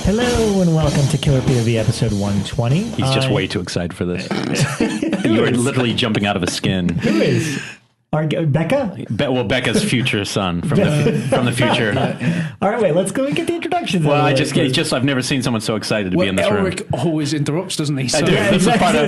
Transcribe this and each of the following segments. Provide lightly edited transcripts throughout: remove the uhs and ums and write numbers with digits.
Hello and welcome to Killer POV episode 120. He's just way too excited for this. You are literally jumping out of his skin. Who is? Becca? Becca's future son from the future. All right, wait, let's go and get the introductions. Well, I've never seen someone so excited to be in this room. Elric always interrupts, doesn't he? So. I do. Yeah, This exactly.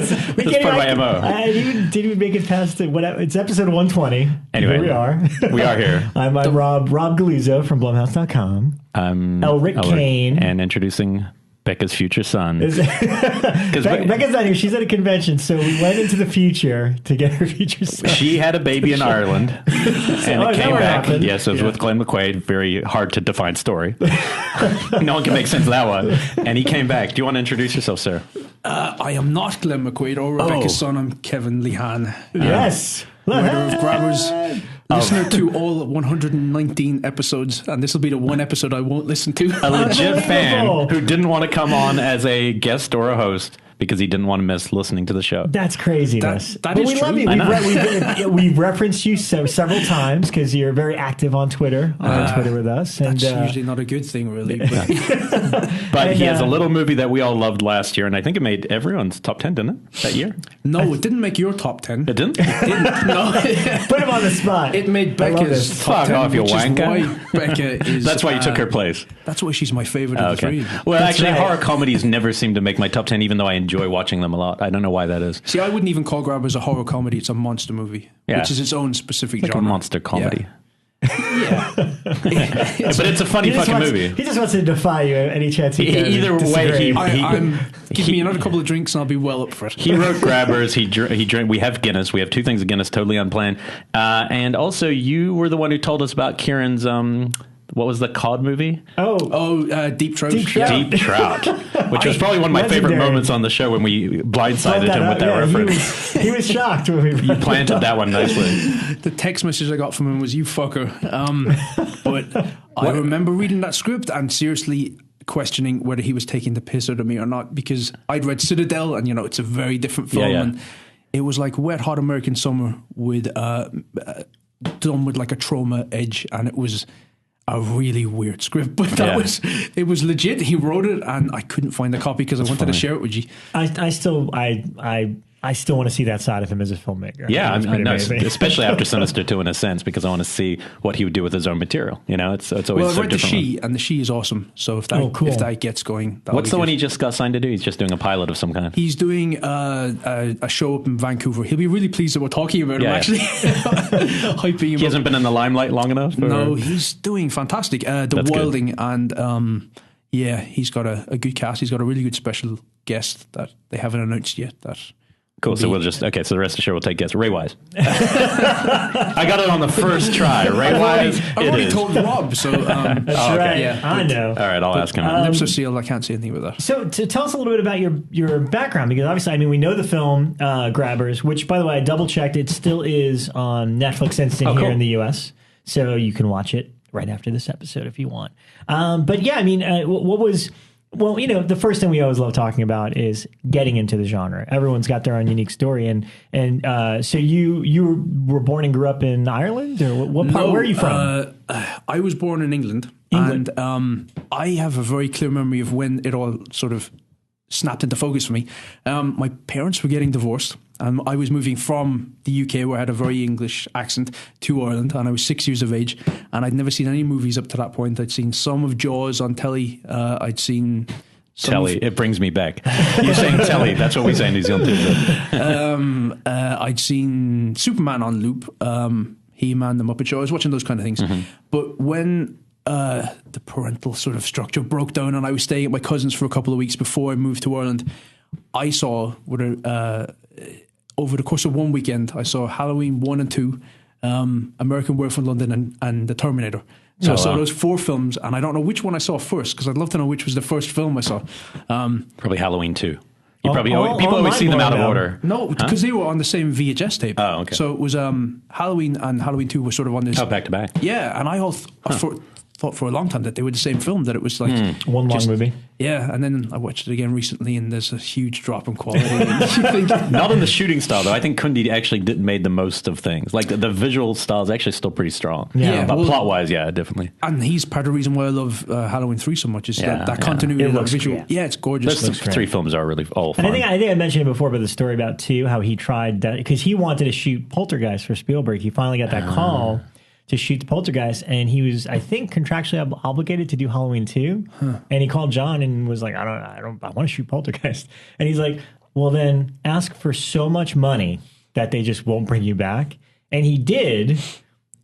is part of my MO. I didn't even make it past it. It's episode 120. Anyway, here we are. We are here. I'm Rob Galizzo from Blumhouse.com. I'm Elric Kane. And introducing Becca's future son. Becca's not here. She's at a convention, so we went into the future to get her future son. She had a baby in Ireland, and it came back. Happened? Yes, it was with Glenn McQuaid. Very hard to define story. No one can make sense of that one. And he came back. Do you want to introduce yourself, sir? I am not Glenn McQuaid or Rebecca's son. I'm Kevin Lehan. Yes. Writer of Grabbers. Listener to all 119 episodes, and this will be the one episode I won't listen to. A legit fan who didn't want to come on as a guest or a host because he didn't want to miss listening to the show. That's craziness. That is we true. love you. We've referenced you several times because you're very active on Twitter. With us. And, that's usually not a good thing, really. But he has a little movie that we all loved last year, and I think it made everyone's top 10, didn't it, that year? No, it didn't make your top 10. It didn't? No. Put him on the spot. It made Becca's top Fuck 10, off, you which is wanker. why Becca is... That's why you took her place. That's why she's my favorite of the three. Well, That's actually, right. horror comedies never seem to make my top 10, even though I enjoy watching them a lot. I don't know why that is. See, I wouldn't even call Grabbers a horror comedy. It's a monster movie, which is its own specific Like genre. a monster comedy. Yeah. But it's a funny fucking movie. He just wants to defy you any chance he can. Either way, Give me another couple of drinks and I'll be well up for it. He wrote Grabbers. He drank. We have Guinness. We have two things of Guinness, totally unplanned. And also, you were the one who told us about Kieran's. What was the cod movie? Deep Trout. Deep Trout. Deep Trout, which was probably one of my favorite Legendary. moments on the show when we blindsided him with that reference. He was shocked when we You planted that one nicely. The text message I got from him was, "You fucker." But I remember reading that script and seriously questioning whether he was taking the piss out of me or not, because I'd read Citadel, and it's a very different film, and it was like Wet Hot American Summer with done with like a trauma edge, and it was a really weird script, but it was legit. He wrote it, and I couldn't find the copy because I wanted to share it with you. I still want to see that side of him as a filmmaker. Yeah, especially after Sinister 2 in a sense, because I want to see what he would do with his own material. It's always well, I so read The different. She, and The She is awesome. So if that gets going, what's the one he just got signed to do? He's just doing a pilot of some kind. He's doing a show up in Vancouver. He'll be really pleased that we're talking about him. Actually, hyping him. He hasn't been in the limelight long enough. No, he's doing fantastic. The Wilding, and he's got a good cast. He's got a really good special guest that they haven't announced yet. Cool. So we'll just so the rest of the show we'll take guesses. Ray Wise. I got it on the first try. Ray Wise. I've already told Rob. So That's right. Yeah, I know. All right, I'll ask him. Lips are sealed. I can't say anything about that. So to tell us a little bit about your background, because obviously, we know the film Grabbers, which, by the way, I double checked. It still is on Netflix Instant here in the U.S., so you can watch it right after this episode if you want. But yeah, what was... Well, the first thing we always love talking about is getting into the genre. Everyone's got their own unique story, and so you were born and grew up in Ireland, or what part? Where are you from? I was born in England. And I have a very clear memory of when it all sort of snapped into focus for me. My parents were getting divorced. I was moving from the UK, where I had a very English accent, to Ireland, and I was 6 years of age, and I'd never seen any movies up to that point. I'd seen some of Jaws on telly. I'd seen some telly. It brings me back. You're saying telly. That's what we say in New Zealand too. I'd seen Superman on loop, He-Man, The Muppet Show. I was watching those kind of things. Mm-hmm. But when the parental sort of structure broke down and I was staying at my cousin's for a couple of weeks before I moved to Ireland, I saw over the course of one weekend, I saw Halloween 1 and 2, American Werewolf in London, and The Terminator. So I saw those 4 films, and I don't know which one I saw first, because I'd love to know which was the first film I saw. Probably Halloween 2. People always see them out of order. No, because they were on the same VHS tape. Oh, okay. So it was Halloween and Halloween 2 were sort of on this. Back to back. Yeah, and I thought thought for a long time that they were the same film, that it was like one long movie. Yeah, and then I watched it again recently, and there's a huge drop in quality. You think, Not in the shooting style, though. I think Kundi actually made the most of things. Like the visual style is actually still pretty strong. But plot-wise, definitely. and he's part of the reason why I love Halloween 3 so much, is that continuity of that visual. great. Yeah, it's gorgeous. Those three films are really all fun. And I think I mentioned it before, but the story about how he tried that, because he wanted to shoot Poltergeist for Spielberg. He finally got that call to shoot the Poltergeist, and he was, I think, contractually obligated to do Halloween 2. And he called John and was like, I want to shoot Poltergeist. And he's like, well, then ask for so much money that they just won't bring you back. And he did,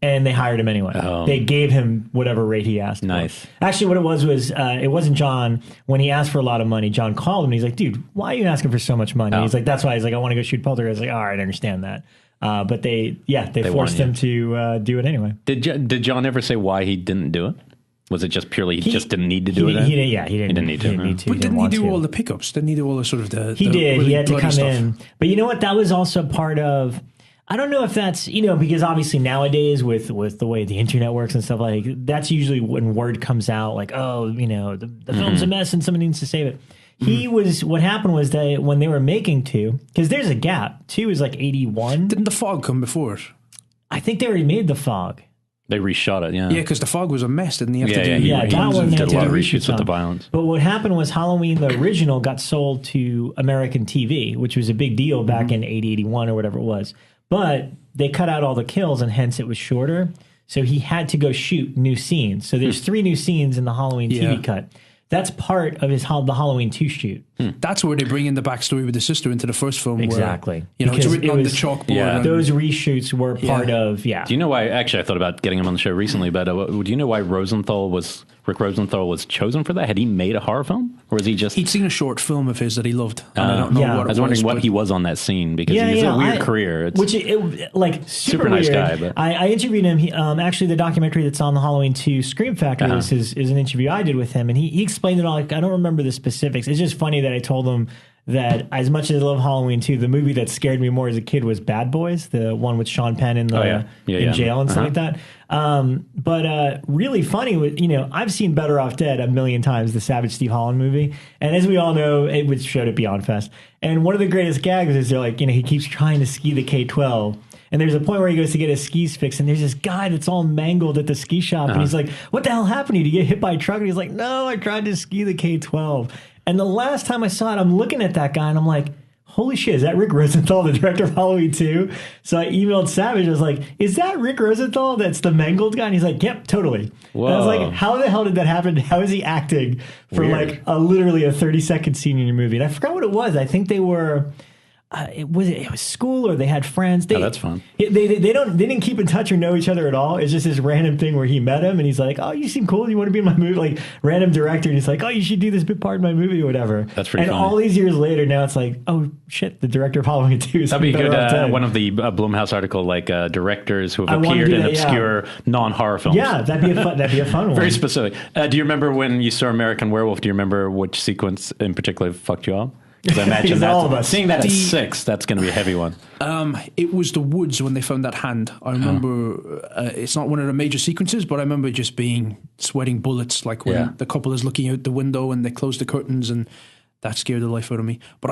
and they hired him anyway. They gave him whatever rate he asked Nice. for. Actually, what it was it wasn't John. When he asked for a lot of money, John called him, and he's like, dude, why are you asking for so much money? He's like, that's why. He's like, I want to go shoot Poltergeist. He's like, all right, I understand that. But they forced him to do it anyway. Did John ever say why he didn't do it? Was it just purely he just didn't need to do it? He didn't need to. But didn't he do all the pickups? Didn't he do all the sort of the... He did. Really he had to come stuff? in. But you know what? That was also part of... I don't know if that's, because obviously nowadays with the way the internet works and stuff, like, that's usually when word comes out, like, the film's a mess and someone needs to save it. What happened was that when they were making 2, because there's a gap, 2 is like 81. Didn't The Fog come before it? I think they already made The Fog. They reshot it, Yeah, because The Fog was a mess, didn't he? Have to do that one did a lot of reshoots reshoots with the violence. But what happened was Halloween, the original, got sold to American TV, which was a big deal back in 81 or whatever it was. But they cut out all the kills, and hence it was shorter. So he had to go shoot new scenes. So there's 3 new scenes in the Halloween TV cut. That's part of the Halloween 2 shoot. That's where they bring in the backstory with the sister into the first film. Exactly. Where, it's written on the chalkboard. Yeah. Those reshoots were part of, Do you know why, actually I thought about getting him on the show recently, but do you know why Rick Rosenthal was chosen for that? Had he made a horror film? Or was he just... He'd seen a short film of his that he loved. And I don't know what it was. I was wondering what he was on that scene, because he has a weird career. Super nice weird. guy. But. I interviewed him. Actually, the documentary that's on the Halloween 2 Scream Factory is an interview I did with him, and he explained it all. Like, I don't remember the specifics. It's just funny that I told him that as much as I love Halloween 2, the movie that scared me more as a kid was Bad Boys, the one with Sean Penn in jail and stuff like that. But really funny, I've seen Better Off Dead a million times, the Savage Steve Holland movie. And as we all know, it was showed at Beyond Fest. And one of the greatest gags is they're like, he keeps trying to ski the K-12. And there's a point where he goes to get his skis fixed, and there's this guy that's all mangled at the ski shop. And he's like, what the hell happened to you? Did you get hit by a truck? And he's like, no, I tried to ski the K-12. And the last time I saw it, I'm looking at that guy, and I'm like, holy shit, is that Rick Rosenthal, the director of Halloween 2? So I emailed Savage. I was like, is that Rick Rosenthal? That's the mangled guy? And he's like, yep, totally. Whoa. And I was like, how the hell did that happen? How is he acting for literally a 30-second scene in your movie? And I forgot what it was. I think they were... it was school, or they had friends. That's fun. They didn't keep in touch or know each other at all. It's just this random thing where he met him and he's like, oh, you seem cool. You want to be in my movie? Like, random director. And he's like, oh, you should do this bit part in my movie or whatever. That's pretty funny. And all these years later, now it's like, oh shit, the director of Halloween 2 is that'd be good. One of the Blumhouse article, like directors who have appeared in obscure non-horror films. Yeah, that'd be a fun one. Very specific. Do you remember when you saw American Werewolf? Do you remember which sequence in particular fucked you up? Because I imagine all of us. Seeing that at 6, that's going to be a heavy one. It was the woods when they found that hand. I remember it's not one of the major sequences, but I remember just sweating bullets, like when the couple is looking out the window and they close the curtains, and that scared the life out of me. But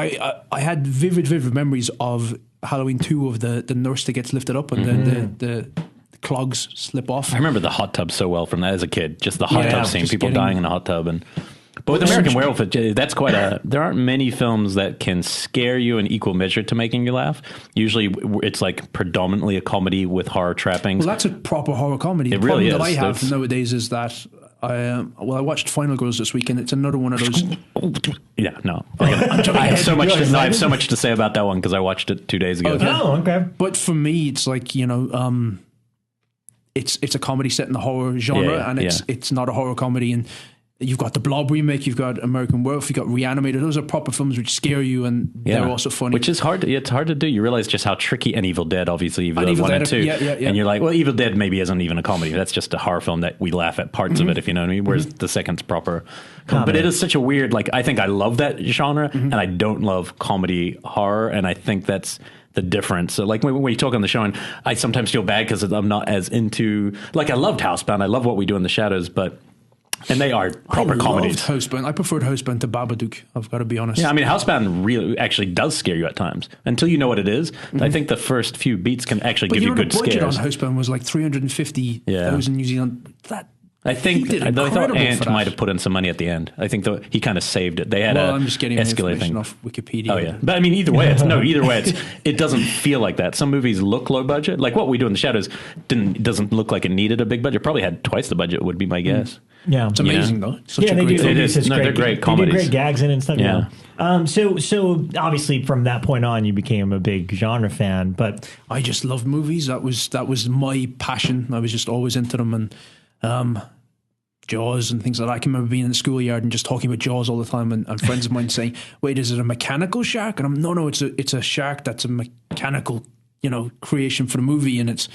I had vivid memories of Halloween 2, of the nurse that gets lifted up and then the clogs slip off. I remember the hot tub so well from that as a kid. Just the hot tub scene, people dying in a hot tub. But with American Werewolf, that's there aren't many films that can scare you in equal measure to making you laugh. Usually it's like predominantly a comedy with horror trappings. Well, that's a proper horror comedy. It the really problem is. that I have nowadays is that I watched Final Girls this week, and it's another one of those. Yeah, no. I have so much. I have so much to say about that one because I watched it 2 days ago. Okay. Oh, okay. But for me, it's like it's a comedy set in the horror genre, and it's not a horror comedy. And you've got the Blob remake, you've got American Werewolf, you've got Reanimator. Those are proper films which scare you, and they're also funny. Which is hard. It's hard to do. You realize just how tricky. And Evil Dead, obviously, Evil Dead 1 and 2. And you're like, well, Evil Dead maybe isn't even a comedy. That's just a horror film that we laugh at parts of it, if you know what I mean. Whereas the second's proper. But it is such a weird, I think I love that genre, and I don't love comedy horror, and I think that's the difference. So like when you talk on the show, and I sometimes feel bad because I'm not as into, like, I loved Housebound. I love What We Do in the Shadows, and they are proper comedies. Housebound. I preferred Housebound to Babadook, I've got to be honest. Yeah, I mean, Housebound really actually does scare you at times. Until you know what it is, I think the first few beats can actually give you good scares. The budget on Housebound was like 350,000 New Zealand. I thought Ant might have put in some money at the end. I think he kind of saved it. They had I'm just getting information off Wikipedia. Oh yeah, but I mean, either way, it doesn't feel like that. Some movies look low budget, like What We Do in the Shadows doesn't look like it needed a big budget. Probably had twice the budget, would be my guess. Yeah, it's amazing though. They do. It is. No, they're great comedies. They do great gags in it and stuff. Yeah. So obviously from that point on, you became a big genre fan. But I just loved movies. That was my passion. I was just always into them, and Jaws and things like that. I can remember being in the schoolyard and just talking about Jaws all the time, and friends of mine saying, "Wait, is it a mechanical shark?" And I'm no, it's a shark that's a mechanical, creation for the movie, and it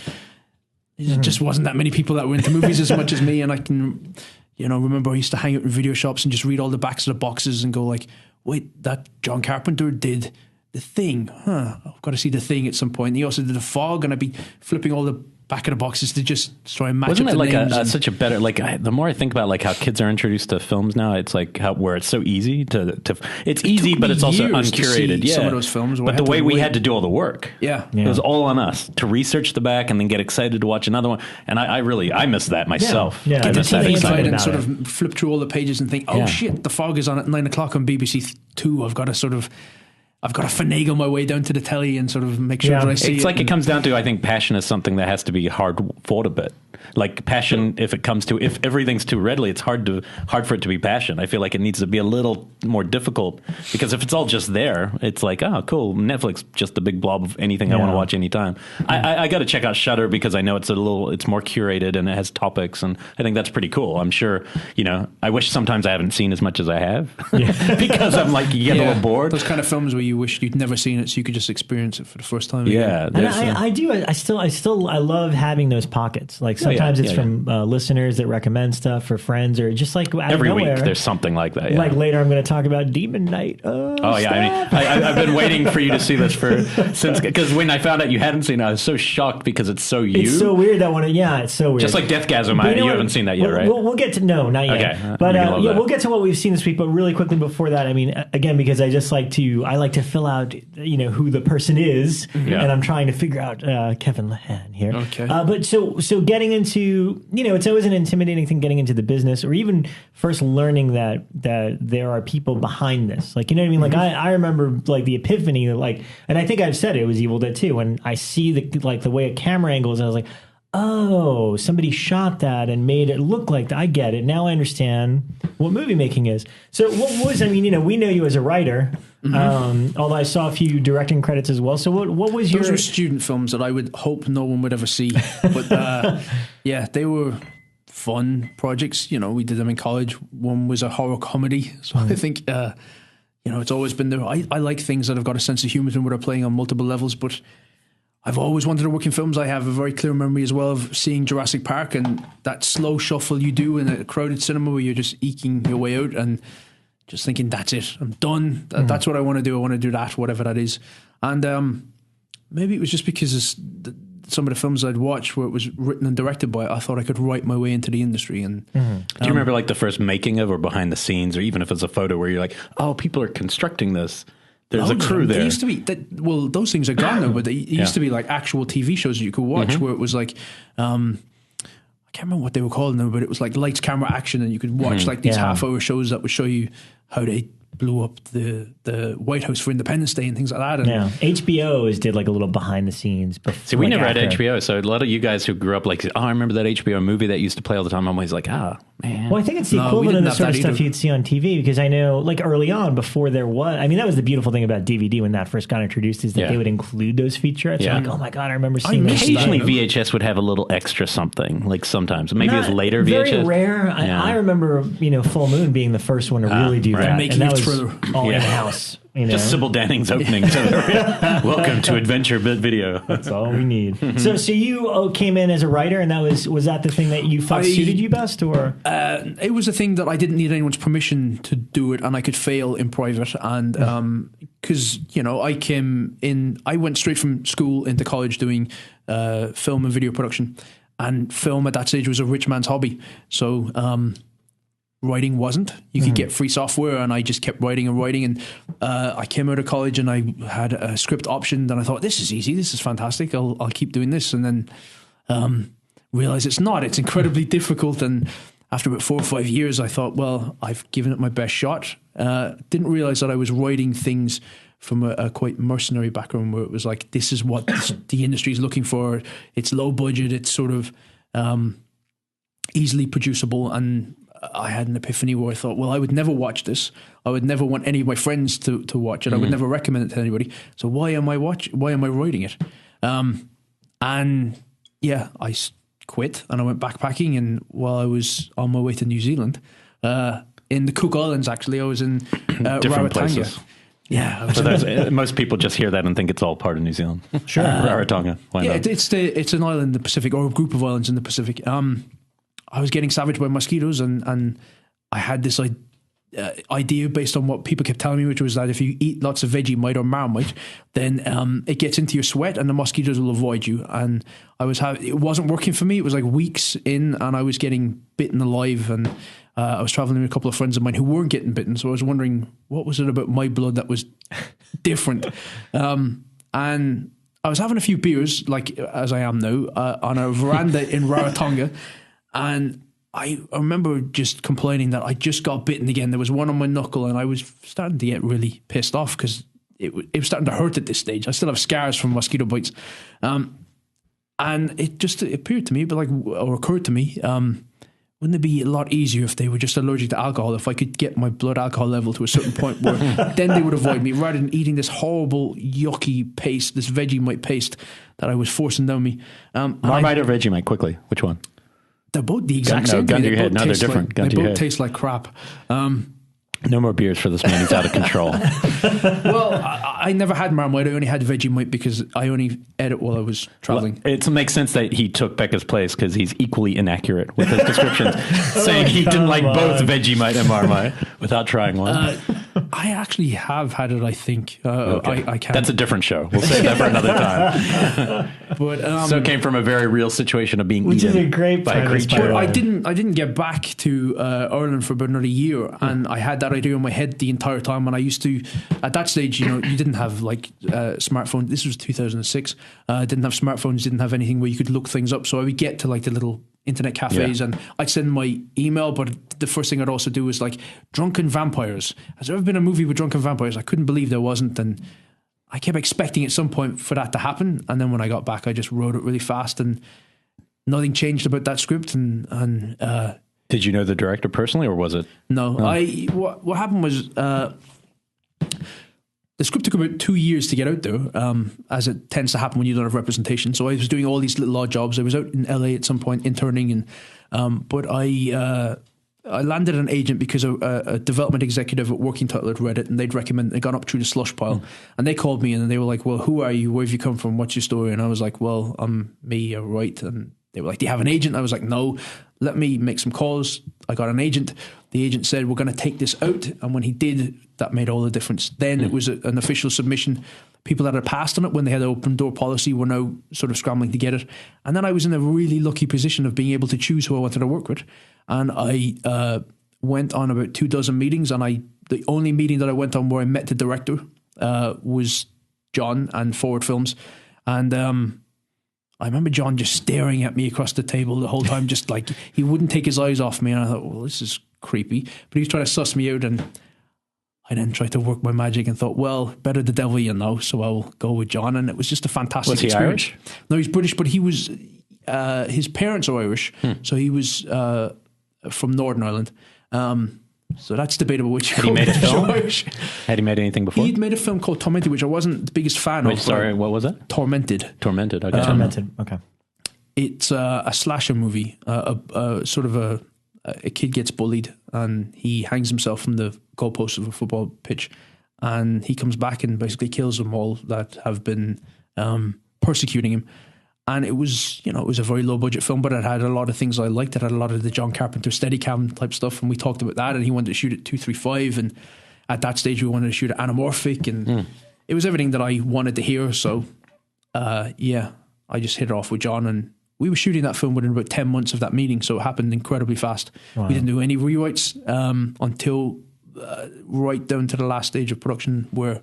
just wasn't that many people that were into movies as much as me. And I can, remember I used to hang out in video shops and just read all the backs of the boxes and go like, "Wait, that John Carpenter did The Thing? I've got to see The Thing at some point." He also did The Fog, and I'd be flipping all the back of the boxes to just try and match Wasn't up it the like names. such a better, the more I think about like how kids are introduced to films now, it's like where it's so easy to it's easy, but it's also uncurated. Yeah, some of those films, but the way we had to do all the work, it was all on us to research the back and then get excited to watch another one. And I miss that myself. Yeah, get I the miss that TV excited and sort of flip through all the pages and think, oh shit, The Fog is on at 9:00 on BBC Two. I've got to finagle my way down to the telly and sort of make sure that I see it. It's like it comes down to, I think passion is something that has to be hard fought a bit. Like passion, if everything's too readily, it's hard for it to be passion. I feel like it needs to be a little more difficult, because if it's all just there, it's like, oh, cool, Netflix, just a big blob of anything I want to watch anytime. I got to check out Shudder because I know it's more curated and it has topics, and I think that's pretty cool. I'm sure, I wish sometimes I haven't seen as much as I have because I'm like, you get a little bored. Those kind of films where you wish you'd never seen it so you could just experience it for the first time. Yeah, and I do. I love having those pockets. Like sometimes it's from listeners that recommend stuff for friends, or just like out every of nowhere, week there's something like that. Yeah. Like later, I'm going to talk about Demon Knight. I've been waiting for you to see this because when I found out you hadn't seen it, I was so shocked because it's so you. It's so weird that one. Yeah, it's so weird. Just like Deathgasm, you haven't seen that yet, right? We'll get to not yet. Okay, but we'll get to what we've seen this week. But really quickly before that, I mean, again, because I like to fill out who the person is, and I'm trying to figure out Kevin Lehan here. Okay. But so getting into it's always an intimidating thing getting into the business, or even first learning that there are people behind this. Like, you know what I mean? Like I remember like the epiphany, and I think I've said it was Evil Dead 2, when I see the way a camera angles, and I was like, oh, somebody shot that and made it look like that. I get it. Now I understand what movie making is. So what was, we know you as a writer, although I saw a few directing credits as well. So what was Those were student films that I would hope no one would ever see. But they were fun projects. We did them in college. One was a horror comedy. So I think, it's always been there. I like things that have got a sense of humor and are playing on multiple levels, but I've always wanted to work in films. I have a very clear memory as well of seeing Jurassic Park and that slow shuffle you do in a crowded cinema where you're just eking your way out and just thinking, that's it, I'm done. That's what I want to do. I want to do that, whatever that is. And maybe it was just because some of the films I'd watched where it was written and directed by, I thought I could write my way into the industry. And do you remember like the first making of or behind the scenes, or even if it's a photo where you're like, oh, people are constructing this? There's a crew there. There used to be those things are gone now, but it used to be like actual TV shows that you could watch where it was like, I can't remember what they were called now, but it was like lights, camera, action, and you could watch like these half-hour shows that would show you how they blew up the White House for Independence Day and things like that. And HBO did like a little behind the scenes. See, we never had HBO, so a lot of you guys who grew up like, I remember that HBO movie that used to play all the time. I'm always like, man. Well, I think it's the equivalent of the sort of stuff you'd see on TV, because I know like early on before there was, that was the beautiful thing about DVD when that first got introduced, is that they would include those featurettes. Yeah. Like, oh my God, I remember seeing those. Occasionally VHS would have a little extra something, like sometimes. Maybe it's later VHS. Very rare. I remember, Full Moon being the first one to really do that. And that was all in-house. You know? Just Sybil Danning's opening. Welcome to Adventure Bit Video. That's all we need. So you came in as a writer, and was that the thing that you felt suited you best, or? It was a thing that I didn't need anyone's permission to do it, and I could fail in private. And because I went straight from school into college doing film and video production, and film at that stage was a rich man's hobby. So writing wasn't. You could get free software, and I just kept writing and writing. And I came out of college, and I had a script optioned, and I thought, this is easy, this is fantastic, I'll keep doing this. And then realized it's not. It's incredibly difficult. And after about 4 or 5 years, I thought, well, I've given it my best shot. Didn't realize that I was writing things from a quite mercenary background, where it was like, this is what the industry is looking for. It's low budget. It's sort of easily producible. And I had an epiphany where I thought, well, I would never watch this. I would never want any of my friends to watch it. I would never recommend it to anybody. So why am I writing it? And yeah, I quit, and I went backpacking. And while I was on my way to New Zealand, in the Cook Islands, actually, I was in different Rarotonga. places. Yeah, most people just hear that and think it's all part of New Zealand. Sure, Rarotonga. Why not? It's an island in the Pacific, or a group of islands in the Pacific. I was getting savaged by mosquitoes, and I had this idea based on what people kept telling me, which was that if you eat lots of Vegemite or Marmite, then it gets into your sweat and the mosquitoes will avoid you. And it wasn't working for me. It was like weeks in, and I was getting bitten alive. And I was traveling with a couple of friends of mine who weren't getting bitten, so I was wondering, what was it about my blood that was different? And I was having a few beers, like as I am now, on a veranda in Rarotonga. And I remember just complaining that I just got bitten again. There was one on my knuckle, and I was starting to get really pissed off because it was starting to hurt at this stage. I still have scars from mosquito bites. And it just appeared to me, or occurred to me, wouldn't it be a lot easier if they were just allergic to alcohol, if I could get my blood alcohol level to a certain point where then they would avoid me, rather than eating this horrible, yucky paste, this Vegemite paste that I was forcing down me. Marmite or Vegemite, quickly, which one? They're both the exact same. Gun to your head. No, they're different. They both taste like crap. No more beers for this man. He's out of control. Well, I never had Marmite. I only had Vegemite because I only ate it while I was traveling. Well, it makes sense that he took Becca's place because he's equally inaccurate with his descriptions, saying he didn't like both Vegemite and Marmite without trying one. I actually have had it, I think. Okay. I can. That's a different show. We'll save that for another time. But so it came from a very real situation of being which eaten is a great by a creature. I didn't get back to Ireland for about another year, and I had that idea in my head the entire time. And I used to, at that stage, you didn't have smartphones. This was 2006. Didn't have smartphones. Didn't have anything where you could look things up. So I would get to the little internet cafes, and I'd send my email, but the first thing I'd also do was drunken vampires. Has there ever been a movie with drunken vampires? I couldn't believe there wasn't, and I kept expecting at some point for that to happen. And then when I got back, I just wrote it really fast, and nothing changed about that script. And did you know the director personally, or was it? No. What happened was the script took about 2 years to get out there, as it tends to happen when you don't have representation. So I was doing all these little odd jobs. I was out in LA at some point interning, and but I landed an agent because a development executive at Working Title had read it, and they'd gone up through the slush pile, and they called me, and they were like, "Well, who are you? Where have you come from? What's your story?" And I was like, "Well, I'm me, I write." And they were like, "Do you have an agent?" I was like, "No, let me make some calls." I got an agent. The agent said, "We're going to take this out." And when he did, that made all the difference. Then it was an official submission. People that had passed on it when they had an open door policy were now sort of scrambling to get it. And then I was in a really lucky position of being able to choose who I wanted to work with. And I went on about 24 meetings. And the only meeting that I went on where I met the director was John and Forward Films. And I remember John just staring at me across the table the whole time, just he wouldn't take his eyes off me. And I thought, well, this is creepy. But he was trying to suss me out, and I then tried to work my magic and thought, well, better the devil you know, so I'll go with John. And it was just a fantastic experience. Was he Irish? No, he's British, but he was, his parents are Irish, so he was from Northern Ireland. So that's debatable which Had he made a film? Had he made anything before? He'd made a film called Tormented, which I wasn't the biggest fan of. Sorry, what was it? Tormented. Tormented, okay. Tormented, okay. It's a slasher movie, sort of a kid gets bullied and he hangs himself from the goalpost of a football pitch, and he comes back and basically kills them all that have been persecuting him. And it was, it was a very low budget film, but it had a lot of things I liked. It had a lot of the John Carpenter Steadicam type stuff, and we talked about that. And he wanted to shoot at 235, and at that stage we wanted to shoot at anamorphic, and it was everything that I wanted to hear. So, I just hit it off with John, and we were shooting that film within about 10 months of that meeting, so it happened incredibly fast. Wow. We didn't do any rewrites until right down to the last stage of production, where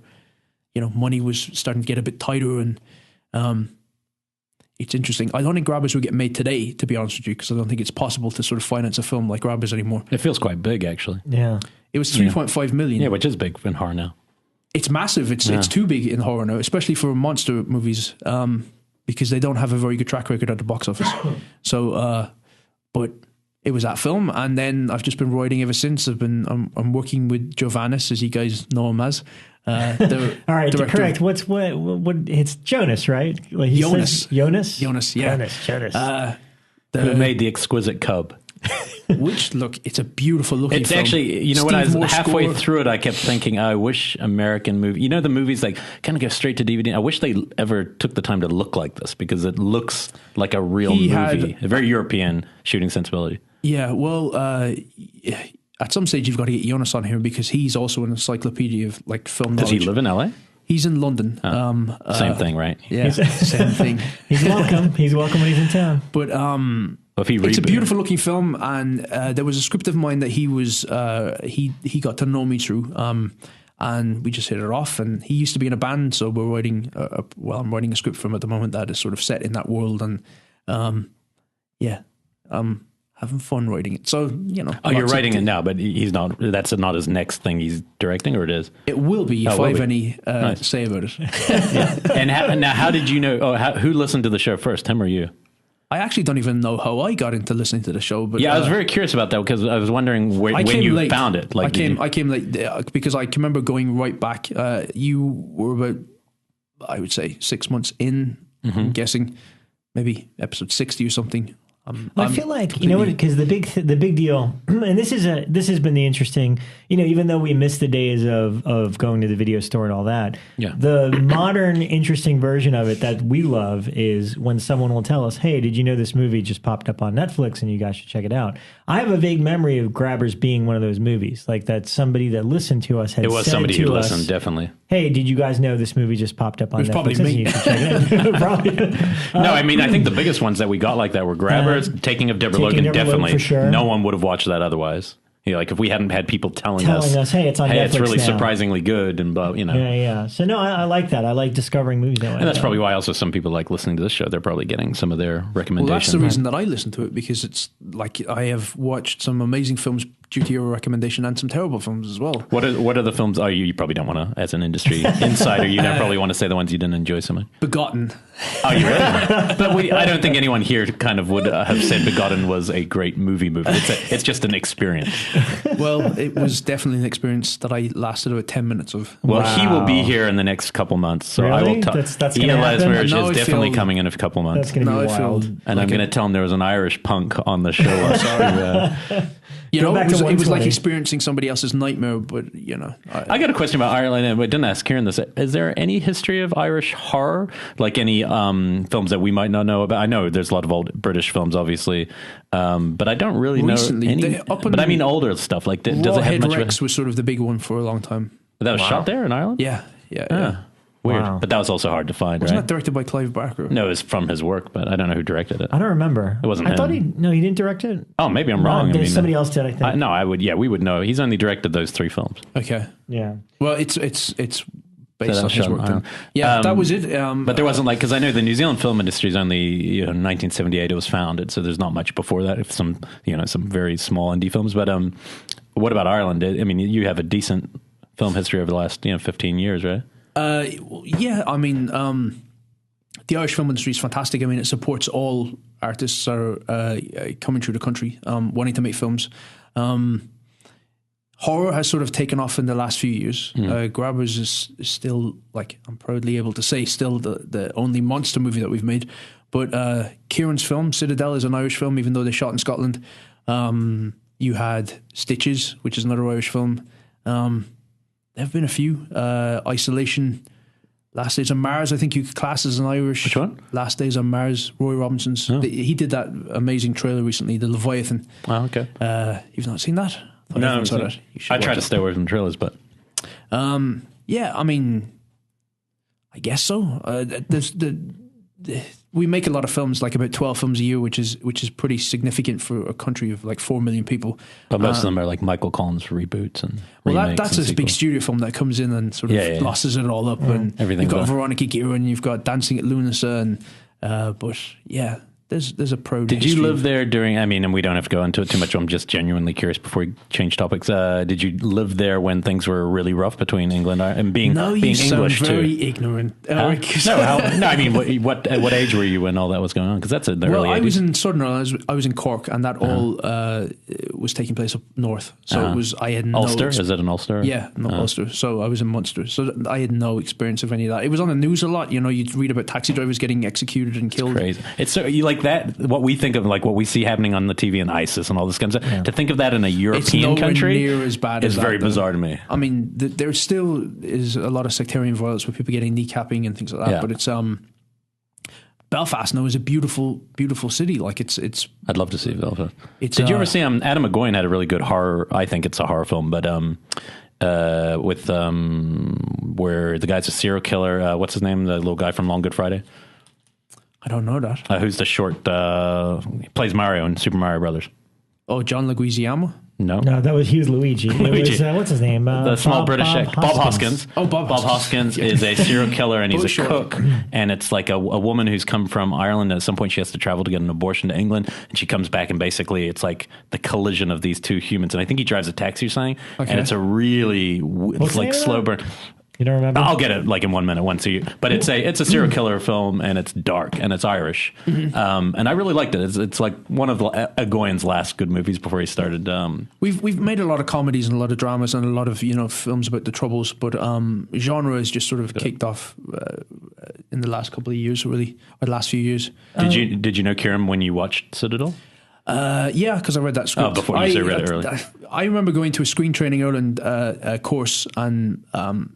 money was starting to get a bit tighter, and it's interesting. I don't think Grabbers would get made today, to be honest with you, because I don't think it's possible to sort of finance a film like Grabbers anymore. It feels quite big, actually. Yeah, it was 3.5 million. Yeah, which is big in horror now. It's massive. It's too big in horror now, especially for monster movies, because they don't have a very good track record at the box office. So, but it was that film, and then I've just been writing ever since. I'm working with Johannes, as you guys know him as. All right, director. correct. What? It's Jonas, right? Like Jonas, yeah. Jonas. Who made The Exquisite Cub? Which, look, it's a beautiful looking it's film. It's actually, when I was halfway through it, I kept thinking, I wish American movie, the movies like kind of go straight to DVD. I wish they ever took the time to look like this, because it looks like a real movie, a very European shooting sensibility. Yeah, well, at some stage you've got to get Jonas on here, because he's also an encyclopedia of like film knowledge. Does he live in LA? He's in London. Same thing, right? Yeah, same thing. He's welcome. He's welcome when he's in town. But it's a beautiful looking film, and there was a script of mine that he got to know me through, and we just hit it off. And he used to be in a band, so we're writing. I'm writing a script for him at the moment that is sort of set in that world, and having fun writing it. So, you're writing it now, but he's not, that's not his next thing he's directing, or it is? It will be, if I have any say about it. Yeah. And now how did you know, who listened to the show first, him or you? I actually don't even know how I got into listening to the show. But I was very curious about that, because I was wondering when you found it. Like, I came late, because I can remember going right back. You were about, I would say, 6 months in, I'm guessing, maybe episode 60 or something. I feel like, because the big deal, and this has been the interesting, even though we missed the days of going to the video store and all that, the modern interesting version of it that we love is when someone will tell us, hey, did you know this movie just popped up on Netflix and you guys should check it out? I have a vague memory of Grabbers being one of those movies, like that somebody that listened to us had said to us. It was somebody who listened, definitely. Hey, did you guys know this movie just popped up on Netflix? Probably me. And you should check it out. Probably. No, I mean, I think the biggest ones that we got like that were Grabbers. Taking of Deborah Logan, definitely. For sure. No one would have watched that otherwise. Like if we hadn't had people telling us, hey, it's on Netflix it's really now. Surprisingly good, and Yeah. So no, I like that. I like discovering movies that way. And that's probably why also some people like listening to this show. They're probably getting some of their recommendations. Well, that's the reason that I listen to it, because it's like I have watched some amazing films due to your recommendation, and some terrible films as well. What are the films? Oh, you probably don't want to, as an industry insider, you don't probably want to say the ones you didn't enjoy so much. Begotten. Oh, you really? But I don't think anyone here kind of would have said Begotten was a great movie. It's just an experience. Well, it was definitely an experience that I lasted about 10 minutes of. Well, He will be here in the next couple months, so really? I will tell. That's Ian happen? is definitely coming in a couple months. That's going to be wild. And I'm going to tell him there was an Irish punk on the show. Sorry. It was like experiencing somebody else's nightmare, but I got a question about Ireland, and I didn't ask Kieran this. Is there any history of Irish horror? Like any films that we might not know about? I know there's a lot of old British films, obviously, but I don't really know any. But I mean older stuff. Like, does it have much? Rex was sort of the big one for a long time. That was shot there in Ireland? Yeah. Weird. Wow. But that was also hard to find, Wasn't right? that directed by Clive Barker? No, it was from his work, but I don't know who directed it. I don't remember. It wasn't I him. thought he didn't direct it. Oh, maybe I'm wrong. Somebody else did, I think. We would know. He's only directed those 3 films. Okay. Yeah. Well, it's based on his work. That was it. But there wasn't because I know the New Zealand film industry is only 1978 it was founded, so there's not much before that. If some very small indie films. But what about Ireland? I mean, you have a decent film history over the last 15 years, right? I mean, the Irish film industry is fantastic. I mean, it supports all artists that are coming through the country, wanting to make films. Horror has sort of taken off in the last few years. Grabbers is still, like, I'm proudly able to say, still the only monster movie that we've made. But Kieran's film, Citadel, is an Irish film, even though they shot in Scotland. You had Stitches, which is another Irish film. there have been a few. Isolation, Last Days on Mars, I think you could class as an Irish. Which one? Last Days on Mars, Roy Robinson's. Oh. He did that amazing trailer recently, The Leviathan. Oh, okay. You've not seen that? No, I try to it. stay away from trailers, but yeah, I mean, I guess so. We make a lot of films, like about 12 films a year, which is pretty significant for a country of like 4 million people. But most of them are like Michael Collins reboots and that's and a big studio film that comes in and sort of glosses it all up. And everything. You've got Veronica Guerin, you've got Dancing at Lunasa, and but yeah. There's a pro. Did you live there during? I mean, and we don't have to go into it too much. I'm just genuinely curious before we change topics. Did you live there when things were really rough between England and being English sound very too? Ignorant. No, I mean, at what age were you when all that was going on? Because that's the early 80s. I was in Southern Ireland. I was in Cork, and that all was taking place up north. So it was. I had no Ulster. Is it an Ulster? Yeah, Ulster. So I was in Munster. So I had no experience of any of that. It was on the news a lot. You know, you'd read about taxi drivers getting executed and killed. It's crazy. It's so you like that. What we think of, like what we see happening on the TV and ISIS and all this kind of stuff. Yeah. To think of that in a European country near as bad is very bizarre to me. I mean, there still is a lot of sectarian violence with people getting kneecapping and things like that. Yeah. But it's Belfast now is a beautiful, beautiful city. Like it's. I'd love to see Belfast. Did you ever see Adam McGowan had a really good horror? I think it's a horror film, but with where the guy's a serial killer. What's his name? The little guy from Long Good Friday. I don't know that. Who's the short? He plays Mario in Super Mario Brothers. Oh, John Leguizamo? No, he was Luigi. Luigi. It was, what's his name? The small British Bob Hoskins. Oh, Bob Hoskins is a serial killer, and he's a cook. And it's like a woman who's come from Ireland. At some point, she has to travel to get an abortion to England, and she comes back, and basically, it's like the collision of these two humans. And I think he drives a taxi or something. Okay. And it's a really like slow burn. You don't remember? I'll get it like in 1 minute once a year. But it's a serial killer film, and it's dark, and it's Irish. Mm-hmm. And I really liked it. It's like one of Egoyan's last good movies before he started. We've made a lot of comedies and a lot of dramas and a lot of films about the Troubles, but genre has just sort of kicked off in the last couple of years, really, or the last few years. Did you know Kieran when you watched Citadel? Yeah, because I read that script. Oh, before you read it earlier. I remember going to a Screen Training Ireland course, and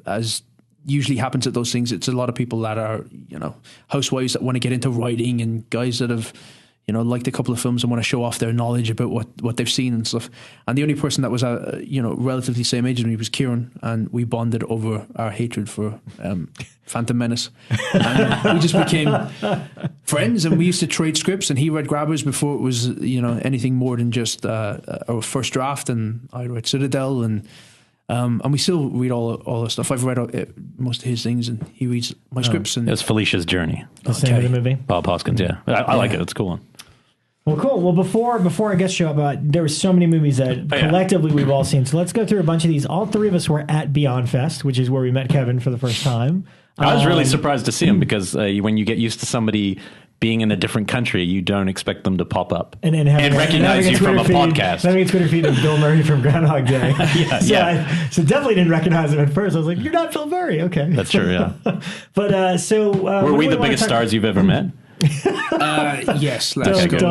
as usually happens at those things, it's a lot of people that are, housewives that want to get into writing and guys that have, liked a couple of films and want to show off their knowledge about what they've seen and stuff. And the only person that was, relatively same age as me was Kieran, and we bonded over our hatred for Phantom Menace. And we just became friends, and we used to trade scripts, and he read Grabbers before it was, anything more than just our first draft, and I read Citadel, and we still read all the stuff. I've read most of his things, and he reads my scripts. And it's Felicia's Journey. The same of the movie. Bob Hoskins, yeah. I like it. It's a cool one. Well, cool. Well, before I guess show up, there were so many movies that collectively we've all seen. So let's go through a bunch of these. All three of us were at Beyond Fest, which is where we met Kevin for the first time. I was really surprised to see him because when you get used to somebody being in a different country, you don't expect them to pop up and recognize you from a podcast. Then we get Twitter feed of Bill Murray from Groundhog Day. So definitely didn't recognize him at first. I was like, "You're not Bill Murray." Okay, that's true. Yeah, but were we the biggest stars you've ever met? Yes. Don't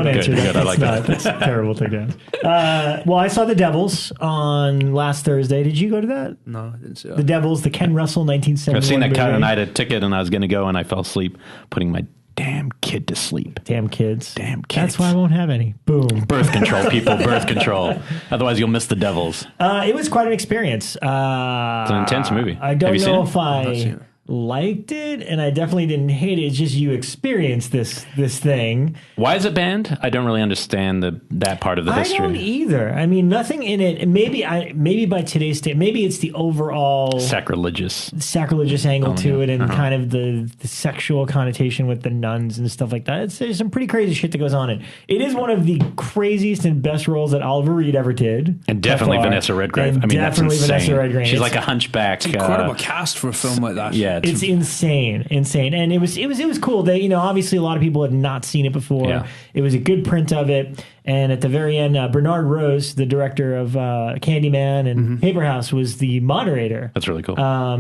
answer that. Good. I like that. That's a terrible thing to ask. Well, I saw The Devils on last Thursday. Did you go to that? No, I didn't see that. The Devils, the Ken Russell 1971 I've seen that cut, movie. and I had a ticket, and I was going to go, and I fell asleep putting my damn kid to sleep. Damn kids. That's why I won't have any. Boom. Birth control, people. Birth control. Otherwise, you'll miss The Devils. It was quite an experience. It's an intense movie. I don't know if I liked it, and I definitely didn't hate it. It's just you experience this thing. Why is it banned? I don't really understand that part of the history. I don't either. I mean, nothing in it. Maybe by today's state, maybe it's the overall sacrilegious angle to it, and kind of the sexual connotation with the nuns and stuff like that. There's some pretty crazy shit that goes on in it. It is one of the craziest and best roles that Oliver Reed ever did, and definitely Vanessa Redgrave. I mean, that's insane. Vanessa Redgrave. She's like a hunchback. It's an incredible cast for a film like that. Yeah. It's insane, and it was cool. They, obviously a lot of people had not seen it before. Yeah. It was a good print of it, and at the very end, Bernard Rose, the director of Candyman and Paper House, was the moderator. That's really cool.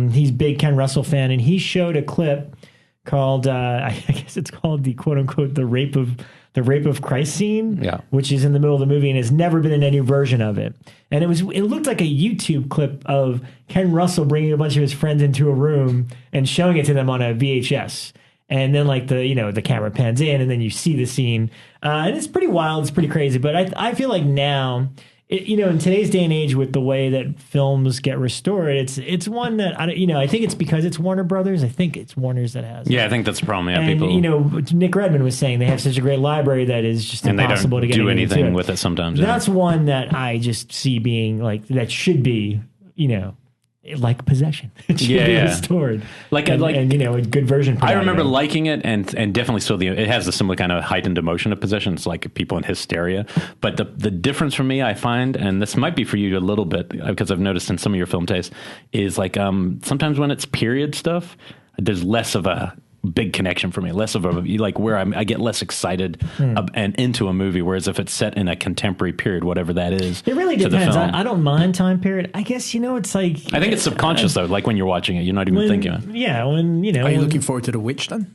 He's a big Ken Russell fan, and he showed a clip called, I guess it's called the quote unquote the rape of the Rape of Christ scene, Yeah. which is in the middle of the movie and has never been in any version of it. And it looked like a YouTube clip of Ken Russell bringing a bunch of his friends into a room and showing it to them on a VHS. And then like the camera pans in and then you see the scene. And it's pretty wild. It's pretty crazy. But I feel like now, in today's day and age with the way that films get restored, it's one that, I think it's because it's Warner Brothers. I think it's Warner's that has it. Yeah, I think that's the problem. Yeah, and, people. Nick Redman was saying they have such a great library that is just impossible to get do anything into with it sometimes. That's one that I just see being like, that should be, like Possession. It should be restored. A good version. I remember liking it and definitely still it has a similar kind of heightened emotion of Possession. It's like people in hysteria. But the difference for me, I find, and this might be for you a little bit because I've noticed in some of your film tastes, is like sometimes when it's period stuff, there's less of a big connection for me, less of a like where I get less excited and into a movie, whereas if it's set in a contemporary period, whatever that is, it really depends. I don't mind time period. I guess it's like I think it's subconscious though. Like when you're watching it, you're not even thinking it. Yeah, Are you looking forward to The Witch then?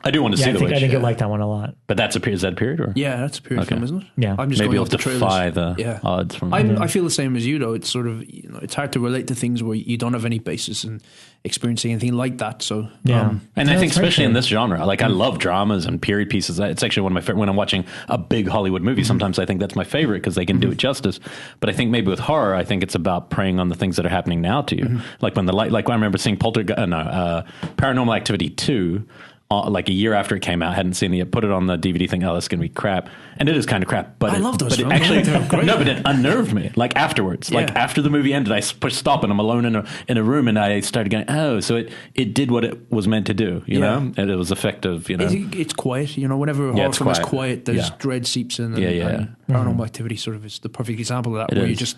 I do want to see The Witch. I think I like that one a lot. But is that a period? Or? Yeah, that's a period film, isn't it? Yeah. I'm just maybe going you'll defy the odds from I feel the same as you, though. It's sort of, it's hard to relate to things where you don't have any basis in experiencing anything like that. So, and I think especially in this genre, like I love dramas and period pieces. It's actually one of my favorite. When I'm watching a big Hollywood movie, sometimes I think that's my favorite because they can do it justice. But I think maybe with horror, I think it's about preying on the things that are happening now to you. Like when I remember seeing Paranormal Activity 2. Like a year after it came out, I hadn't seen it yet, put it on the DVD thing, oh, that's going to be crap. And it is kind of crap. But I love those films. Actually, but it unnerved me. Like afterwards, like after the movie ended, I pushed stop and I'm alone in a room and I started going, oh, so it did what it was meant to do, you know? And it was effective, It's quiet, whenever a horror film is quiet, there's dread seeps in. And Paranormal Activity sort of is the perfect example of that, where you're just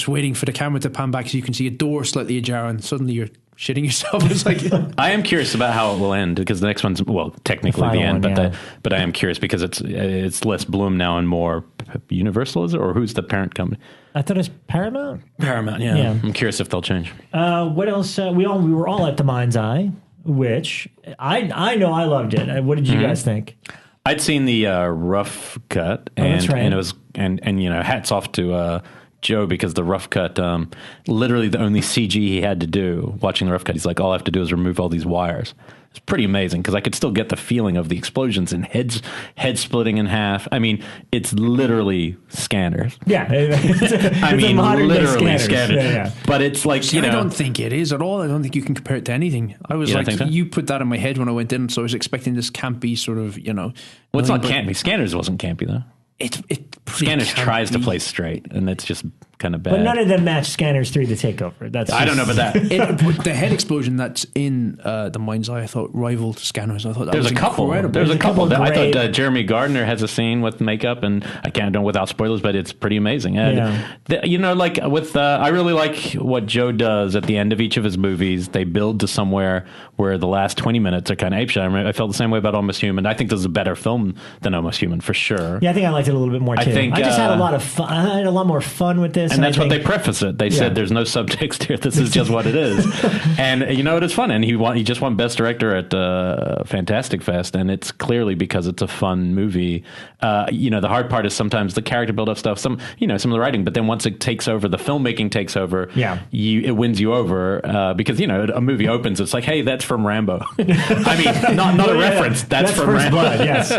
waiting for the camera to pan back so you can see a door slightly ajar and suddenly you're shitting yourself. It's like I am curious about how it will end because the next one's technically the end, but I am curious because it's less Bloom now and more Universal, is it, or who's the parent company? I thought it was Paramount. Paramount, yeah. I'm curious if they'll change. What else? We were all at the Mind's Eye, which I know I loved it. What did you guys think? I'd seen the rough cut, and it was and hats off to Joe, because the rough cut, literally the only CG he had to do watching the rough cut, he's like, all I have to do is remove all these wires. It's pretty amazing because I could still get the feeling of the explosions and head splitting in half. I mean, it's literally scanners. Yeah, literally scanners. Yeah. But it's like, I don't think it is at all. I don't think you can compare it to anything. I was you put that in my head when I went in, so I was expecting this campy sort of, Well, it's not campy. Scanners wasn't campy though. Scanners tries to play straight, and it's just kind of bad. But none of them match Scanners 3 The Takeover. I don't know about that. The head explosion that's in the Mind's Eye, I thought rivaled Scanners. I thought that was incredible. There's a couple. I thought Jeremy Gardner has a scene with makeup, and I can't do it without spoilers, but it's pretty amazing. I really like what Joe does at the end of each of his movies. They build to somewhere where the last 20 minutes are kind of apeshit. I felt the same way about Almost Human. I think this is a better film than Almost Human for sure. Yeah, I think I liked it a little bit more too. I just had a lot of fun. I had a lot more fun with this, and that's what they preface it. They said there's no subtext here. This is just what it is. And it is fun. And he just won Best Director at Fantastic Fest, and it's clearly because it's a fun movie. The hard part is sometimes the character build-up stuff, some of the writing, but then once it takes over, the filmmaking takes over. It wins you over because a movie opens. It's like, hey, that's from Rambo. I mean, not a reference. That's from First Rambo. Blood, yes.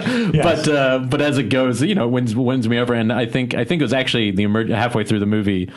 But as it goes, wins me over. And I think it was actually halfway through the movie,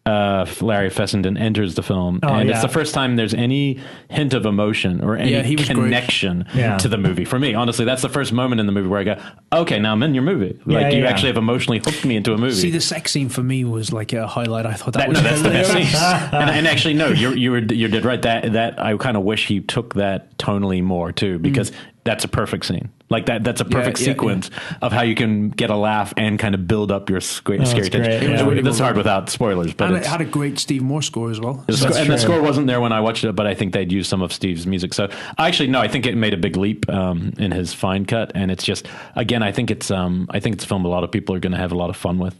Larry Fessenden enters the film, it's the first time there's any hint of emotion or any connection to the movie. For me, honestly, that's the first moment in the movie where I go, okay, now I'm in your movie. Like you actually have emotionally hooked me into a movie. See, the sex scene for me was like a highlight. I thought that's the best scene. and actually, no, you're dead right. That I kind of wish he took that tonally more too, because that's a perfect scene. Like that's a perfect sequence of how you can get a laugh and kind of build up your scary tension. That's hard without spoilers, but it had a great Steve Moore score as well. The score wasn't there when I watched it, but I think they'd used some of Steve's music. So I think it made a big leap in his fine cut, and it's just, again, I think it's a film a lot of people are going to have a lot of fun with.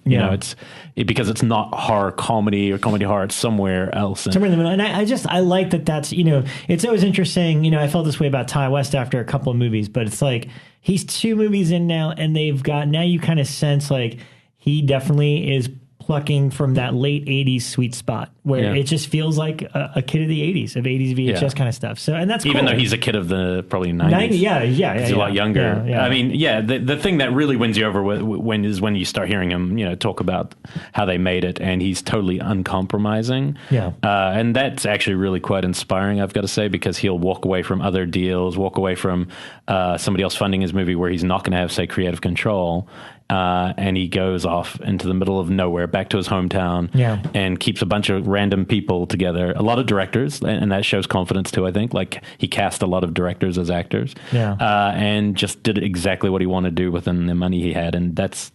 Because it's not horror comedy or comedy horror; it's somewhere else. Somewhere in the middle, and I like that. That's it's always interesting. I felt this way about Ty West after a couple of movies, but it's like, he's 2 movies in now, and now you kind of sense like he definitely is plucking from that late 80s sweet spot where it just feels like a kid of the 80s, of 80s VHS kind of stuff. So, and that's even cool. though he's a kid of the probably 90s. He's a lot younger. Yeah. I mean, the thing that really wins you over when you start hearing him, talk about how they made it, and he's totally uncompromising. Yeah. And that's actually really quite inspiring, I've got to say, because he'll walk away from other deals, walk away from somebody else funding his movie where he's not going to have, say, creative control. And he goes off into the middle of nowhere, back to his hometown, and keeps a bunch of random people together. A lot of directors, and that shows confidence too, I think. Like, he cast a lot of directors as actors, and just did exactly what he wanted to do within the money he had. And that's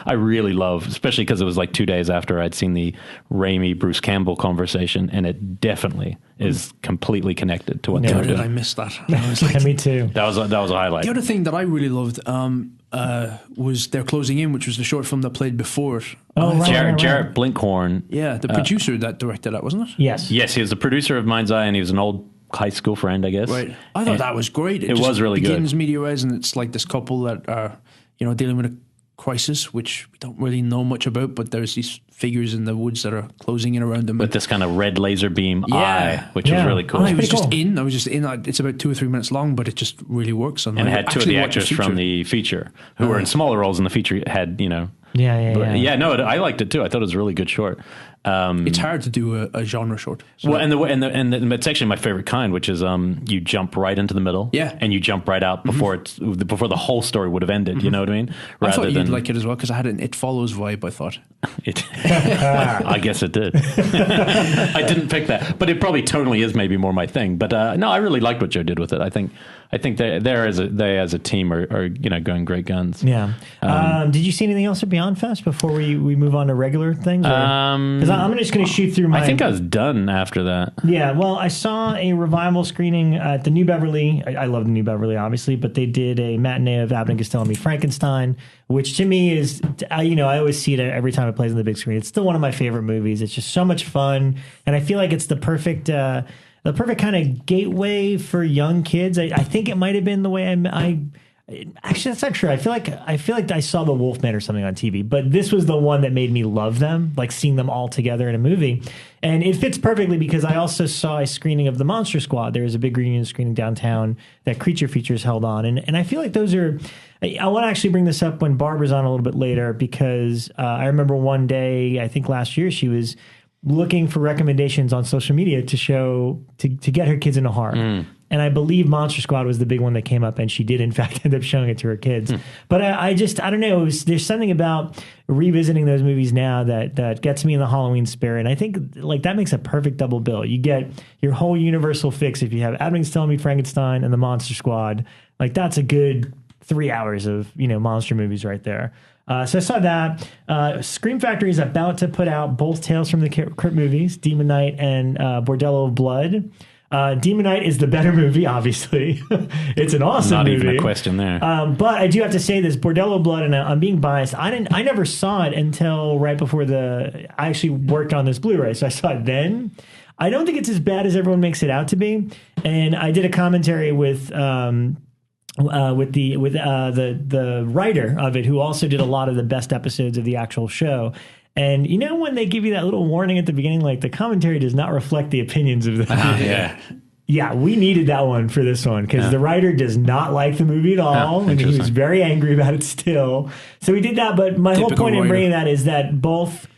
I really love, especially because it was like 2 days after I'd seen the Raimi Bruce Campbell conversation, and it definitely is completely connected to what they were doing. I missed that. I was like, me too. That was a highlight. The other thing that I really loved was They're Closing In, which was the short film that played before it. Jarrett Blinkhorn. Yeah, the producer that directed that, wasn't it? Yes. Yes, he was the producer of Mind's Eye, and he was an old high school friend, I guess. Right. I thought that was great. It was really good. Begins media res, and it's like this couple that are, dealing with a crisis, which we don't really know much about, but there's these figures in the woods that are closing in around them. With this kind of red laser beam eye, which is really cool. I was just in. It's about 2 or 3 minutes long, but it just really works. And it had 2 of the actors from the feature who were in smaller roles in the feature. Had, I liked it too. I thought it was a really good short. It's hard to do a genre short. So. Well, and it's actually my favorite kind, which is you jump right into the middle, and you jump right out before before the whole story would have ended. You know what I mean? I thought you'd like it as well because I had an It Follows vibe. I thought I guess it did. I didn't pick that, but it probably tonally is maybe more my thing. But no, I really liked what Joe did with it. I think they as a team are going great guns. Yeah. Did you see anything else at Beyond Fest before we move on to regular things? Because I'm just going to shoot through my... I think I was done after that. Yeah, well, I saw a revival screening at the New Beverly. I love the New Beverly, obviously, but they did a matinee of Abbott and Costello Meet Frankenstein, which to me is, I always see it every time it plays on the big screen. It's still one of my favorite movies. It's just so much fun, and I feel like it's the perfect kind of gateway for young kids. I think it might have been the way actually, that's not true. I feel like I saw The Wolfman or something on TV, but this was the one that made me love them, like seeing them all together in a movie. And it fits perfectly because I also saw a screening of The Monster Squad. There was a big reunion screening downtown that Creature Features held on. And I feel like those are... I want to actually bring this up when Barbara's on a little bit later because I remember one day, I think last year, she was looking for recommendations on social media to get her kids into horror. And I believe Monster Squad was the big one that came up, and she did, in fact, end up showing it to her kids. But I don't know. There's something about revisiting those movies now that gets me in the Halloween spirit. And I think like that makes a perfect double bill. You get your whole universal fix if you have Abbott and Costello Meet Frankenstein and the Monster Squad. Like that's a good 3 hours of monster movies right there. So I saw that. Scream Factory is about to put out both Tales from the Crypt movies, Demon Knight and Bordello of Blood. Demon Knight is the better movie, obviously. It's an awesome movie. Not even a question there. But I do have to say this, Bordello of Blood, and I'm being biased. I never saw it until right before I actually worked on this Blu-ray, so I saw it then. I don't think it's as bad as everyone makes it out to be. And I did a commentary with the writer of it, who also did a lot of the best episodes of the actual show. And when they give you that little warning at the beginning, like the commentary does not reflect the opinions of the Yeah, we needed that one for this one because the writer does not like the movie at all, and he was very angry about it still. So we did that, but my whole point in bringing that is that both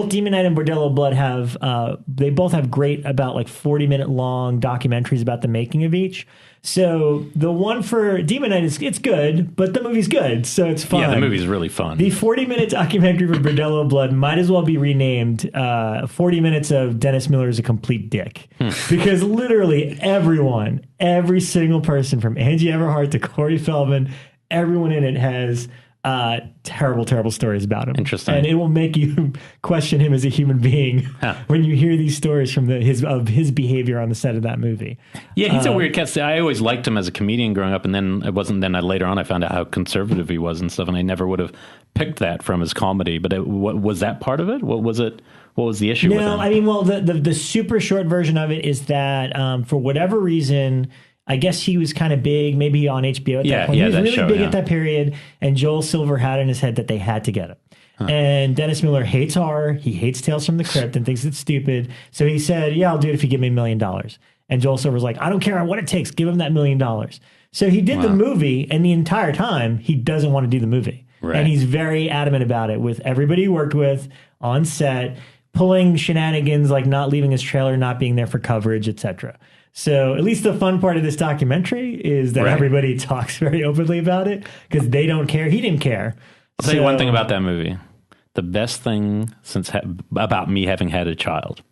Demon Knight and Bordello of Blood they both have great about like 40-minute long documentaries about the making of each. So the one for Demon Knight it's good, but the movie's good, so it's fun. Yeah, the movie's really fun. The 40-minute documentary for Bordello of Blood might as well be renamed 40 Minutes of Dennis Miller is a Complete Dick. Because literally every single person from Angie Everhart to Corey Feldman, everyone in it has terrible stories about him. Interesting. And it will make you question him as a human being when you hear these stories from his behavior on the set of that movie. Yeah, he's a weird cat. I always liked him as a comedian growing up, and then later on I found out how conservative he was and stuff, and I never would have picked that from his comedy. But was that part of it? What was it? What was the issue with him? No, I mean, well, the super short version of it is that for whatever reason, I guess he was kind of big, maybe on HBO at that point. He was really big at that period, and Joel Silver had in his head that they had to get him. And Dennis Miller hates horror. He hates Tales from the Crypt and thinks it's stupid. So he said, yeah, I'll do it if you give me $1 million. And Joel Silver's like, I don't care what it takes. Give him that $1 million. So he did the movie, and the entire time, he doesn't want to do the movie. Right. And he's very adamant about it with everybody he worked with on set, pulling shenanigans like not leaving his trailer, not being there for coverage, etc. So at least the fun part of this documentary is that everybody talks very openly about it because they don't care. He didn't care. I'll tell you one thing about that movie. The best thing about me having had a child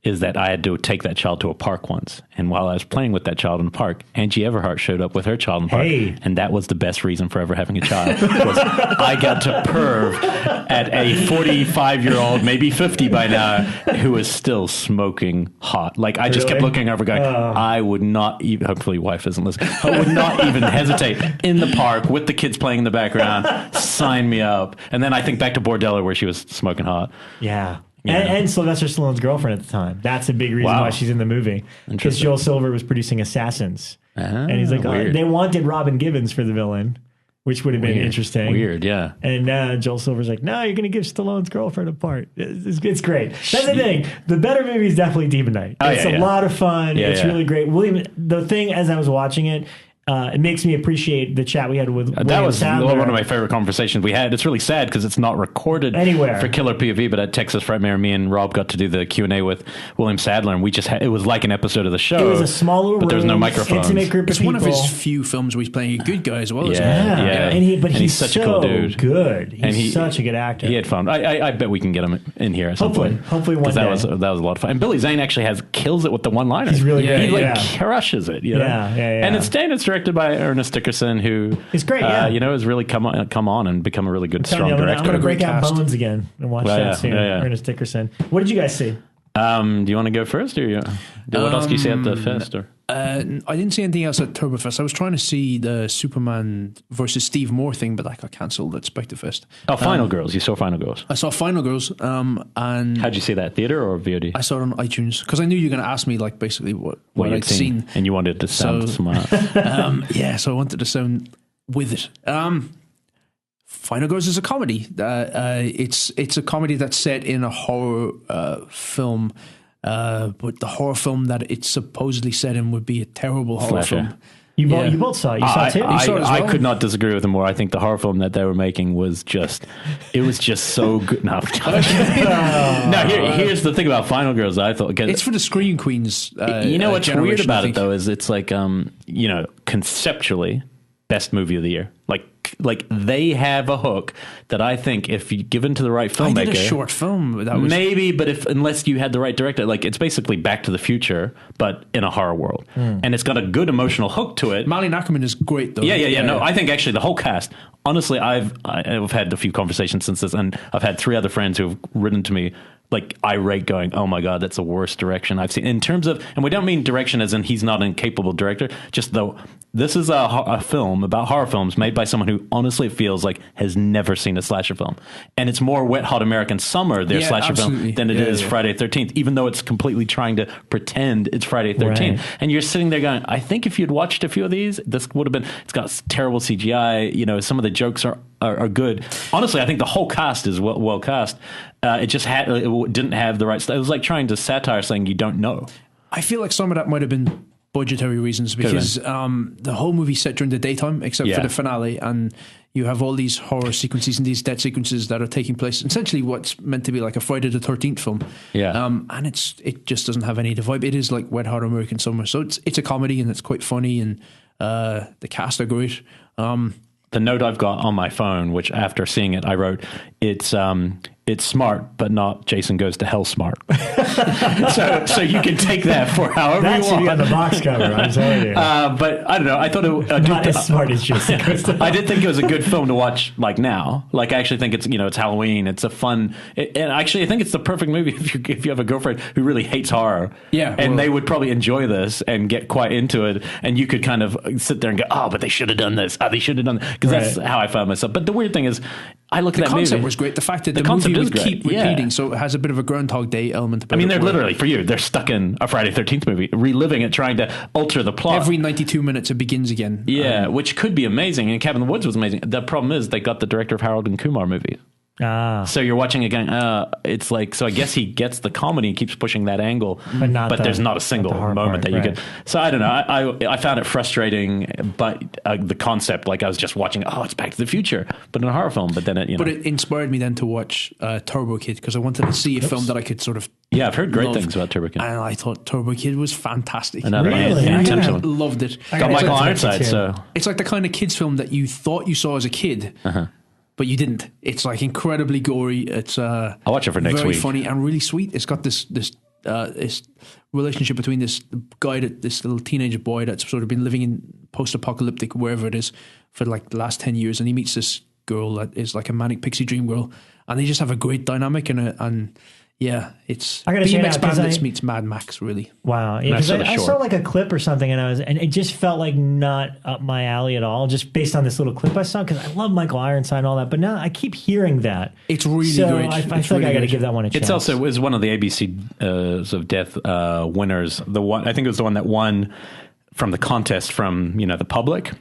is that I had to take that child to a park once. And while I was playing with that child in the park, Angie Everhart showed up with her child in the park. And that was the best reason for ever having a child. Was I got to perv at a 45-year-old, maybe 50 by now, who was still smoking hot. Like, I just kept looking over going, I would not even, hopefully wife isn't listening, I would not even hesitate in the park with the kids playing in the background, sign me up. And then I think back to Bordello where she was smoking hot. Yeah. And Sylvester Stallone's girlfriend at the time. That's a big reason why she's in the movie. Because Joel Silver was producing Assassins. And he's like, they wanted Robin Givens for the villain, which would have been interesting. Weird, yeah. And Joel Silver's like, no, you're going to give Stallone's girlfriend a part. It's great. That's the thing. The better movie is definitely Demon Knight. It's a lot of fun. It's really great. The thing, as I was watching it, it makes me appreciate the chat we had with William Sadler. One of my favorite conversations we had. It's really sad because it's not recorded anywhere for Killer POV, but at Texas Frightmare, me and Rob got to do the Q&A with William Sadler, and we just it was like an episode of the show. It was a small little room, there was no microphones. Intimate group of people. It's one of his few films where he's playing a good guy as well. Yeah. And he's such a cool dude. Good. He's such a good actor. He had fun. I bet we can get him in here at some point. Hopefully one day. That was a lot of fun. And Billy Zane actually kills it with the one-liner. He's really good. He crushes it. You know? And it's directed by Ernest Dickerson, who is great. Has really come on and become a really good, strong director. I'm going to break out Bones again and watch that soon. Ernest Dickerson. What did you guys see? Do you want to go first, or what else do you see at the fest? Or I didn't see anything else at Turbofest. I was trying to see the Superman versus Steve Moore thing, but that got cancelled at Spectrefest. Oh, Final Girls! You saw Final Girls? I saw Final Girls. And how'd you see that? Theater or VOD? I saw it on iTunes because I knew you were going to ask me like basically what I'd seen, and you wanted to sound smart. So I wanted to sound with it. Final Girls is a comedy. It's a comedy that's set in a horror film, but the horror film that it's supposedly set in would be a terrible horror film. You both saw it. You saw it too. I could not disagree with them more. I think the horror film that they were making was just so good. No, here's the thing about Final Girls. I thought it's for the Scream Queens. What's weird about it though is it's like conceptually best movie of the year. Like they have a hook that I think if you given to the right filmmaker, I did a short film that was maybe, but unless you had the right director, like it's basically Back to the Future but in a horror world, and it's got a good emotional hook to it. Malin Ackerman is great though. Yeah. No, I think actually the whole cast. Honestly, I've had a few conversations since this, and I've had 3 other friends who've written to me like irate, going, "Oh my God, that's the worst direction I've seen." In terms of, and we don't mean direction as in he's not an incapable director. Just though this is a film about horror films made by someone who honestly feels like has never seen a slasher film, and it's more Wet Hot American Summer, their slasher film, than it is Friday the 13th. Even though it's completely trying to pretend it's Friday the 13th, and you're sitting there going, "I think if you'd watched a few of these, this would have been." It's got terrible CGI. Some of the jokes are good. Honestly, I think the whole cast is well cast. It just didn't have the right stuff. It was like trying to satire saying you don't know. I feel like some of that might have been budgetary reasons because the whole movie's set during the daytime except for the finale, and you have all these horror sequences and these death sequences that are taking place essentially what's meant to be like a Friday the 13th film. And it just doesn't have any of the vibe. It is like Wet Hot American Summer, so it's a comedy and it's quite funny, and the cast are great. The note I've got on my phone, which after seeing it I wrote, it's smart, but not Jason Goes to Hell smart. so you can take that for however that you want. That should be on the box cover, I'm telling you. But I don't know. I thought it not as smart as Jason Goes to Hell. I did think it was a good film to watch like now. Like I actually think it's Halloween. It's a fun, and actually I think it's the perfect movie if you have a girlfriend who really hates horror. And they would probably enjoy this and get quite into it, and you could kind of sit there and go, "Oh, but they should have done this. Oh, they should have done that." Because that's how I found myself. But the weird thing is, I look at that concept movie. was great. The fact that the movie would keep repeating, so it has a bit of a Groundhog Day element about it. I mean, they're literally, for you, they're stuck in a Friday the 13th movie, reliving it, trying to alter the plot. Every 92 minutes it begins again. Yeah, which could be amazing. And Cabin in the Woods was amazing. The problem is they got the director of Harold and Kumar movies. So you're watching again. It's like, so I guess he gets the comedy and keeps pushing that angle, but there's not a single moment that you get. So I don't know. I found it frustrating, but the concept, like I was just watching, it's Back to the Future, but in a horror film. But then it inspired me then to watch Turbo Kid, because I wanted to see a film that I could sort of. Yeah, I've heard great things about Turbo Kid, and I thought Turbo Kid was fantastic. Really? I loved it. Got Michael Ironside. So it's like the kind of kids film that you thought you saw as a kid. But you didn't. It's like incredibly gory. It's I'll watch it for next week. Very funny and really sweet. It's got this relationship between this little teenage boy that's sort of been living in post-apocalyptic wherever it is for like the last 10 years, and he meets this girl that is like a manic pixie dream girl, and they just have a great dynamic and yeah, it's BMX Bandits meets Mad Max, really. Wow, yeah, because I saw like a clip or something, and it just felt like not up my alley at all, just based on this little clip I saw, because I love Michael Ironside and all that, but now I keep hearing that. It's really great. I feel like I got to give that one a chance. It's also was one of the ABC of Death winners. The one, I think it was the one that won from the contest from the public.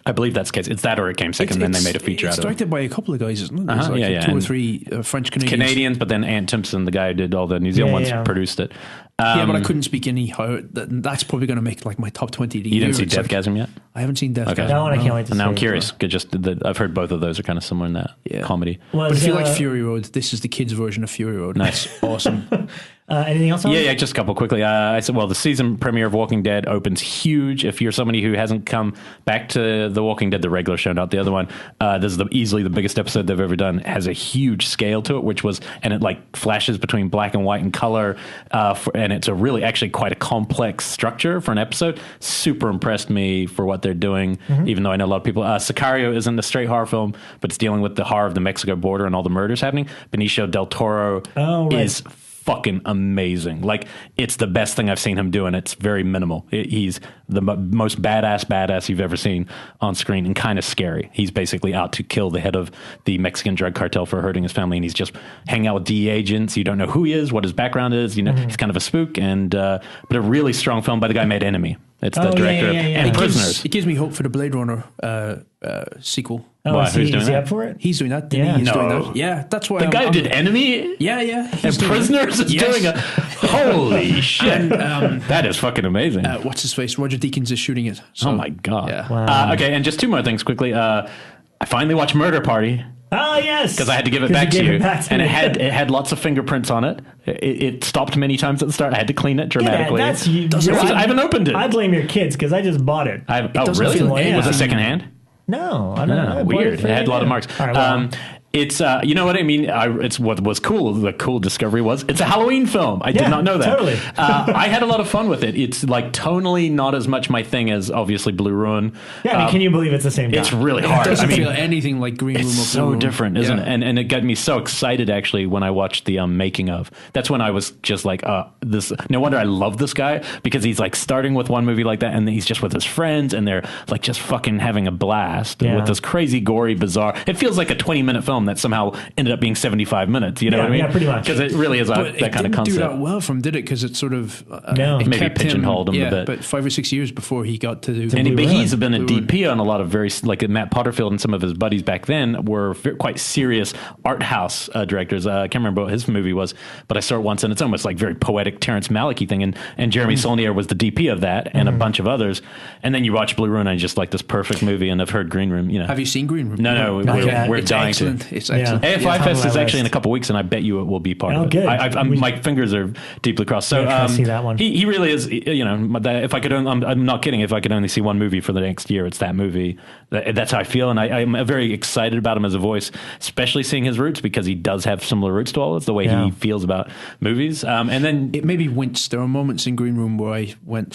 I believe that's the case. It's that, or it came second, then they made a feature out of it. It's directed by a couple of guys, isn't it? There's like two or three French Canadians. But then Ant Timpson, the guy who did all the New Zealand ones, produced it. But I couldn't speak anyhow. That's probably going to make like my top 20 of the year. You didn't see Deathgasm yet? I haven't seen Deathgasm. That one I can't wait to see. Now I'm curious. I've heard both of those are kind of similar in that comedy. But if you like Fury Road, this is the kids' version of Fury Road. Nice. It's awesome. Anything else? Yeah, just a couple quickly. I said, the season premiere of Walking Dead opens huge. If you're somebody who hasn't come back to The Walking Dead, the regular show, not the other one, this is easily the biggest episode they've ever done. It has a huge scale to it, and it like flashes between black and white and color, and it's actually quite a complex structure for an episode. Super impressed me for what they're doing, even though I know a lot of people. Sicario isn't a straight horror film, but it's dealing with the horror of the Mexico border and all the murders happening. Benicio del Toro is fucking amazing. Like, it's the best thing I've seen him do, and it's very minimal. He's the most badass you've ever seen on screen, and kind of scary. He's basically out to kill the head of the Mexican drug cartel for hurting his family, and he's just hanging out with DEA agents. You don't know who he is, what his background is. He's kind of a spook, and but a really strong film by the guy who made Enemy. It's the director and Prisoners. It gives me hope for the Blade Runner sequel. Who's doing that? Up for it? He's doing that. Yeah. He's doing that. Yeah, that's why the guy who did Enemy. Yeah. And Prisoners is doing a holy shit. And, that is fucking amazing. What's his face? Roger Deakins is shooting it. So, oh my god. Yeah. Wow. Okay, and just two more things quickly. I finally watched Murder Party. Oh yes, because I had to give it back to you, and it had lots of fingerprints on it. It stopped many times at the start. I had to clean it dramatically. Yeah, that's you. I haven't opened it. I blame your kids because I just bought it. Really? Was it secondhand? No, I don't know. Weird. It had a lot of marks. All right, it's you know what I mean. It's what was cool. The cool discovery was it's a Halloween film. I did not know that. Totally. I had a lot of fun with it. It's like tonally not as much my thing as obviously Blue Ruin. Yeah, I mean, can you believe it's the same guy? It's really hard. It doesn't feel anything like Green Room. It's so different, isn't it? And it got me so excited actually when I watched the making of. That's when I was just like, this. No wonder I love this guy, because he's like starting with one movie like that, and then he's just with his friends, and they're like just fucking having a blast with this crazy, gory, bizarre. It feels like a 20-minute film that somehow ended up being 75 minutes. You know what I mean? Yeah, pretty much. Because it really is that kind of concept. It didn't do that well from, did it? Because it sort of maybe pigeonholed him a bit. But 5 or 6 years before he got to do. But he's been a DP on a lot of very, like Matt Potterfield and some of his buddies back then were quite serious art house directors. I can't remember what his movie was, but I saw it once, and it's almost like very poetic Terrence Malick-y thing. And Jeremy Saulnier was the DP of that, and a bunch of others. And then you watch Blue Ruin, and just like this perfect movie. And I've heard Green Room. Have you seen Green Room? No, we're dying to. It's excellent. AFI Fest is actually in a couple weeks, and I bet you it will be part of it. Good. My fingers are deeply crossed. So see that one. He really is. If I could, I'm not kidding. If I could only see one movie for the next year, it's that movie. That's how I feel, and I'm very excited about him as a voice, especially seeing his roots, because he does have similar roots to all of us, the way he feels about movies. And then it made me wince. There are moments in Green Room where I went.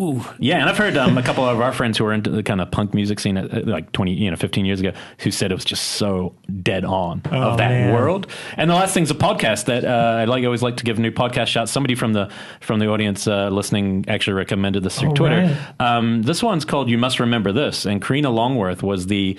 Ooh. Yeah, and I've heard a couple of our friends who are into the kind of punk music scene like 15 years ago who said it was just so dead on of that world. And the last thing's a podcast that I always like to give new podcast shots. Somebody from the audience listening actually recommended this through Twitter. Right. This one's called You Must Remember This, and Karina Longworth was the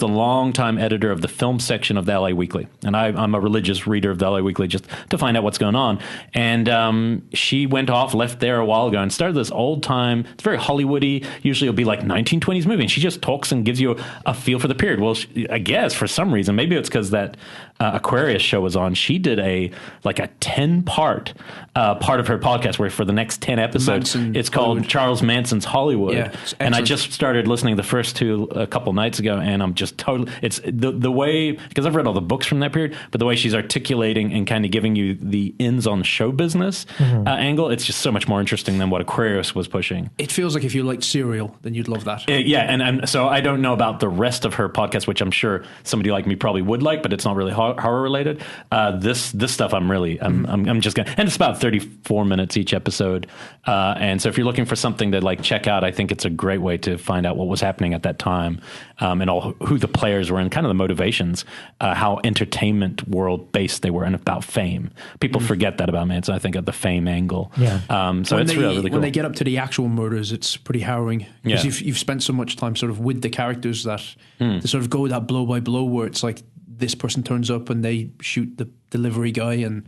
longtime editor of the film section of the LA Weekly. And I'm a religious reader of the LA Weekly just to find out what's going on. And she left there a while ago and started this old time. It's very Hollywoody. Usually it'll be like 1920s movie, and she just talks and gives you a feel for the period. Well, I guess for some reason, maybe it's because that Aquarius show was on. She did a 10-part part of her podcast where for the next 10 episodes, it's called Hollywood. Charles Manson's Hollywood. Yeah, and I just started listening to the first two a couple nights ago, and I'm just totally. It's the way, because I've read all the books from that period, but the way she's articulating and kind of giving you the ins on show business angle, it's just so much more interesting than what Aquarius was pushing. It feels like if you liked Serial, then you'd love that. And so I don't know about the rest of her podcast, which I'm sure somebody like me probably would like, but it's not really horror related. This stuff I'm just gonna, and it's about 34 minutes each episode. And so if you're looking for something to check out, I think it's a great way to find out what was happening at that time, and who the players were and kind of the motivations, how entertainment world based they were, and about fame. People forget that about Manson, I think, at the fame angle. Yeah. So it's really cool. When they get up to the actual murders, it's pretty harrowing because you've spent so much time sort of with the characters that to sort of go that blow by blow where it's like this person turns up and they shoot the delivery guy, and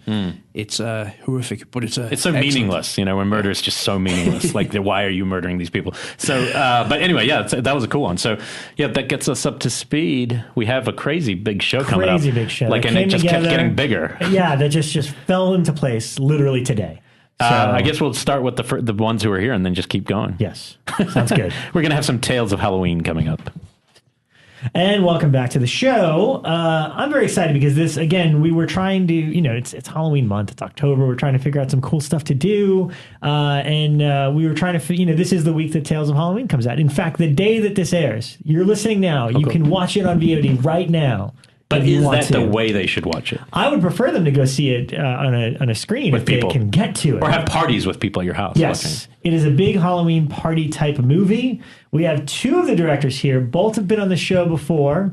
it's horrific, but it's so excellent. Meaningless, when murder is just so meaningless. Why are you murdering these people? So, but anyway, that was a cool one. So, that gets us up to speed. We have a crazy big show coming up. Crazy big show. And it just kept getting bigger. Yeah, that just fell into place literally today. So, I guess we'll start with the ones who are here and then just keep going. Yes, sounds good. We're going to have some tales of Halloween coming up. And welcome back to the show. I'm very excited because this, again, we were trying to, it's Halloween month, it's October. We're trying to figure out some cool stuff to do. And we were trying to, this is the week that Tales of Halloween comes out. In fact, the day that this airs, you're listening now, you can watch it on VOD right now. But is that the way they should watch it? I would prefer them to go see it on a screen with if people. They can get to it. Or have parties with people at your house. Yes. Watching. It is a big Halloween party type of movie. We have two of the directors here. Both have been on the show before.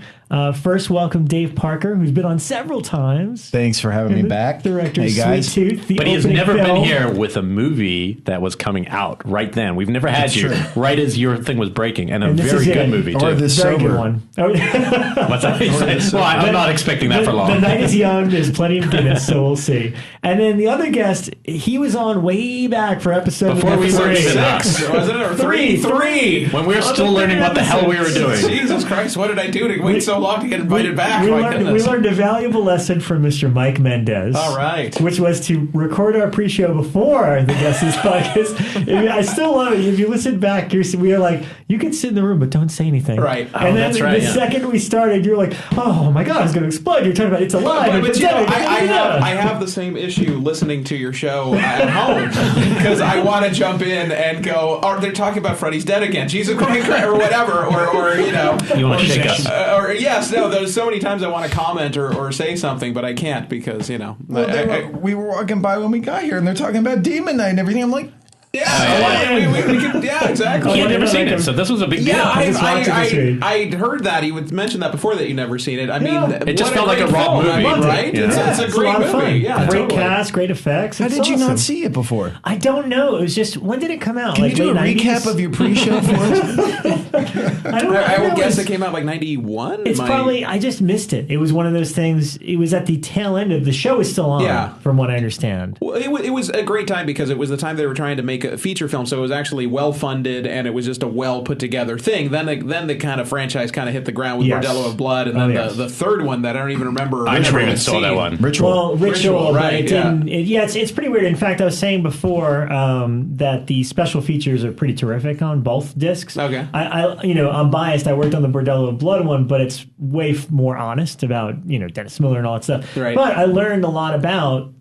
First, welcome Dave Parker, who's been on several times. Thanks for having me back. Director Sweet Tooth. But he has never been here with a movie that was coming out right then. We've never had you right as your thing was breaking, and a very good movie too. Or the very sober good one. What's that? Well, I'm not expecting that for long. The night is young. There's plenty of Guinness, so we'll see. And then the other guest, he was on way back for episode before we were 6, wasn't it? Or three. When we were still learning what the hell we were doing. Jesus Christ, what did I do to wait so long to get invited back? We learned a valuable lesson from Mr. Mike Mendez. All right. Which was to record our pre-show before the guest's podcast. I still love it. If you listen back, we are like, you can sit in the room, but don't say anything. Right. And then the second we started, you're like, oh my God, it's going to explode. You're talking about it's alive. But I have the same issue listening to your show at home because I want to jump in and go, oh, they're talking about Freddy's dead again. Jesus Christ, or whatever, or you want to shake us, there's so many times I want to comment or say something, but I can't because we were walking by when we got here, and they're talking about Demon Night and everything. I'm like, yeah, exactly. He had never seen it, so this was a big deal. I'd heard that. He would mention that before that you never seen it. I mean, it just felt like a raw movie, right? It's a great movie. Yeah, great cast, great effects. How did you not see it before? I don't know. It was just, when did it come out? Can you do a recap of your pre-show for us? I would guess it came out like 91. It's probably, I just missed it. It was one of those things, it was at the tail end of the show is still on, from what I understand. Well, it was a great time because it was the time they were trying to make a feature film, so it was actually well funded and it was just a well put together thing. Then the kind of franchise kind of hit the ground with Bordello of Blood, and then the third one that I don't even remember. I never even saw that one. Ritual, right? It's pretty weird. In fact, I was saying before that the special features are pretty terrific on both discs. Okay, I'm biased. I worked on the Bordello of Blood one, but it's way more honest about Dennis Miller and all that stuff. Right. But I learned a lot about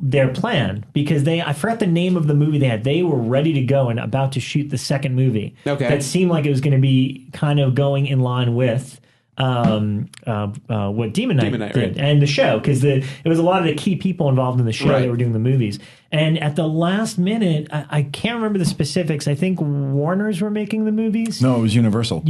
their plan because I forgot the name of the movie they had. They were ready to go and about to shoot the second movie. Okay. That seemed like it was going to be kind of going in line with what Demon Knight did, and the show, because it was a lot of the key people involved in the show that were doing the movies. And at the last minute, I can't remember the specifics. I think Warner's were making the movies. No, it was Universal.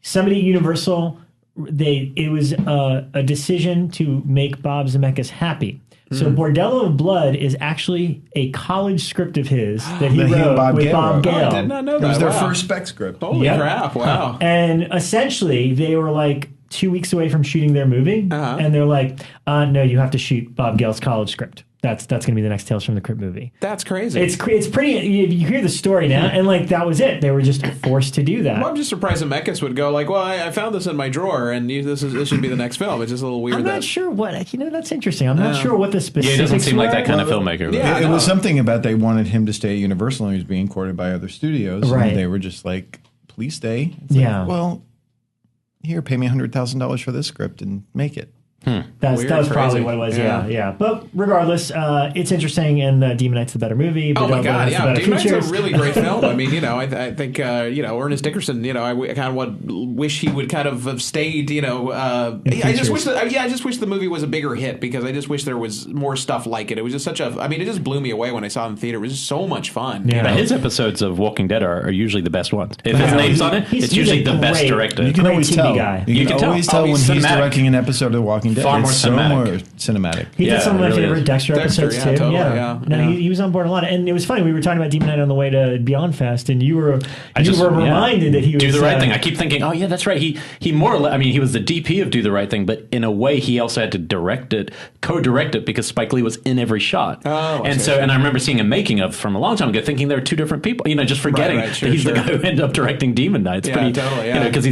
Somebody at Universal, it was a decision to make Bob Zemeckis happy. So Bordello of Blood is actually a college script of his that he wrote with Bob Gale. I did not know that. It was their first spec script. Holy crap, wow. And essentially, they were like 2 weeks away from shooting their movie, and they're like, no, you have to shoot Bob Gale's college script. That's going to be the next Tales from the Crypt movie. That's crazy. It's pretty. You hear the story now, and like that was it. They were just forced to do that. Well, I'm just surprised Zemeckis would go like, "Well, I found this in my drawer, and this should be the next film." It's just a little weird. I'm not sure what. That's interesting. I'm not sure what the specifics. Yeah, it doesn't seem like that kind of filmmaker. Yeah, it was something about they wanted him to stay at Universal, and he was being courted by other studios. Right. And they were just like, "Please stay." It's like, well, here, pay me $100,000 for this script and make it. That was probably what it was. Yeah. But regardless, it's interesting, and Demon Knight's the better movie. Oh my god, yeah, Demon Knight's a really great film. I mean, I think Ernest Dickerson. I kind of wish he would kind of have stayed. I just wish the movie was a bigger hit, because I just wish there was more stuff like it. It was just it just blew me away when I saw it in the theater. It was just so much fun. Yeah. His episodes of Walking Dead are usually the best ones. If his name's on it, it's usually the best director. You can always tell. You can always tell when he's directing an episode of The Walking Dead. Far more cinematic. He did some of my favorite Dexter episodes too. Totally, No, he was on board a lot. And it was funny. We were talking about Demon Knight on the way to Beyond Fest, and you were reminded that he was Do the Right Thing. I keep thinking, oh yeah, that's right. He more or less. I mean, he was the DP of Do the Right Thing, but in a way, he also had to co-direct it, because Spike Lee was in every shot. Oh, and I remember seeing a making of from a long time ago, thinking they were two different people. Just forgetting that he's the guy who ended up directing Demon Knight. It's pretty, totally, because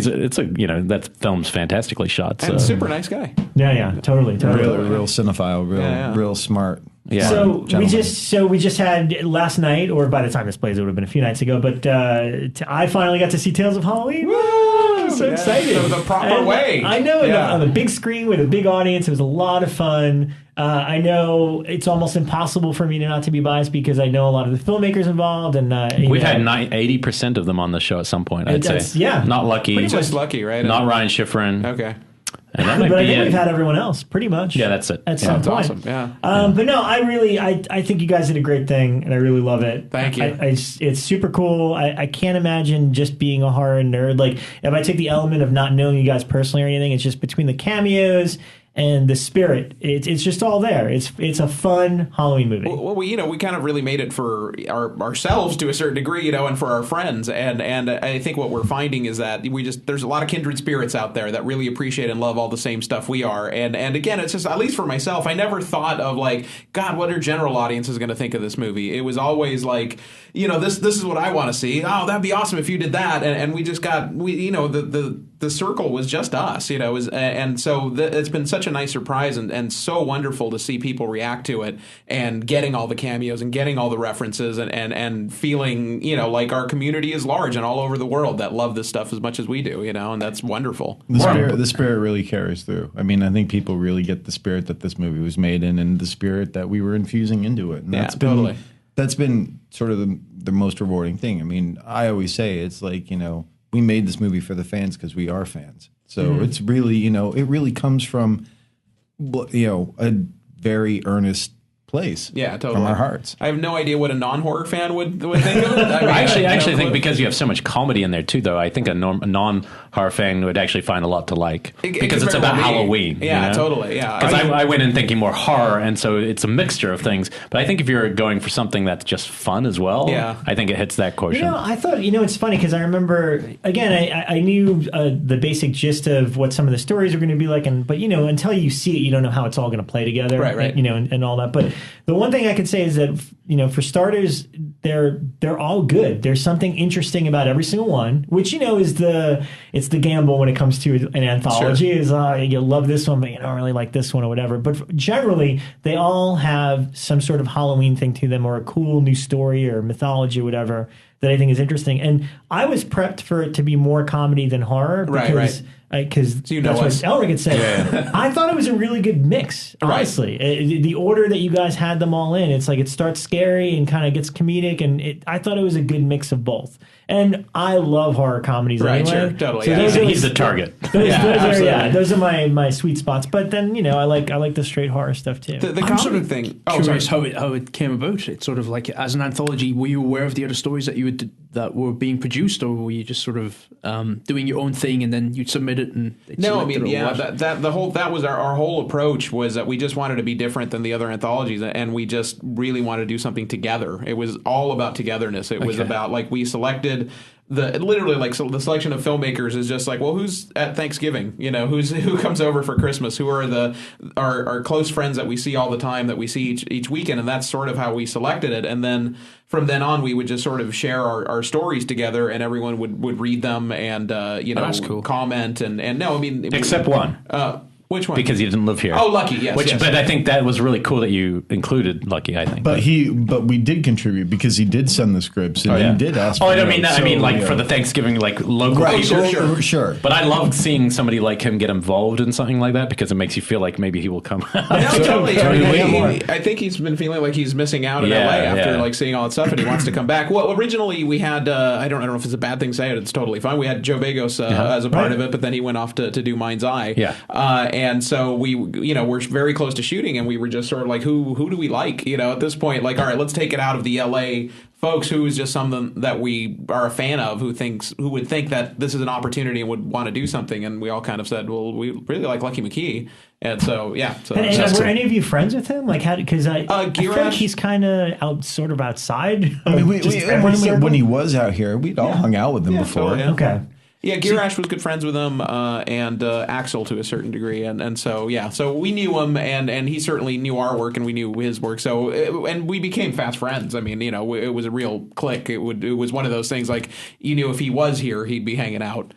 that film's fantastically shot. And super nice guy. Yeah, totally. Real cinephile, real smart. Yeah. So we just had last night, or by the time this plays, it would have been a few nights ago. But I finally got to see Tales of Halloween. Woo! So excited! So the proper way. I know, on the big screen with a big audience. It was a lot of fun. I know it's almost impossible for me not to be biased, because I know a lot of the filmmakers involved, and we've had 80% of them on the show at some point. I'd say, not lucky, just lucky, right? Not Ryan Schifrin. Okay. But I think we've had everyone else, pretty much. Yeah, that's it. At some point. Awesome. Yeah. But no, I think you guys did a great thing, and I really love it. Thank you. It's super cool. I can't imagine just being a horror nerd. Like, if I take the element of not knowing you guys personally or anything, it's just between the cameos and the spirit. It's just all there. It's a fun Halloween movie. Well, we kind of really made it for ourselves to a certain degree, and for our friends. And I think what we're finding is that there's a lot of kindred spirits out there that really appreciate and love all the same stuff we are. And again, it's just, at least for myself, I never thought of like, God, what are general audiences going to think of this movie? It was always like, this is what I want to see. Oh, that'd be awesome if you did that. And we just got the circle was just us, and so it's been such a nice surprise and so wonderful to see people react to it, and getting all the cameos and getting all the references, and feeling, like our community is large and all over the world that love this stuff as much as we do, and that's wonderful. The spirit really carries through. I mean, I think people really get the spirit that this movie was made in, and the spirit that we were infusing into it. And that's been sort of the most rewarding thing. I mean, I always say it's like, we made this movie for the fans because we are fans. So it's really, it really comes from, a very earnest place. Yeah, totally. From our hearts. I have no idea what a non-horror fan would think of it. I actually think because you have so much comedy in there too, though, I think a non-horror fan would actually find a lot to like, because it's about Halloween. Yeah, totally. Yeah, because I went in thinking more horror, and so it's a mixture of things. But I think if you're going for something that's just fun as well, I think it hits that quotient. I thought, it's funny, because I remember, again, I knew the basic gist of what some of the stories were going to be like, but until you see it, you don't know how it's all going to play together, right. And all that. But the one thing I could say is that, for starters, they're all good. There's something interesting about every single one, which, is it's the gamble when it comes to an anthology. Sure. Is you love this one, but you don't really like this one or whatever. But generally, they all have some sort of Halloween thing to them, or a cool new story or mythology or whatever that I think is interesting. And I was prepped for it to be more comedy than horror, because because that's what Elric had said. Yeah. I thought it was a really good mix, honestly. The order that you guys had them all in, it's like it starts scary and kind of gets comedic, and I thought it was a good mix of both. And I love horror comedies anyway. Sure, totally. So he's the target. Those are my sweet spots. But then, I like the straight horror stuff too. The comedy thing. Curious how it came about. It's sort of like, as an anthology, were you aware of the other stories that were being produced, or were you just sort of doing your own thing and then you'd submit it and no? I mean, that was our whole approach, was that we just wanted to be different than the other anthologies, and we just really wanted to do something together. It was all about togetherness. It was about, like, we selected so the selection of filmmakers is just like, well, who's at Thanksgiving? Who comes over for Christmas? Who are our close friends that we see all the time, that we see each weekend? And that's sort of how we selected it. And then from then on, we would just sort of share our stories together, and everyone would read them and that's cool. comment and no, I mean, except one. Which one? Because he didn't live here. Oh, Lucky, yes. But I think that was really cool that you included Lucky, I think. But we did contribute, because he did send the scripts and he did ask. I don't mean that. I mean, like, for the Thanksgiving, like, local people. Sure. But I loved seeing somebody like him get involved in something like that, because it makes you feel like maybe he will come. Totally. I think he's been feeling like he's missing out in LA after like seeing all that stuff, and he wants to come back. Well, originally we had I don't know if it's a bad thing to say it. It's totally fine. We had Joe Bagos as a part of it, but then he went off to do Mind's Eye. Yeah. And so we're very close to shooting, and we were just sort of like, who do we like? At this point, like, all right, let's take it out of the LA folks, who is just someone that we are a fan of, who would think that this is an opportunity and would want to do something. And we all kind of said, well, we really like Lucky McKee. And so, yeah. So, and were any of you friends with him? Like, because I think he's kind of sort of outside. I mean, when he was out here, we'd all hung out with him before. Totally, okay. Yeah, Girash was good friends with him, and Axel to a certain degree, and so so we knew him, and he certainly knew our work, and we knew his work. So and we became fast friends. I mean, it was a real click. It was one of those things, like, you knew if he was here, he'd be hanging out.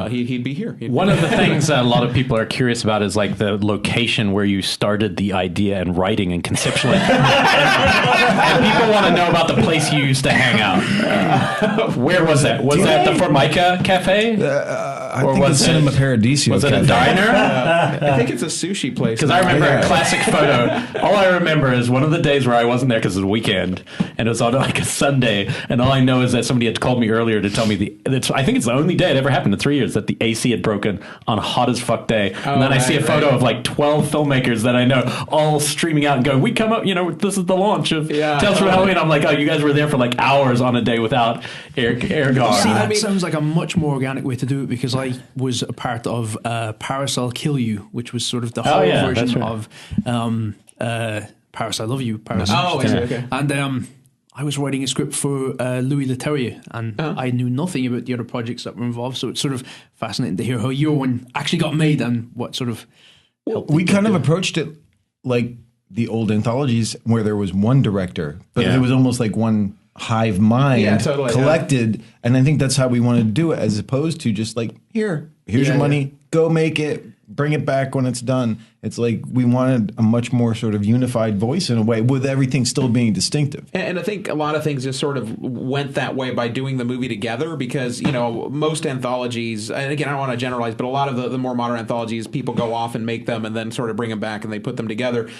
He'd be here. One of the things a lot of people are curious about is, like, the location where you started the idea and writing and conceptually. and people want to know about the place you used to hang out. Where was that? Was that the Formica Cafe? I think it's Cinema Paradiso. Was it a diner? I think it's a sushi place. Because I remember a classic photo. All I remember is one of the days where I wasn't there because it was a weekend, and it was on like a Sunday, and all I know is that somebody had called me earlier to tell me I think it's the only day it ever happened in 3 years that the AC had broken on a hot as fuck day. And then I see a photo of like 12 filmmakers that I know all streaming out and going, we come up, this is the launch of Tales from Halloween. I'm like, oh, you guys were there for like hours on a day without air guard. See, that sounds like a much more organic way to do it, because I was a part of Paris I'll Kill You, which was sort of the whole version of Paris I Love You. Paris. Okay. And I was writing a script for Louis Leterrier, and I knew nothing about the other projects that were involved, so it's sort of fascinating to hear how your one actually got made and what sort of helped. We kind of approached it like the old anthologies, where there was one director, but it was almost like one hive mind collected, and I think that's how we wanted to do it, as opposed to just like, here's your money, go make it, bring it back when it's done. It's like we wanted a much more sort of unified voice in a way, with everything still being distinctive. And I think a lot of things just sort of went that way by doing the movie together, because, most anthologies, and again, I don't want to generalize, but a lot of the more modern anthologies, people go off and make them and then sort of bring them back and they put them together.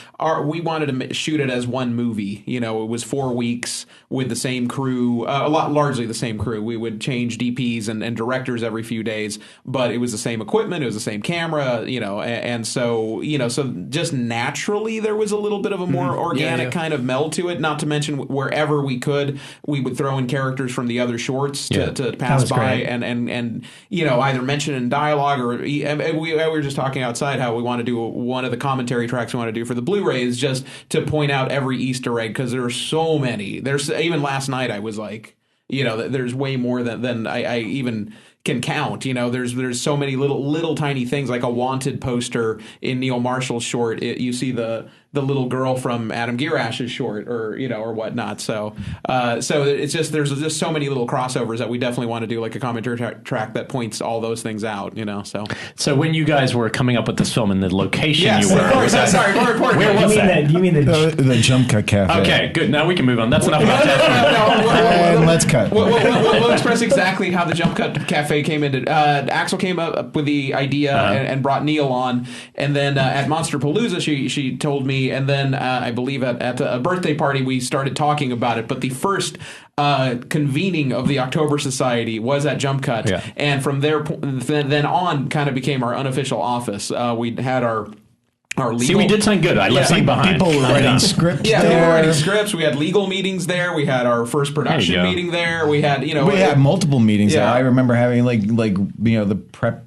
We wanted to shoot it as one movie. It was 4 weeks with the same crew, largely the same crew. We would change DPs and directors every few days, but it was the same equipment, it was the same camera, and so, so just naturally there was a little bit of a more organic kind of meld to it. Not to mention, wherever we could, we would throw in characters from the other shorts to pass by and either mention in dialogue, or we were just talking outside how we want to do one of the commentary tracks we want to do for the Blu-ray is just to point out every Easter egg, because there are so many. There's even last night I was like, there's way more than I even can count. There's so many little tiny things, like a Wanted poster in Neil Marshall's short. You see the little girl from Adam Girash's short, or whatnot. So it's just, there's just so many little crossovers that we definitely want to do like a commentary track that points all those things out. So when you guys were coming up with this film and the location you were, sorry, more important. Where was that? You mean the Jump Cut Cafe? Okay, good. Now we can move on. That's enough about that. And let's cut. We'll express exactly how the Jump Cut Cafe Cafe came into Axel came up with the idea and brought Neil on, and then at Monsterpalooza she told me, and then I believe at a birthday party we started talking about it. But the first convening of the October Society was at Jump Cut, and from there then on kind of became our unofficial office. We had our legal. See, we did something good. I left something behind. People were writing scripts. Yeah, people were writing scripts. We had legal meetings there. We had our first production meeting there. We had we had multiple meetings there. I remember having like the prep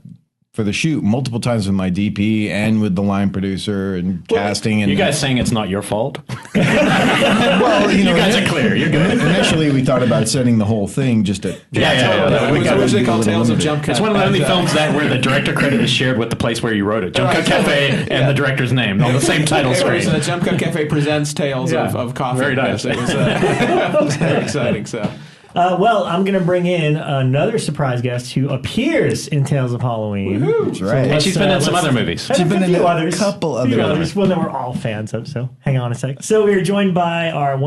for the shoot multiple times with my DP and with the line producer and casting. And you guys saying it's not your fault? Well, you guys are clear. You're good. Initially, we thought about setting the whole thing just at We got originally called Tales of Jump Cut. It's one of the only films where the director credit is shared with the place where you wrote it. Jump Cut Cafe and the director's name on the same title screen. So the Jump Cut Cafe presents Tales of Coffee. Very nice. It was very exciting. So. Well, I'm going to bring in another surprise guest who appears in Tales of Halloween. That's right. And she's been in some other movies. She's been in a couple other others. One that we're all fans of, so hang on a sec. So we're joined by our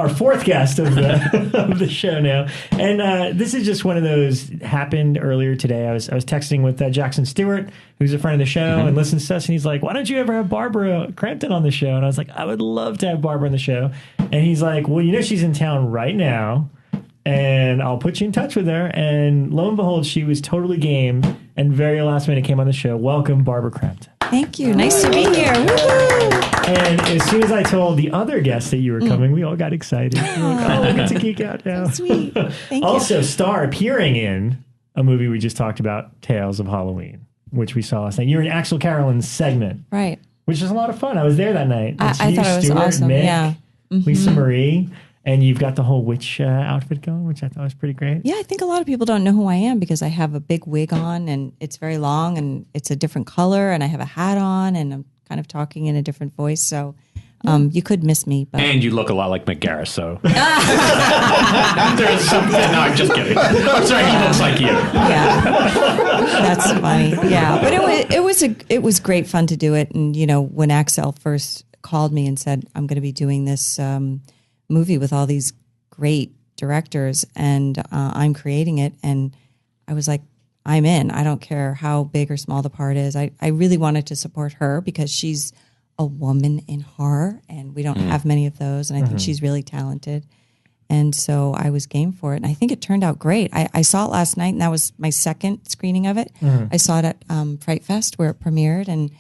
fourth guest of the show now. And this is just one of those, happened earlier today. I was texting with Jackson Stewart, who's a friend of the show and listens to us, and he's like, why don't you ever have Barbara Crampton on the show? And I was like, I would love to have Barbara on the show. And he's like, well, she's in town right now, and I'll put you in touch with her. And lo and behold, she was totally game and very last minute came on the show. Welcome, Barbara Crampton. Thank you. Nice to be here. Woo-hoo! And as soon as I told the other guests that you were coming, we all got excited. We were like, we get to geek out now. Sweet. Thank also, you. star appearing in a movie we just talked about, Tales of Halloween, which we saw last night. You're in Axel Carolyn's segment. Right. Which was a lot of fun. I was there that night. I thought it was Stuart, awesome. Mick, Yeah. Lisa Marie. And you've got the whole witch outfit going, which I thought was pretty great. Yeah, I think a lot of people don't know who I am because I have a big wig on and it's very long and it's a different color and I have a hat on and I'm kind of talking in a different voice. So you could miss me. But. And you look a lot like McGarris, so. There's something. No, I'm just kidding. I'm sorry, he looks like you. Yeah. That's funny. Yeah. But it was great fun to do it. And, when Axel first called me and said, I'm going to be doing this movie with all these great directors and I'm creating it, and I was like, I'm in. I don't care how big or small the part is. I really wanted to support her because she's a woman in horror and we don't have many of those, and I think she's really talented, and so I was game for it, and I think it turned out great. I saw it last night and that was my second screening of it. I saw it at Fright Fest where it premiered, and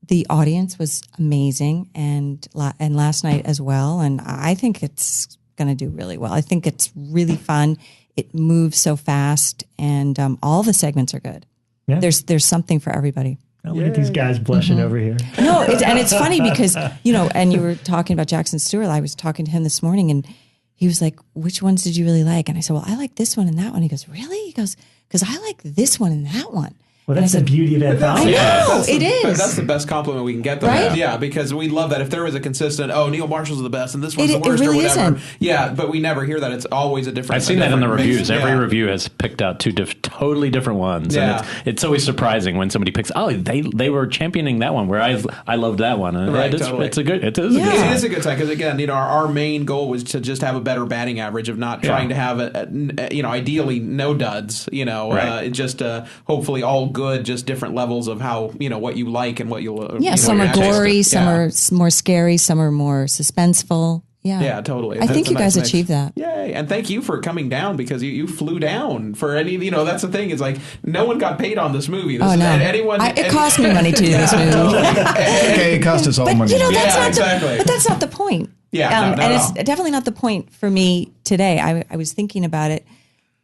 the audience was amazing, and last night as well. And I think it's going to do really well. I think it's really fun. It moves so fast, and all the segments are good. Yeah. There's something for everybody. Oh, look at these guys blushing over here. No, it's funny because, and you were talking about Jackson Stewart. I was talking to him this morning, and he was like, which ones did you really like? And I said, well, I like this one and that one. He goes, really? He goes, because I like this one and that one. Well, that's the beauty of anthology. It is. That's the best compliment we can get them. Right? Yeah, because we love that. If there was a consistent, Neil Marshall's the best and this one's the worst really or whatever. Isn't. Yeah, but we never hear that. It's always a different. I've seen that in the reviews. mix. Every review has picked out two totally different ones. Yeah. And it's always surprising when somebody picks, they were championing that one where I loved that one. And Right, totally. It is a good It is a good sign because, again, our main goal was to just have a better batting average of not trying to have, ideally no duds, Right. just hopefully all good, just different levels of how, what you like and what you'll. Some are gory, some are more scary, some are more suspenseful. Yeah, totally. I think you guys achieved that. Yay! And thank you for coming down because you flew down for any. That's the thing. It's like no one got paid on this movie. No. It cost me money to do this movie. Okay, it cost us all money. But that's not the point. Yeah, and it's definitely not the point for me today. I was thinking about it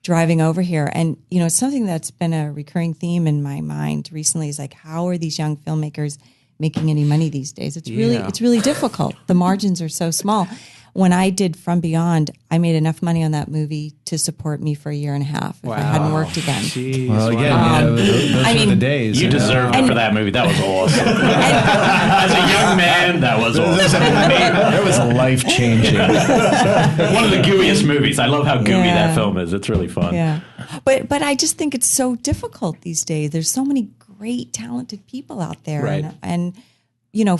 driving over here, and it's something that's been a recurring theme in my mind recently. Is like, how are these young filmmakers making any money these days? It's really difficult. The margins are so small. When I did From Beyond, I made enough money on that movie to support me for a year and a half if I hadn't worked again. Jeez, well, again, those were the days. You deserved it for that movie. That was awesome. As a young man, that was awesome. That was life-changing. One of the gooeyest movies. I love how gooey that film is. It's really fun. Yeah, but I just think it's so difficult these days. There's so many great, talented people out there, right. and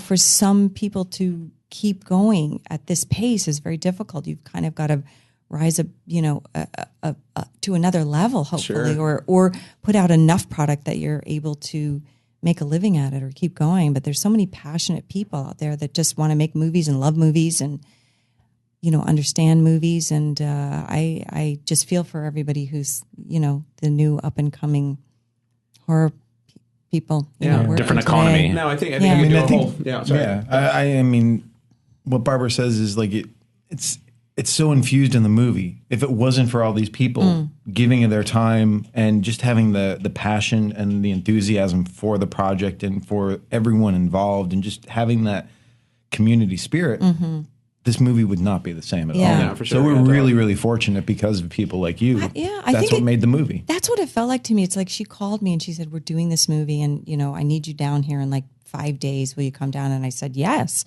for some people to keep going at this pace is very difficult. You've kind of got to rise up, to another level, hopefully, or put out enough product that you're able to make a living at it or keep going. But there's so many passionate people out there that just want to make movies and love movies and, understand movies. And I just feel for everybody who's, the new up and coming horror people. Different economy. No, I think you do a whole. Yeah, sorry. I mean, what Barbara says is like it's so infused in the movie. If it wasn't for all these people giving it their time and just having the passion and the enthusiasm for the project and for everyone involved and just having that community spirit, this movie would not be the same at all. Yeah, for sure. So we're really, really fortunate because of people like you. That's what made the movie. That's what it felt like to me. It's like she called me and she said, "We're doing this movie and, I need you down here in like 5 days. Will you come down?" And I said, "Yes."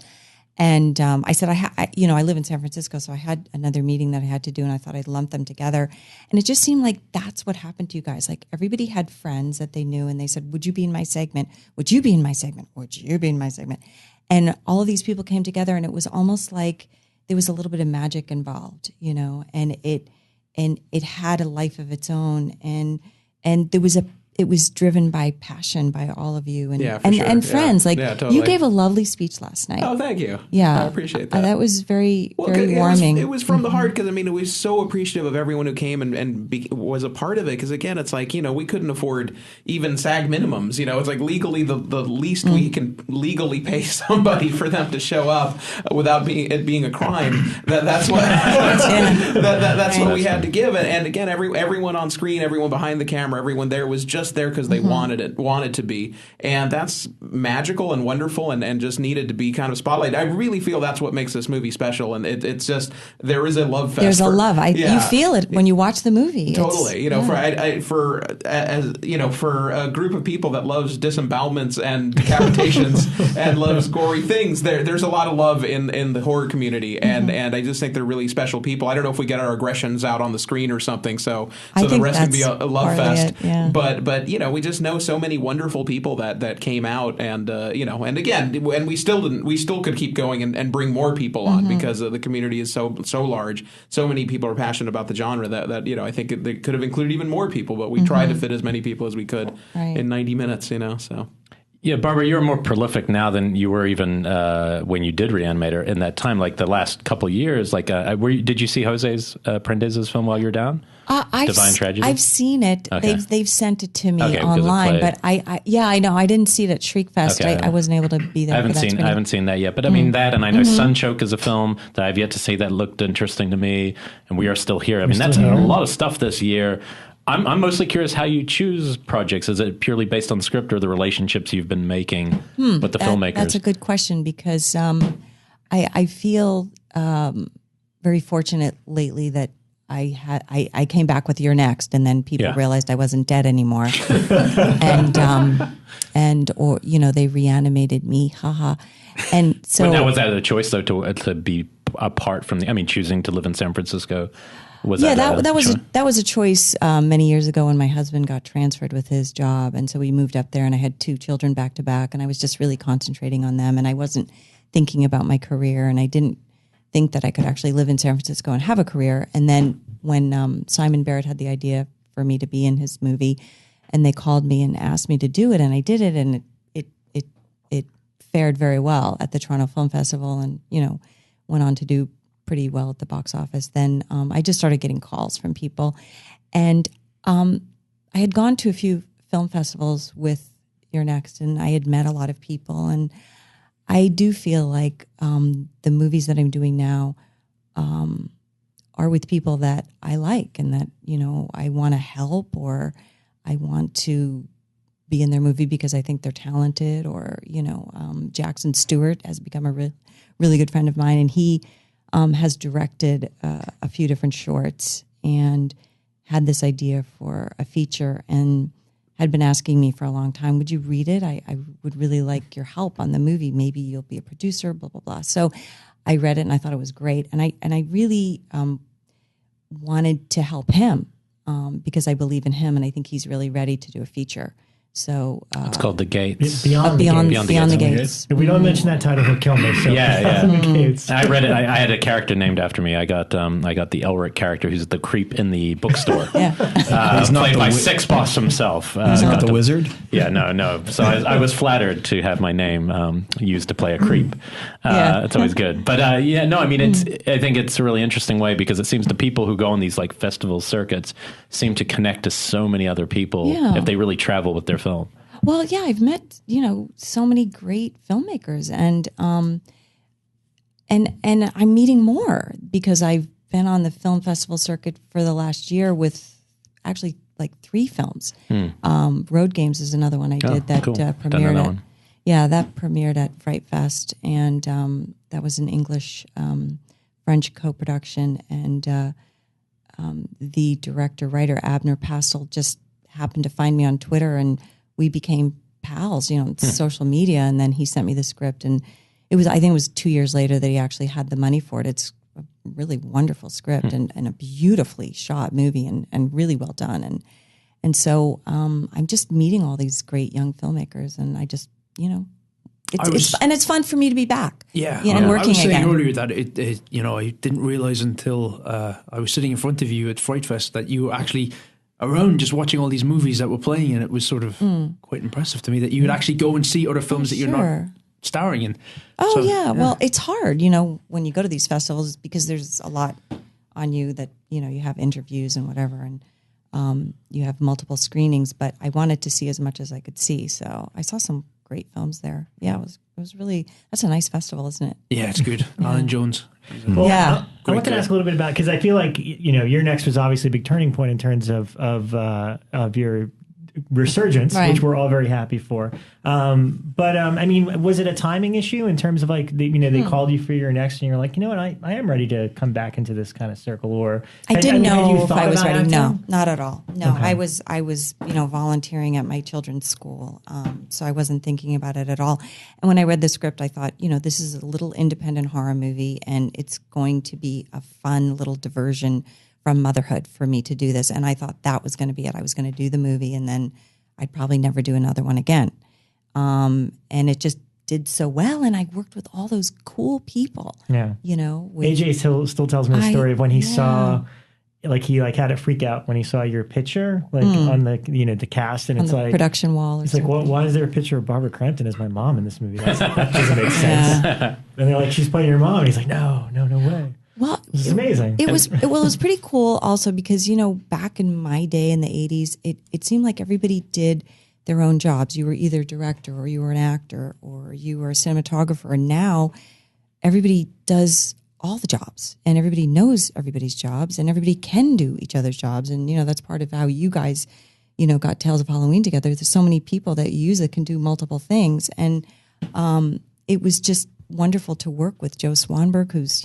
And I said, I live in San Francisco, so I had another meeting that I had to do, and I thought I'd lump them together. And it just seemed like that's what happened to you guys. Like everybody had friends that they knew, and they said, "Would you be in my segment? Would you be in my segment? Would you be in my segment?" And all of these people came together, and it was almost like there was a little bit of magic involved, and it had a life of its own, and it was driven by passion by all of you and friends. Totally. You gave a lovely speech last night. Oh, thank you. Yeah. I appreciate that. That was very warming. It was from the heart because, it was so appreciative of everyone who came and was a part of it. Because, again, it's like, we couldn't afford even SAG minimums. It's like legally the least we can legally pay somebody for them to show up without it being a crime. That's what that's what we had to give. And again, everyone on screen, everyone behind the camera, everyone there was just there because they wanted to be, and that's magical and wonderful and just needed to be kind of spotlighted. I really feel that's what makes this movie special, and it's just there is a love fest. There's a love. You feel it when you watch the movie. Totally, for a group of people that loves disembowelments and decapitations and loves gory things, there's a lot of love in the horror community, and I just think they're really special people. I don't know if we get our aggressions out on the screen or something, so the rest can be a love fest. But we just know so many wonderful people that came out, and and again, and we still could keep going and bring more people on because the community is so large. So many people are passionate about the genre that I think they could have included even more people, but we tried to fit as many people as we could in 90 minutes. So. Yeah, Barbara, you're more prolific now than you were even when you did Reanimator in that time, like the last couple of years. Like, did you see Jose's Prendez's film while you were down? Divine Tragedy? I've seen it. Okay. They've sent it to me online, but I know I didn't see it at Shriekfest. Okay. I wasn't able to be there. I haven't seen that yet, but I mean that, and I know Sunchoke is a film that I've yet to see that looked interesting to me, and We Are Still Here. I mean, that's a lot of stuff this year. I'm mostly curious how you choose projects. Is it purely based on the script or the relationships you've been making with the filmmakers? That's a good question because I feel very fortunate lately that I came back with You're Next, and then people realized I wasn't dead anymore, and they reanimated me, haha. And so, but now was that a choice though to be apart from choosing to live in San Francisco? That was a choice many years ago when my husband got transferred with his job, and so we moved up there, and I had 2 children back to back, and I was just really concentrating on them, and I wasn't thinking about my career, and I didn't think that I could actually live in San Francisco and have a career. And then when Simon Barrett had the idea for me to be in his movie, and they called me and asked me to do it, and I did it, and it fared very well at the Toronto Film Festival, and went on to do pretty well at the box office. Then I just started getting calls from people, and I had gone to a few film festivals with You're Next, and I had met a lot of people, and I do feel like the movies that I'm doing now are with people that I like, and that I want to help, or I want to be in their movie because I think they're talented, or Jackson Stewart has become a really good friend of mine, and he has directed a few different shorts and had this idea for a feature and had been asking me for a long time, would you read it? I would really like your help on the movie. Maybe you'll be a producer, blah, blah, blah. So I read it and I thought it was great. And I really wanted to help him because I believe in him and I think he's really ready to do a feature. So it's called The Gates. Beyond the Gates. If we don't mention that title, he'll kill me. So The Gates. I read it. I had a character named after me. I got the Elric character, who's the creep in the bookstore. He's not played by Six Boss himself. He's not the wizard. Yeah, no. So I was flattered to have my name used to play a creep. It's always good. But I think it's a really interesting way, because it seems the people who go on these like festival circuits seem to connect to so many other people if they really travel with their film. Well, yeah, I've met, so many great filmmakers, and I'm meeting more because I've been on the film festival circuit for the last year with actually like 3 films. Road Games is another one I did that premiered. That premiered at Fright Fest, and that was an English French co-production, and the director-writer Abner Pastel just happened to find me on Twitter, and we became pals, social media. And then he sent me the script, and I think it was 2 years later that he actually had the money for it. It's a really wonderful script and a beautifully shot movie, and really well done. And so I'm just meeting all these great young filmmakers, and I just, it's fun for me to be back. And working I was saying again. earlier that I didn't realize until I was sitting in front of you at Fright Fest that you were actually around just watching all these movies that were playing, and it was sort of quite impressive to me that you would actually go and see other films that you're not starring in. Well, it's hard, when you go to these festivals, because there's a lot on you that, you have interviews and whatever, and you have multiple screenings, but I wanted to see as much as I could see. So I saw some great films there. Yeah, it was really, that's a nice festival, isn't it? Yeah, it's good. Alan Jones. Well, I want to ask a little bit about, because I feel like your next was obviously a big turning point in terms of your resurgence, which we're all very happy for. But was it a timing issue in terms of like they called you for your next, and you're like, I am ready to come back into this kind of circle? Or I didn't know if I was ready. Acting? No, not at all. No, okay. I was volunteering at my children's school, so I wasn't thinking about it at all. And when I read the script, I thought, this is a little independent horror movie, and it's going to be a fun little diversion from motherhood for me to do this. And I thought that was going to be it. I was going to do the movie, and then I'd probably never do another one again. And it just did so well, and I worked with all those cool people. Yeah, AJ still tells me the story of when he saw, he had a freak out when he saw your picture, on the the cast, and on it's the like production wall. It's like, why is there a picture of Barbara Crampton as my mom in this movie? That doesn't make sense. And they're like, she's playing your mom, and he's like, no way. Well, it's amazing. It was pretty cool also because, back in my day in the 80s, it seemed like everybody did their own jobs. You were either a director, or you were an actor, or you were a cinematographer. And now everybody does all the jobs, and everybody knows everybody's jobs, and everybody can do each other's jobs. And, that's part of how you guys, got Tales of Halloween together. There's so many people that you use that can do multiple things. And it was just wonderful to work with Joe Swanberg, who's,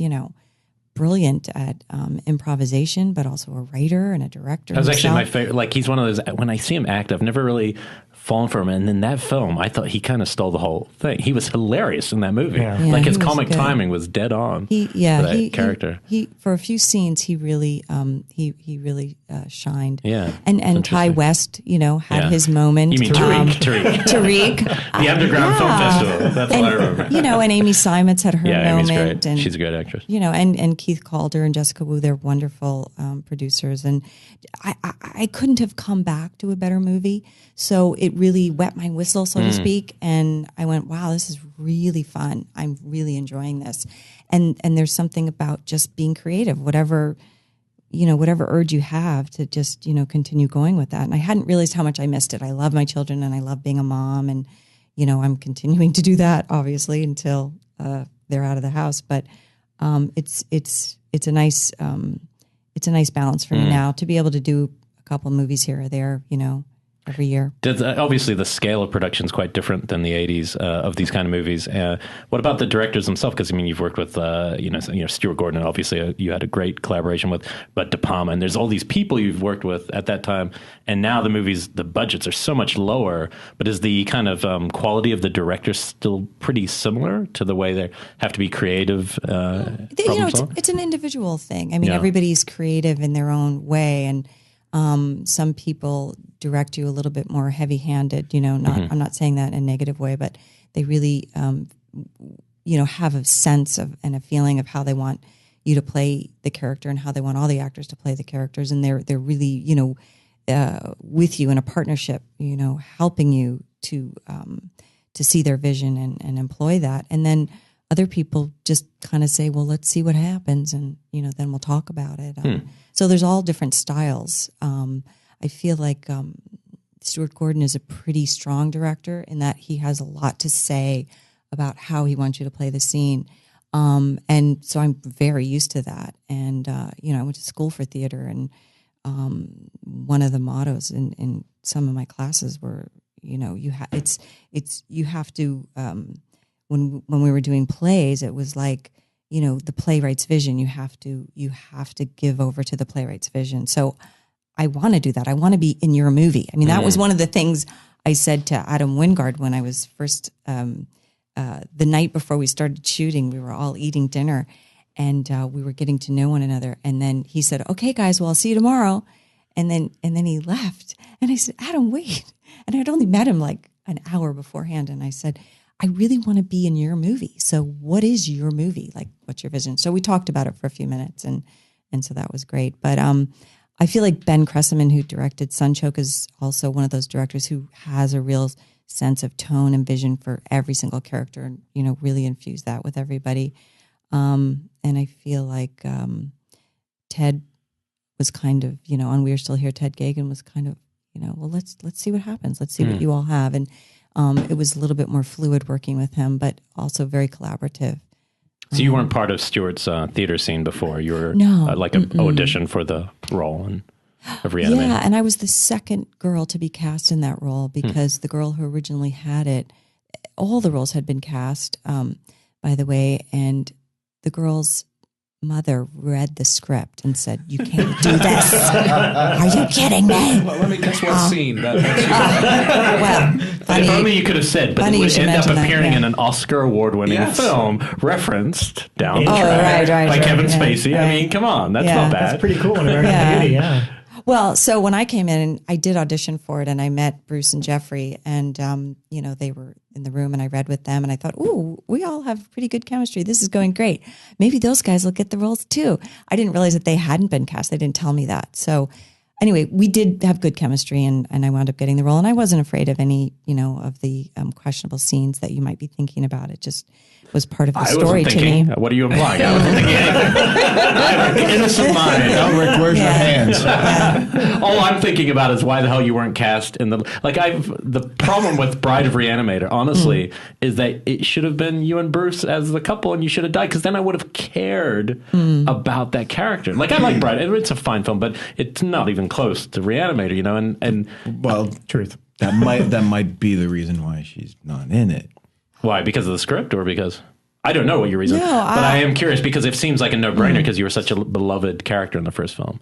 brilliant at improvisation, but also a writer and a director. That was actually my favorite. Like, he's one of those, when I see him act, I've never really fallen for him. And in that film, I thought he kind of stole the whole thing. He was hilarious in that movie. Like, his comic timing was dead on for that character. He for a few scenes, he really shined. Yeah. And Ty West, had his moment. You mean Tariq? Tariq. The Underground Film Festival. That's what I remember. And Amy Simons had her moment. Amy's great. And she's a great actress. And Keith Calder and Jessica Wu, they're wonderful producers. And I couldn't have come back to a better movie. So it really wet my whistle, so to speak. And I went, wow, this is really fun. I'm really enjoying this. And there's something about just being creative, whatever urge you have to just, continue going with that. And I hadn't realized how much I missed it. I love my children, and I love being a mom. And, I'm continuing to do that, obviously, until they're out of the house. But it's a nice balance for me now to be able to do a couple of movies here or there, every year. Obviously, the scale of production is quite different than the 80s of these kind of movies. What about the directors themselves? Because, you've worked with, Stuart Gordon, obviously you had a great collaboration with, but De Palma, and there's all these people you've worked with at that time. And now the movies, the budgets are so much lower, but is the kind of quality of the directors still pretty similar to the way they have to be creative? It's an individual thing. Everybody's creative in their own way. And Some people direct you a little bit more heavy-handed. I'm not saying that in a negative way, but they really, have a sense of and a feeling of how they want you to play the character and how they want all the actors to play the characters, and they're really with you in a partnership, helping you to see their vision and employ that. And then other people just kind of say, well, let's see what happens, and then we'll talk about it. So there's all different styles. I feel like Stuart Gordon is a pretty strong director in that he has a lot to say about how he wants you to play the scene. And so I'm very used to that. And, I went to school for theater, and one of the mottos in some of my classes were, you have to, when we were doing plays, it was like, the playwright's vision, you have to give over to the playwright's vision. So I want to do that. I want to be in your movie. I mean, that was one of the things I said to Adam Wingard when I was first, the night before we started shooting, we were all eating dinner, and we were getting to know one another. And then he said, okay, guys, well, I'll see you tomorrow. And then he left. And I said, Adam, wait. And I'd only met him like an hour beforehand. And I said, I really want to be in your movie. So what is your movie? Like, what's your vision? So we talked about it for a few minutes, and so that was great. But I feel like Ben Cresseman, who directed Sunchoke, is also one of those directors who has a real sense of tone and vision for every single character, and really infuse that with everybody. And I feel like Ted was kind of, on We Are Still Here, Ted Gagan was kind of, well, let's see what happens. Let's see what you all have. And it was a little bit more fluid working with him, but also very collaborative. So you weren't part of Stuart's theater scene before. You were like an audition for the role of Reanimator. Yeah, and I was the second girl to be cast in that role because the girl who originally had it, all the roles had been cast, by the way, and the girl's mother read the script and said, you can't do this. Are you kidding me? Well, let me guess what scene. Well, funny, if only you could have said, but it would end up appearing in an Oscar award-winning film referenced down the track by Kevin Spacey. Right. I mean, come on, that's not bad. That's pretty cool in American Beauty, yeah. Well, so when I came in, I did audition for it, and I met Bruce and Jeffrey, and they were in the room, and I read with them, and I thought, ooh, we all have pretty good chemistry. This is going great. Maybe those guys will get the roles too. I didn't realize that they hadn't been cast. They didn't tell me that. So anyway, we did have good chemistry, and I wound up getting the role, and I wasn't afraid of any, of the questionable scenes that you might be thinking about. It just was part of the story to me. What are you implying? I wasn't thinking anything. Innocent mind. Rick, where's your hands? All I'm thinking about is why the hell you weren't cast in the... the problem with Bride of Reanimator, honestly, is that it should have been you and Bruce as the couple, and you should have died, because then I would have cared about that character. Like, I like Bride. It's a fine film, but it's not even close to Reanimator, and well, truth. That might be the reason why she's not in it. Why? Because of the script, or because... I don't know what your reason is, but I am curious because it seems like a no-brainer because you were such a beloved character in the first film.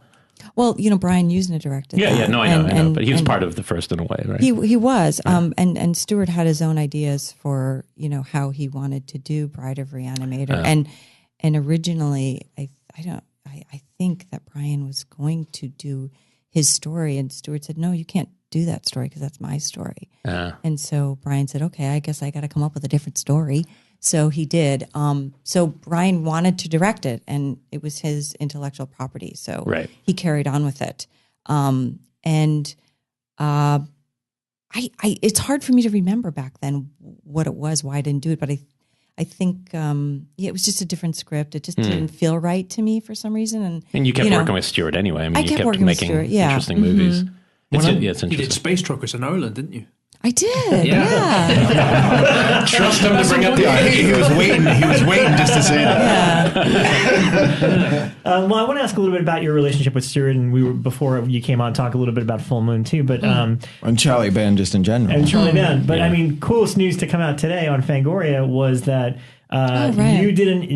Well, Brian Usna directed that. Yeah, no, I know. But he was part of the first in a way, right? He was. Yeah. And Stuart had his own ideas for, how he wanted to do Bride of Reanimator. And originally, I think that Brian was going to do his story, and Stuart said, no, you can't do that story because that's my story. And so Brian said, okay, I guess I got to come up with a different story. So he did. So Brian wanted to direct it, and it was his intellectual property. So he carried on with it. It's hard for me to remember back then what it was, why I didn't do it. But I think it was just a different script. It just didn't feel right to me for some reason. And you kept working with Stuart anyway. I mean, you kept making interesting movies. It's interesting. You did Space Truckers in Ireland, didn't you? I did, yeah. Trust him to bring up the idea. He was waiting just to say that. Yeah. Well, I want to ask a little bit about your relationship with Stuart, and before you came on, talk a little bit about Full Moon too, but and Charlie Band just in general. And Charlie Band, but I mean, coolest news to come out today on Fangoria was that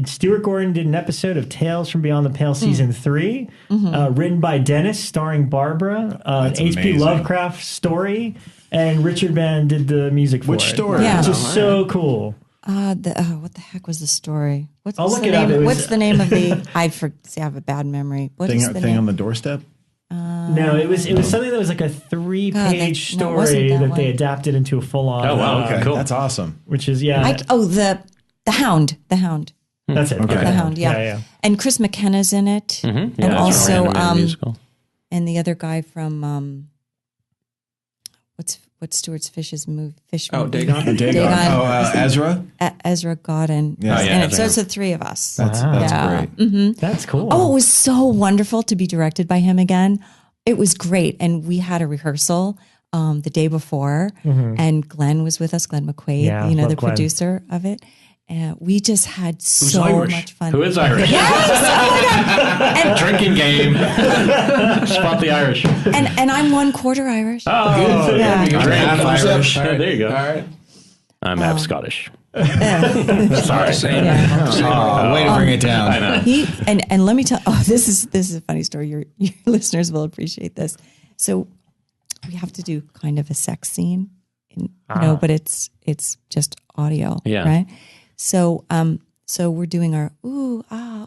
Stuart Gordon did an episode of Tales from Beyond the Pale season 3, written by Dennis, starring Barbara, an H.P. Lovecraft story. And Richard Band did the music for it. Which story? Yeah. Which is so cool. What the heck was the story? I'll look it up. What's the name of the? I have a bad memory. What is the thing name? on the doorstep? No, it was something that was like a 3-page story that they adapted into a full-on. Oh wow, Okay, cool. That's awesome. Which is the Hound. That's it. Okay. The Hound. Yeah. And Chris McKenna's in it, Mm-hmm. and also musical. and the other guy from what's Stuart Fish's movie? Dagon. Ezra. Ezra Godin. Yeah. is Oh, yeah, in it. Ezra. So it's the three of us. That's great. Mm-hmm. That's cool. Oh, it was so wonderful to be directed by him again. It was great, and we had a rehearsal the day before, and Glenn was with us. Glenn McQuaid, the Glenn. producer of it. And we just had so Irish? much fun. Who is Irish? Yes! Drinking game. Spot the Irish. And I'm 1/4 Irish. Oh, Yeah. I'm half Irish. All right. There you go. All right. I'm half Scottish. Sorry. Way to bring it down. I know. He and let me tell. Oh, this is a funny story. Your listeners will appreciate this. So we have to do kind of a sex scene, but it's just audio, Yeah. right? So we're doing our ooh ah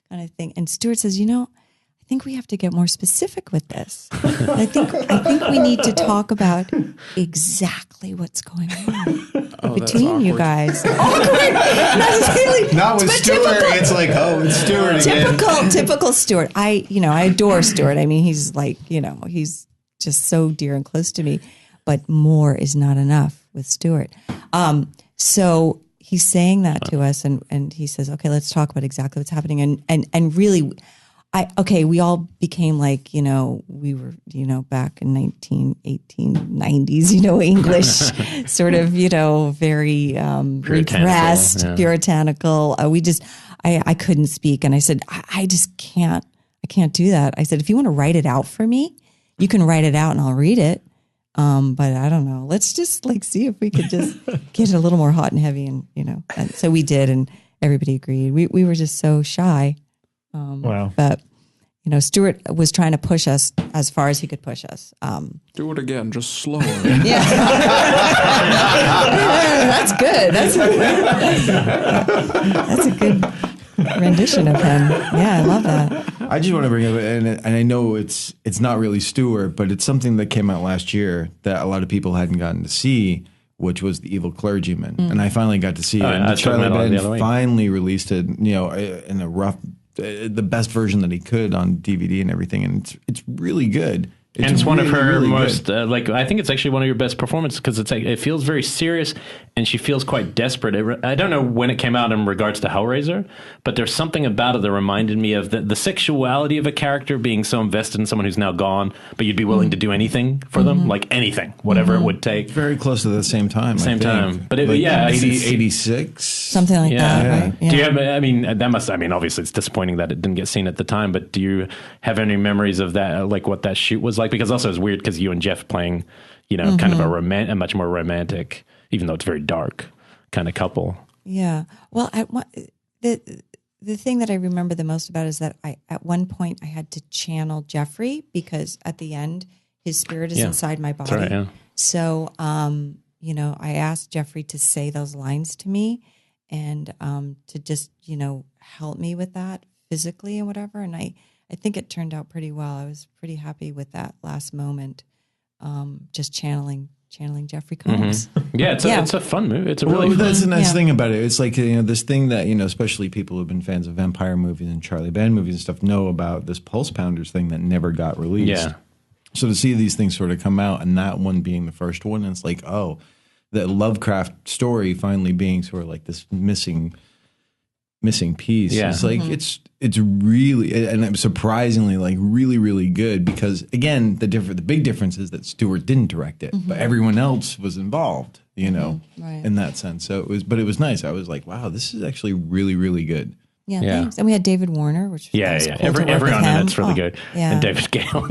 kind of thing, and Stuart says, I think we have to get more specific with this. I think we need to talk about exactly what's going on between you guys. Awkward. Not with Stuart. It's like, it's Stuart again. Typical Stuart. I adore Stuart. I mean, he's like, he's just so dear and close to me. But more is not enough with Stuart. So he's saying that to us, and he says, "Okay, let's talk about exactly what's happening." And really, we all became like, we were, back in 1890s, English, sort of, very repressed, puritanical. I couldn't speak, and I said, I just can't do that. I said, if you want to write it out for me, you can write it out, and I'll read it. But I don't know. Let's just see if we could just get it a little more hot and heavy, and and so we did, and everybody agreed. We were just so shy. Wow. But Stuart was trying to push us as far as he could push us. Do it again, just slower. Yeah, that's good. That's a good rendition of him. Yeah, I love that. I just want to bring up, and I know it's not really Stuart, but it's something that came out last year that a lot of people hadn't gotten to see, which was The Evil Clergyman. And I finally got to see it. And Charlie Ben finally released it, in a rough, the best version that he could on DVD and everything. And it's really good. It's one of her most, I think it's actually one of your best performances because it feels very serious and she feels quite desperate. I don't know when it came out in regards to Hellraiser, but there's something about it that reminded me of the sexuality of a character being so invested in someone who's now gone, but you'd be willing to do anything for them, like anything, whatever it would take. Very close to the same time. Same time. But 86? Something like that, right? Yeah. Do you have, obviously it's disappointing that it didn't get seen at the time, but do you have any memories of that, like what that shoot was like? Because also it's weird because you and Jeff playing, kind of a much more romantic, even though it's very dark, kind of couple. Yeah. Well, the thing that I remember the most about is that at one point I had to channel Jeffrey because at the end his spirit is inside my body. That's right, yeah. So, I asked Jeffrey to say those lines to me and to just, help me with that physically and whatever. And I think it turned out pretty well. I was pretty happy with that last moment, just channeling Jeffrey Combs. Mm-hmm. Yeah, it's a fun movie. It's a really fun. That's the nice thing about it. It's like, this thing that, especially people who've been fans of vampire movies and Charlie Ben movies and stuff know about this Pulse Pounders thing that never got released. Yeah. So to see these things sort of come out and that one being the first one, it's like, oh, the Lovecraft story finally being sort of like this missing piece. Yeah. It's like it's really, and it's surprisingly like really, really good because again, the big difference is that Stuart didn't direct it, but everyone else was involved, right. in that sense. So it was nice. I was like, wow, this is actually really, really good. Yeah, thanks. And we had David Warner, which was cool everyone in it's really good. Yeah. And David Gale.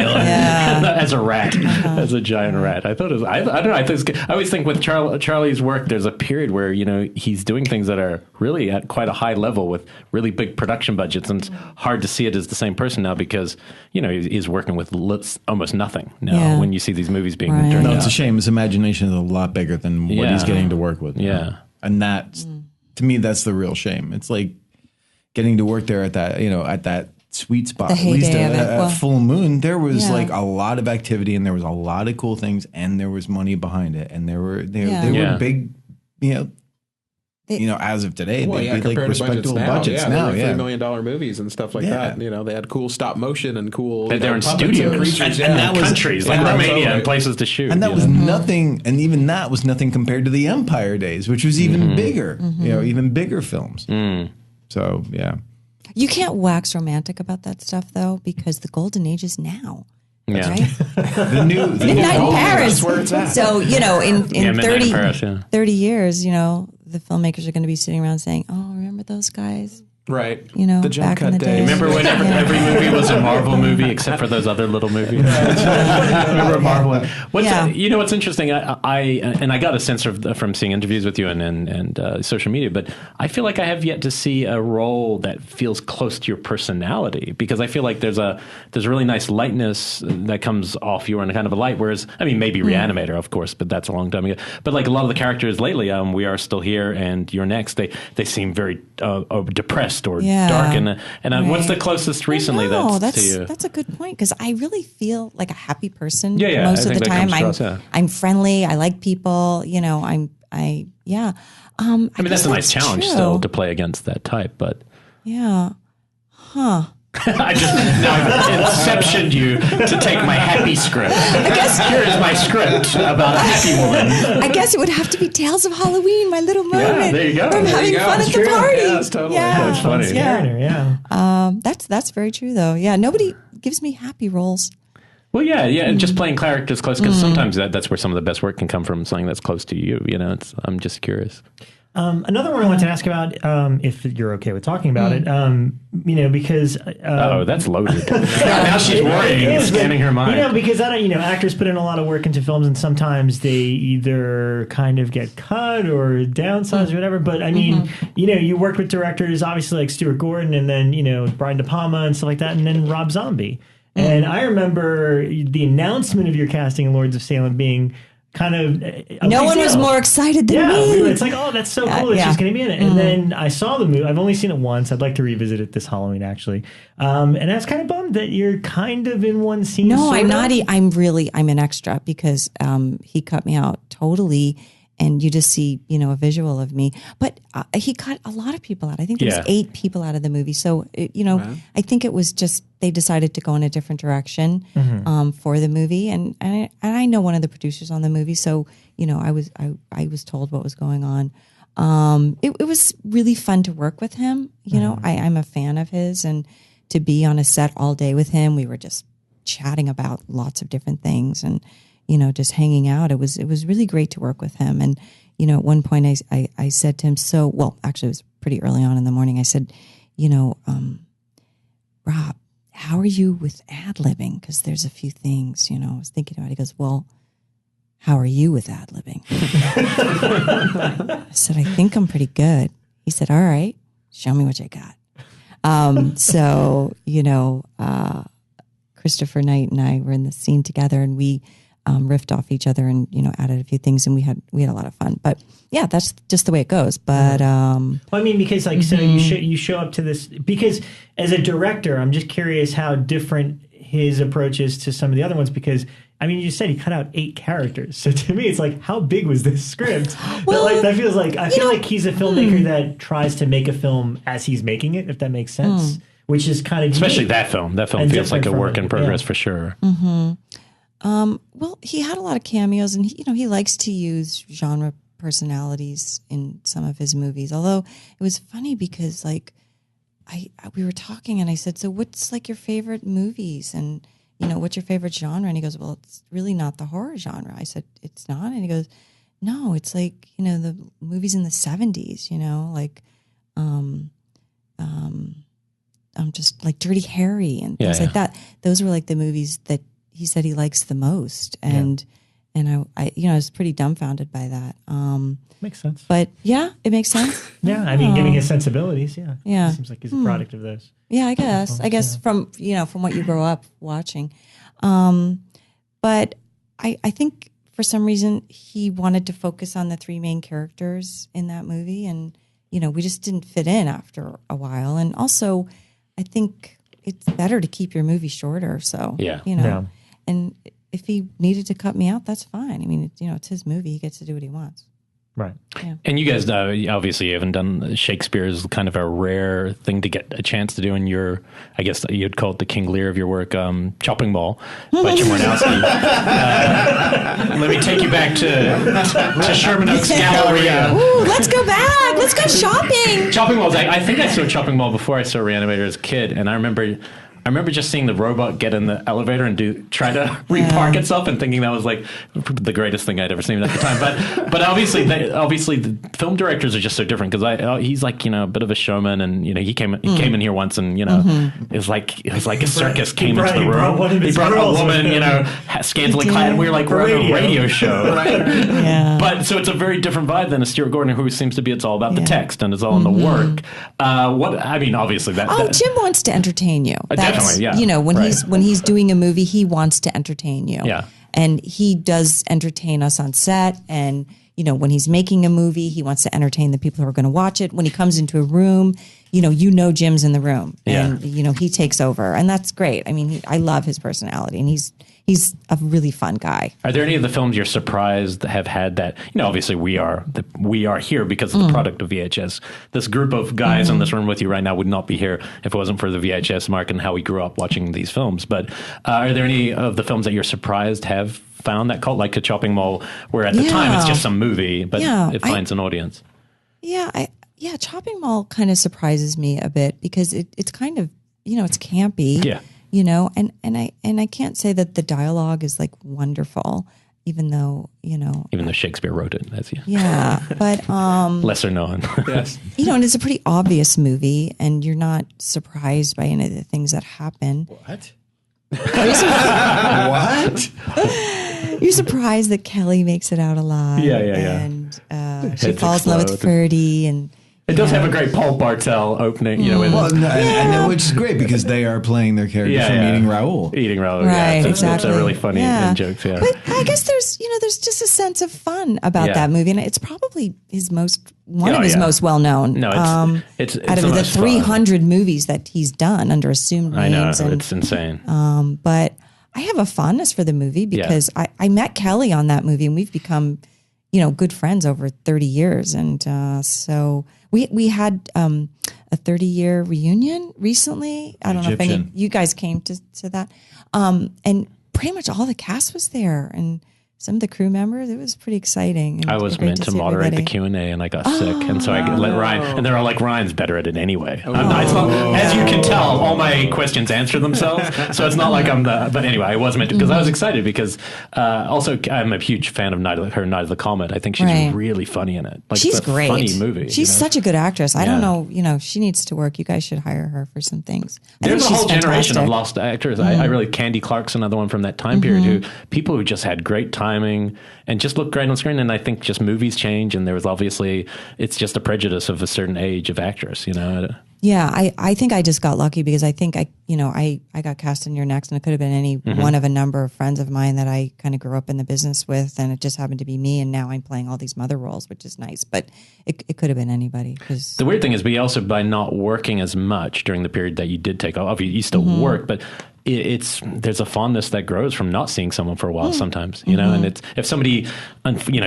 Yeah. As a rat, as a giant rat. I thought it was, I don't know. I always think with Charlie's work, there's a period where, he's doing things that are really at quite a high level with really big production budgets. And it's hard to see it as the same person now because, he's working with almost nothing now when you see these movies being turned out. It's a shame. His imagination is a lot bigger than what he's getting to work with. Yeah. And that's, to me, that's the real shame. It's like getting to work there at that, at that sweet spot, The at least heyday of it. Well, full moon, there was like a lot of activity and there was a lot of cool things and there was money behind it and they were big, as of today, they'd be like respectable budgets now. $3 million movies and stuff like that. You know, they had cool stop motion and cool. They're in studios and that was countries like Romania and places to shoot. And that was nothing. And even that was nothing compared to the Empire days, which was even bigger. Even bigger films. So yeah. You can't wax romantic about that stuff, though, because the golden age is now. Yeah. Right? the new Midnight in Paris. That's where it's at. So, in 30, Paris, 30 years, the filmmakers are going to be sitting around saying, oh, remember those guys? Right. The jump cut days. Remember when every movie was a Marvel movie except for those other little movies? Remember Marvel? What's interesting? I got a sense from seeing interviews with you and social media, but I feel like I have yet to see a role that feels close to your personality, because I feel like there's a really nice lightness that comes off you and kind of a light. Whereas, maybe Reanimator, of course, but that's a long time ago. But like a lot of the characters lately, We Are Still Here and You're Next, they seem very depressed or dark, and right. What's the closest recently that's to you? That's a good point, because I really feel like a happy person most of the time. I'm friendly. I like people. That's a nice challenge still to play against that type, but I just inceptioned you to take my happy script. Here's my script about a happy woman. I guess it would have to be Tales of Halloween, my little moment. Yeah, there you go. I'm having fun at the party. Yeah, that's totally. That's funny. That's very true, though. Yeah, nobody gives me happy roles. Well, and just playing characters close, because sometimes that's where some of the best work can come from, something that's close to you. I'm just curious. Another one I wanted to ask about, if you're okay with talking about it, because that's loaded. Now she's worrying, scanning her mind. Because actors put in a lot of work into films, and sometimes they either kind of get cut or downsized or whatever. But I mean, you worked with directors obviously like Stuart Gordon, and then Brian De Palma and stuff like that, and then Rob Zombie. And I remember the announcement of your casting in Lords of Salem being kind of no one was more excited than me. It's like, oh, that's so cool that she's going to be in it. And then I saw the movie. I've only seen it once. I'd like to revisit it this Halloween, actually. And I was kind of bummed that you're kind of in one scene. No, I'm not. I'm an extra, because he cut me out totally. And you just see, a visual of me. But he cut a lot of people out. I think there was 8 people out of the movie. So, I think it was just they decided to go in a different direction for the movie. And I know one of the producers on the movie, so I was told what was going on. It was really fun to work with him. I'm a fan of his, and to be on a set all day with him, we were just chatting about lots of different things and just hanging out. It was really great to work with him. And, at one point I said to him, actually it was pretty early on in the morning. I said, Rob, how are you with ad-libbing? Because there's a few things, I was thinking about. He goes, well, how are you with ad-libbing? I said, I think I'm pretty good. He said, all right, show me what you got. Christopher Knight and I were in the scene together, and we riffed off each other and added a few things, and we had a lot of fun. But yeah, that's just the way it goes. But because so you show up to this, because as a director, I'm just curious how different his approach is to some of the other ones, because you said he cut out 8 characters. So to me, it's like, how big was this script? That feels like I feel like he's a filmmaker that tries to make a film as he's making it, if that makes sense. Which is kind of especially unique. That film feels like a work in progress for sure. Well, he had a lot of cameos, and he likes to use genre personalities in some of his movies. Although it was funny because we were talking, and I said, "So what's your favorite movies, and what's your favorite genre?" And he goes, "Well, it's really not the horror genre." I said, "It's not," and he goes, "No, it's the movies in the 70s, just like Dirty Harry and things like that. Those were the movies that he said he likes the most." And I was pretty dumbfounded by that. Makes sense. But yeah, it makes sense. Giving his sensibilities. Yeah. It seems like he's a product of those. Yeah, I guess from what you grow up watching. But I think for some reason he wanted to focus on the 3 main characters in that movie, and we just didn't fit in after a while. And also, I think it's better to keep your movie shorter. So, Yeah. and if he needed to cut me out, that's fine. I mean, it's his movie. He gets to do what he wants. Right. Yeah. And you guys obviously haven't done Shakespeare is kind of a rare thing to get a chance to do in your, I guess you'd call it the King Lear of your work, Chopping Mall by Jim Warnowski. Let me take you back to Sherman Oaks Galleria. Ooh, let's go back. Let's go shopping. Chopping Mall. I think I saw Chopping Mall before I saw Reanimator as a kid, and I remember just seeing the robot get in the elevator and try to repark itself, and thinking that was like the greatest thing I'd ever seen at the time. But obviously the film directors are just so different, because he's like a bit of a showman, and he came in here once, and it was like a circus came into the room. He brought a woman, scantily clad, and we were like, we're on a radio show, right? Yeah. But so it's a very different vibe than a Stuart Gordon, who seems to be it's all about the text and it's all in the work. Obviously that. Jim wants to entertain you. Definitely, yeah. When he's doing a movie, he wants to entertain you. Yeah. And he does entertain us on set. And, when he's making a movie, he wants to entertain the people who are going to watch it. When he comes into a room, Jim's in the room. And, he takes over. And that's great. I mean, I love his personality. And he's a really fun guy. Are there any of the films you're surprised have had that, obviously we are here because of the product of VHS. This group of guys in this room with you right now would not be here if it wasn't for the VHS mark and how we grew up watching these films. But are there any of the films that you're surprised have found that cult, like a Chopping Mall, where at the time it's just some movie, but it finds an audience? Yeah, Chopping Mall kind of surprises me a bit, because it's kind of, it's campy. Yeah. And I can't say that the dialogue is like wonderful, even though Shakespeare wrote it, as you. Yeah, but lesser known. Yes. And it's a pretty obvious movie, and you're not surprised by any of the things that happen. What? What? You're surprised that Kelly makes it out alive. Yeah. And she falls in love with Ferdy, and it does have a great Paul Bartel opening, and which is great because they are playing their characters from Eating Raoul. Right, exactly. It's a really funny jokes, yeah. But I guess there's just a sense of fun about that movie, and it's probably one of his most well known. No, it's out of the 300 movies that he's done under assumed names. I know, it's insane. But I have a fondness for the movie because I met Kelly on that movie, and we've become good friends over 30 years, and so. We had a 30-year reunion recently. I don't know if any of you guys came to that. And pretty much all the cast was there, and some of the crew members. It was pretty exciting. And I was meant to moderate the Q&A, and I got sick, and so I let Ryan. And they're all like, "Ryan's better at it anyway." As you can tell, all my questions answer themselves, so it's not like I'm the. But anyway, I was meant to, because I was excited because also I'm a huge fan of Night of the Comet. I think she's really funny in it. Like, she's it's a great. Funny movie. She's such a good actress. I don't know. She needs to work. You guys should hire her for some things. There's a whole generation of lost actors. I really Candy Clark's another one from that time period. People who just had great timing and just looked great on screen. And I think just movies change, and there was obviously it's just a prejudice of a certain age of actress. Yeah, I think I just got lucky because I think I got cast in You're Next, and it could have been any one of a number of friends of mine that I kind of grew up in the business with, and it just happened to be me, and now I'm playing all these mother roles, which is nice. But it could have been anybody. Cause the weird thing is, we also by not working as much during the period that you did take off, you still worked, but there's a fondness that grows from not seeing someone for a while sometimes, and it's if somebody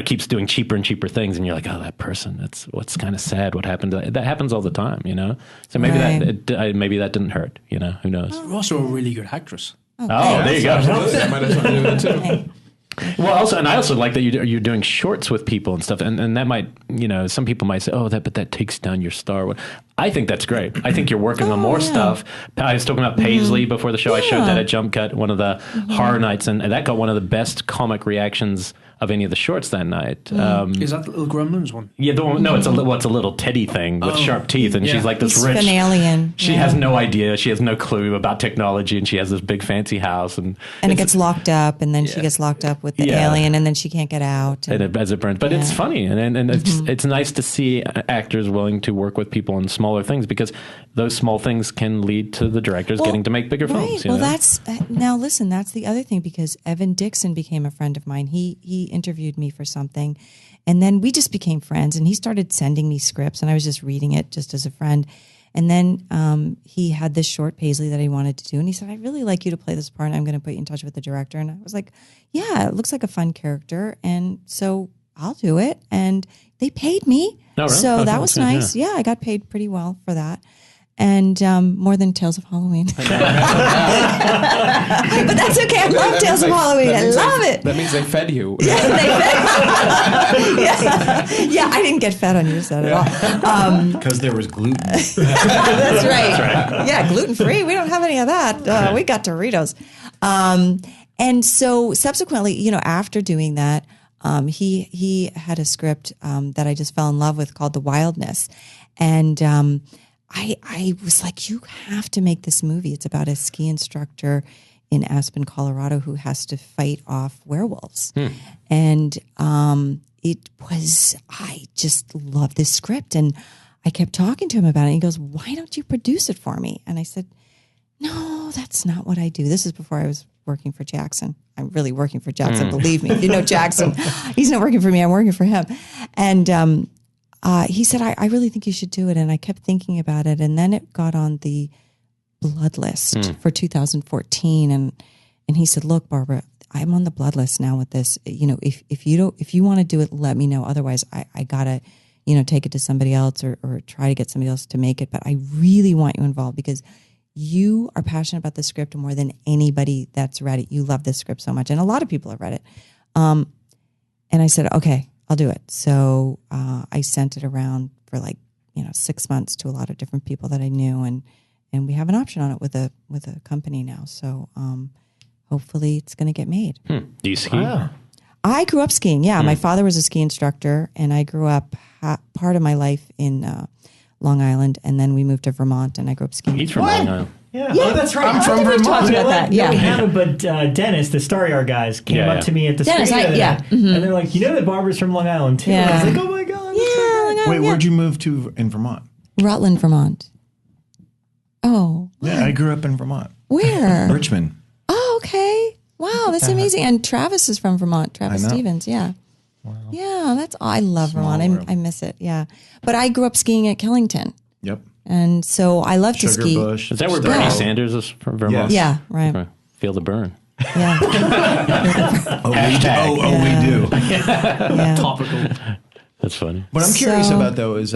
keeps doing cheaper and cheaper things, and you're like, oh, that person, that's what's kind of sad what happened to that happens all the time, so maybe maybe that didn't hurt, who knows. You're also a really good actress. There you go. That might have something to do with it too. Well, I also like that you're doing shorts with people and stuff, and that might, some people might say, oh, but that takes down your star. I think that's great. I think you're working on more stuff. I was talking about Paisley before the show. I showed that at Jump Cut, one of the horror nights, and that got one of the best comic reactions of any of the shorts that night. Is that the little Gremlins one? Yeah, the one. No, it's a little teddy thing with sharp teeth, and she's like this rich. An alien. She has no idea. She has no clue about technology, and she has this big fancy house, and it gets locked up, and then she gets locked up with the alien, and then she can't get out. And as it burns, but it's funny, and it's nice to see actors willing to work with people on smaller things, because those small things can lead to the directors getting to make bigger films. Well, that's now listen. That's the other thing, because Evan Dixon became a friend of mine. He interviewed me for something, And then we just became friends, and he started sending me scripts, and I was just reading it just as a friend. And then he had this short Paisley that he wanted to do, and he said, "I'd really like you to play this part, and I'm going to put you in touch with the director." And I was like, "Yeah, it looks like a fun character, and so I'll do it." And they paid me, so that was nice. Yeah, I got paid pretty well for that. And more than Tales of Halloween. But that's okay. I love Tales of Halloween. I love it. That means they fed you. Yeah, yeah, I didn't get fed on your set at all. Because there was gluten. That's right. Yeah, gluten-free. We don't have any of that. We got Doritos. And so subsequently, after doing that, he had a script that I just fell in love with called The Wildness. And I was like, you have to make this movie. It's about a ski instructor in Aspen, Colorado, who has to fight off werewolves. And I just love this script. And I kept talking to him about it. And he goes, "Why don't you produce it for me?" And I said, "No, that's not what I do." This is before I was working for Jackson. I'm really working for Jackson, believe me. If you know Jackson, he's not working for me. I'm working for him. And he said, I really think you should do it. And I kept thinking about it. And then it got on the blood list for 2014. And he said, "Look, Barbara, I'm on the blood list now with this. If you want to do it, let me know. Otherwise, I gotta, take it to somebody else or try to get somebody else to make it. But I really want you involved because you are passionate about the script more than anybody that's read it. You love this script so much. And a lot of people have read it." And I said, "Okay, I'll do it." So I sent it around for 6 months to a lot of different people that I knew, and we have an option on it with a company now. So hopefully it's going to get made. Do you ski? Wow. I grew up skiing. Yeah, my father was a ski instructor, and I grew up part of my life in Long Island, and then we moved to Vermont, and I grew up skiing. He's from Long Island. Yeah. Oh, that's right. I'm from Vermont. Talked about that. Yeah, we haven't. But Dennis, the Star Yard guys, came up to me at the Dennis, screening mm-hmm. and they're like, "You know that Barbara's from Long Island too?" Yeah. I was like, "Oh my god!" Yeah. Wait, where'd you move to in Vermont? Rutland, Vermont. Oh. Yeah, I grew up in Vermont. Where? Richmond. Oh, okay. Wow, that's amazing. And Travis is from Vermont. Travis Stevens. Yeah. Wow. Yeah, I love Vermont. I miss it. Yeah. But I grew up skiing at Killington. Yep. And so I love to ski. Bush. Is that where Bernie Sanders is from Vermont? Yeah, right. Okay. Feel the burn. Yeah. We do. Yeah. Topical. That's funny. What I'm curious about though is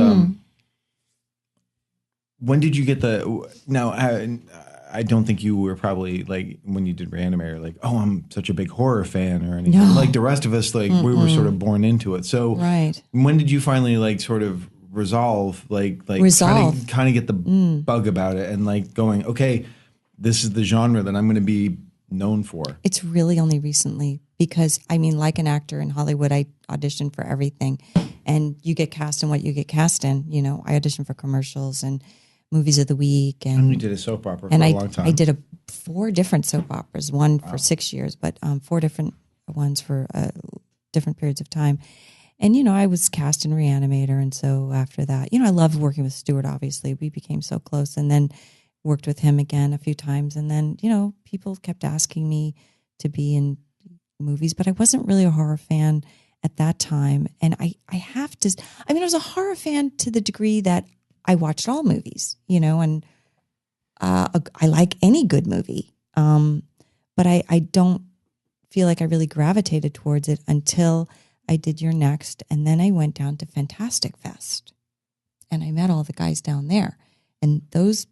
when did you get now I don't think you were probably when you did Reanimator I'm such a big horror fan or anything. No. Like the rest of us we were sort of born into it. So right. When did you finally sort of resolve kind of get the bug about it and going, okay, this is the genre that I'm going to be known for? It's really only recently because like an actor in Hollywood, I audition for everything and you get cast in what you get cast in. I audition for commercials and movies of the week. And you did a soap opera for a long time. I did 4 different soap operas, one for 6 years, but 4 different ones for different periods of time. And, I was cast in Reanimator. And so after that, I loved working with Stuart, obviously. We became so close and then worked with him again a few times. And then, people kept asking me to be in movies, but I wasn't really a horror fan at that time. And I have to, I was a horror fan to the degree that I watched all movies, and I like any good movie. But I don't feel like I really gravitated towards it until I did Your Next, and then I went down to Fantastic Fest, and I met all the guys down there, and those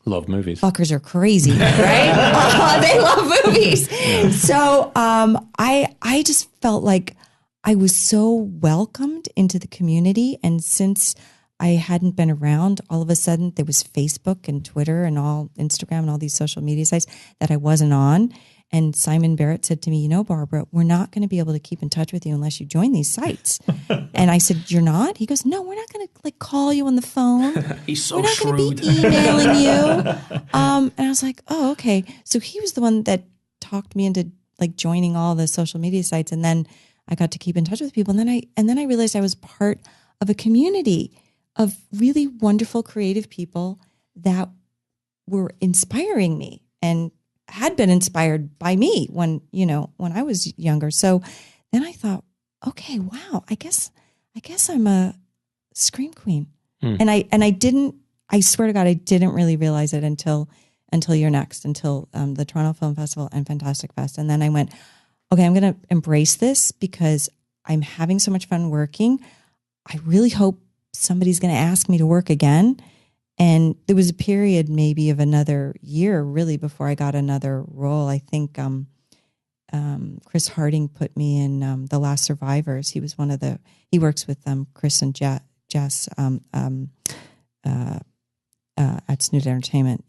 love movies. Fuckers are crazy, right? They love movies. Yeah. So I just felt like I was so welcomed into the community, and since I hadn't been around, all of a sudden there was Facebook and Twitter and all Instagram and all these social media sites that I wasn't on. And Simon Barrett said to me, Barbara, we're not going to be able to keep in touch with you unless you join these sites. And I said, "You're not?" He goes, "No, we're not going to call you on the phone. He's so we're not shrewd. going to be emailing you." And I was like, "Oh, okay." So he was the one that talked me into joining all the social media sites, and then I got to keep in touch with people. And then I realized I was part of a community of really wonderful, creative people that were inspiring me and had been inspired by me when I was younger. So then I thought, okay, wow, I guess I'm a scream queen. And I swear to God, I didn't really realize it until You're Next, until the Toronto Film Festival and Fantastic Fest. And then I went, okay, I'm going to embrace this because I'm having so much fun working. I really hope somebody's going to ask me to work again. And there was a period maybe of another year really before I got another role. I think Chris Harding put me in The Last Survivors. He was he works with Chris and Jess at Snoot Entertainment,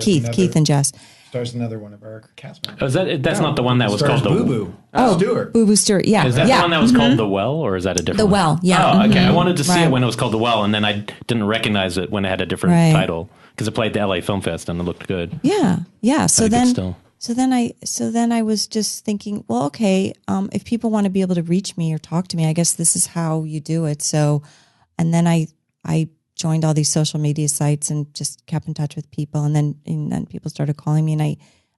Keith and Jess. Stars another one of our cast members. Oh, that's not the one that was called Boo Boo. Stewart. Boo Boo Stewart, yeah. Is that the one that was called The Well, or is that a different The one? Well, yeah. Oh, okay. I wanted to see it when it was called The Well, and then I didn't recognize it when it had a different title because it played the LA Film Fest and it looked good. Yeah. So then I was just thinking, well, okay, if people want to be able to reach me or talk to me, I guess this is how you do it. So, and then I joined all these social media sites and just kept in touch with people. And then people started calling me, and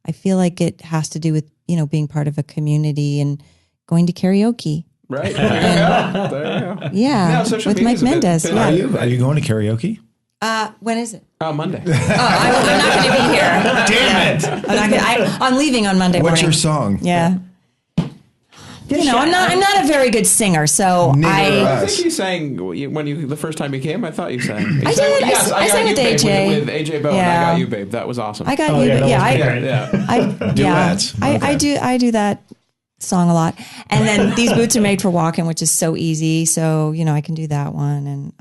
I feel like it has to do with, being part of a community and going to karaoke. Right. There you go. Yeah. With Mike Mendez. Are you going to karaoke? When is it? Monday. I'm not going to be here. Damn it! I'm leaving on Monday morning. What's your song? Yeah. I'm not a very good singer, so I think you sang when the first time you came. I thought you sang. I did. Yes, I sang with AJ. With AJ Bowen. Yeah. I Got You, Babe. That was awesome. I Got You. Duets. I do that song a lot. And then These Boots Are Made for Walking, which is so easy. So I can do that one. And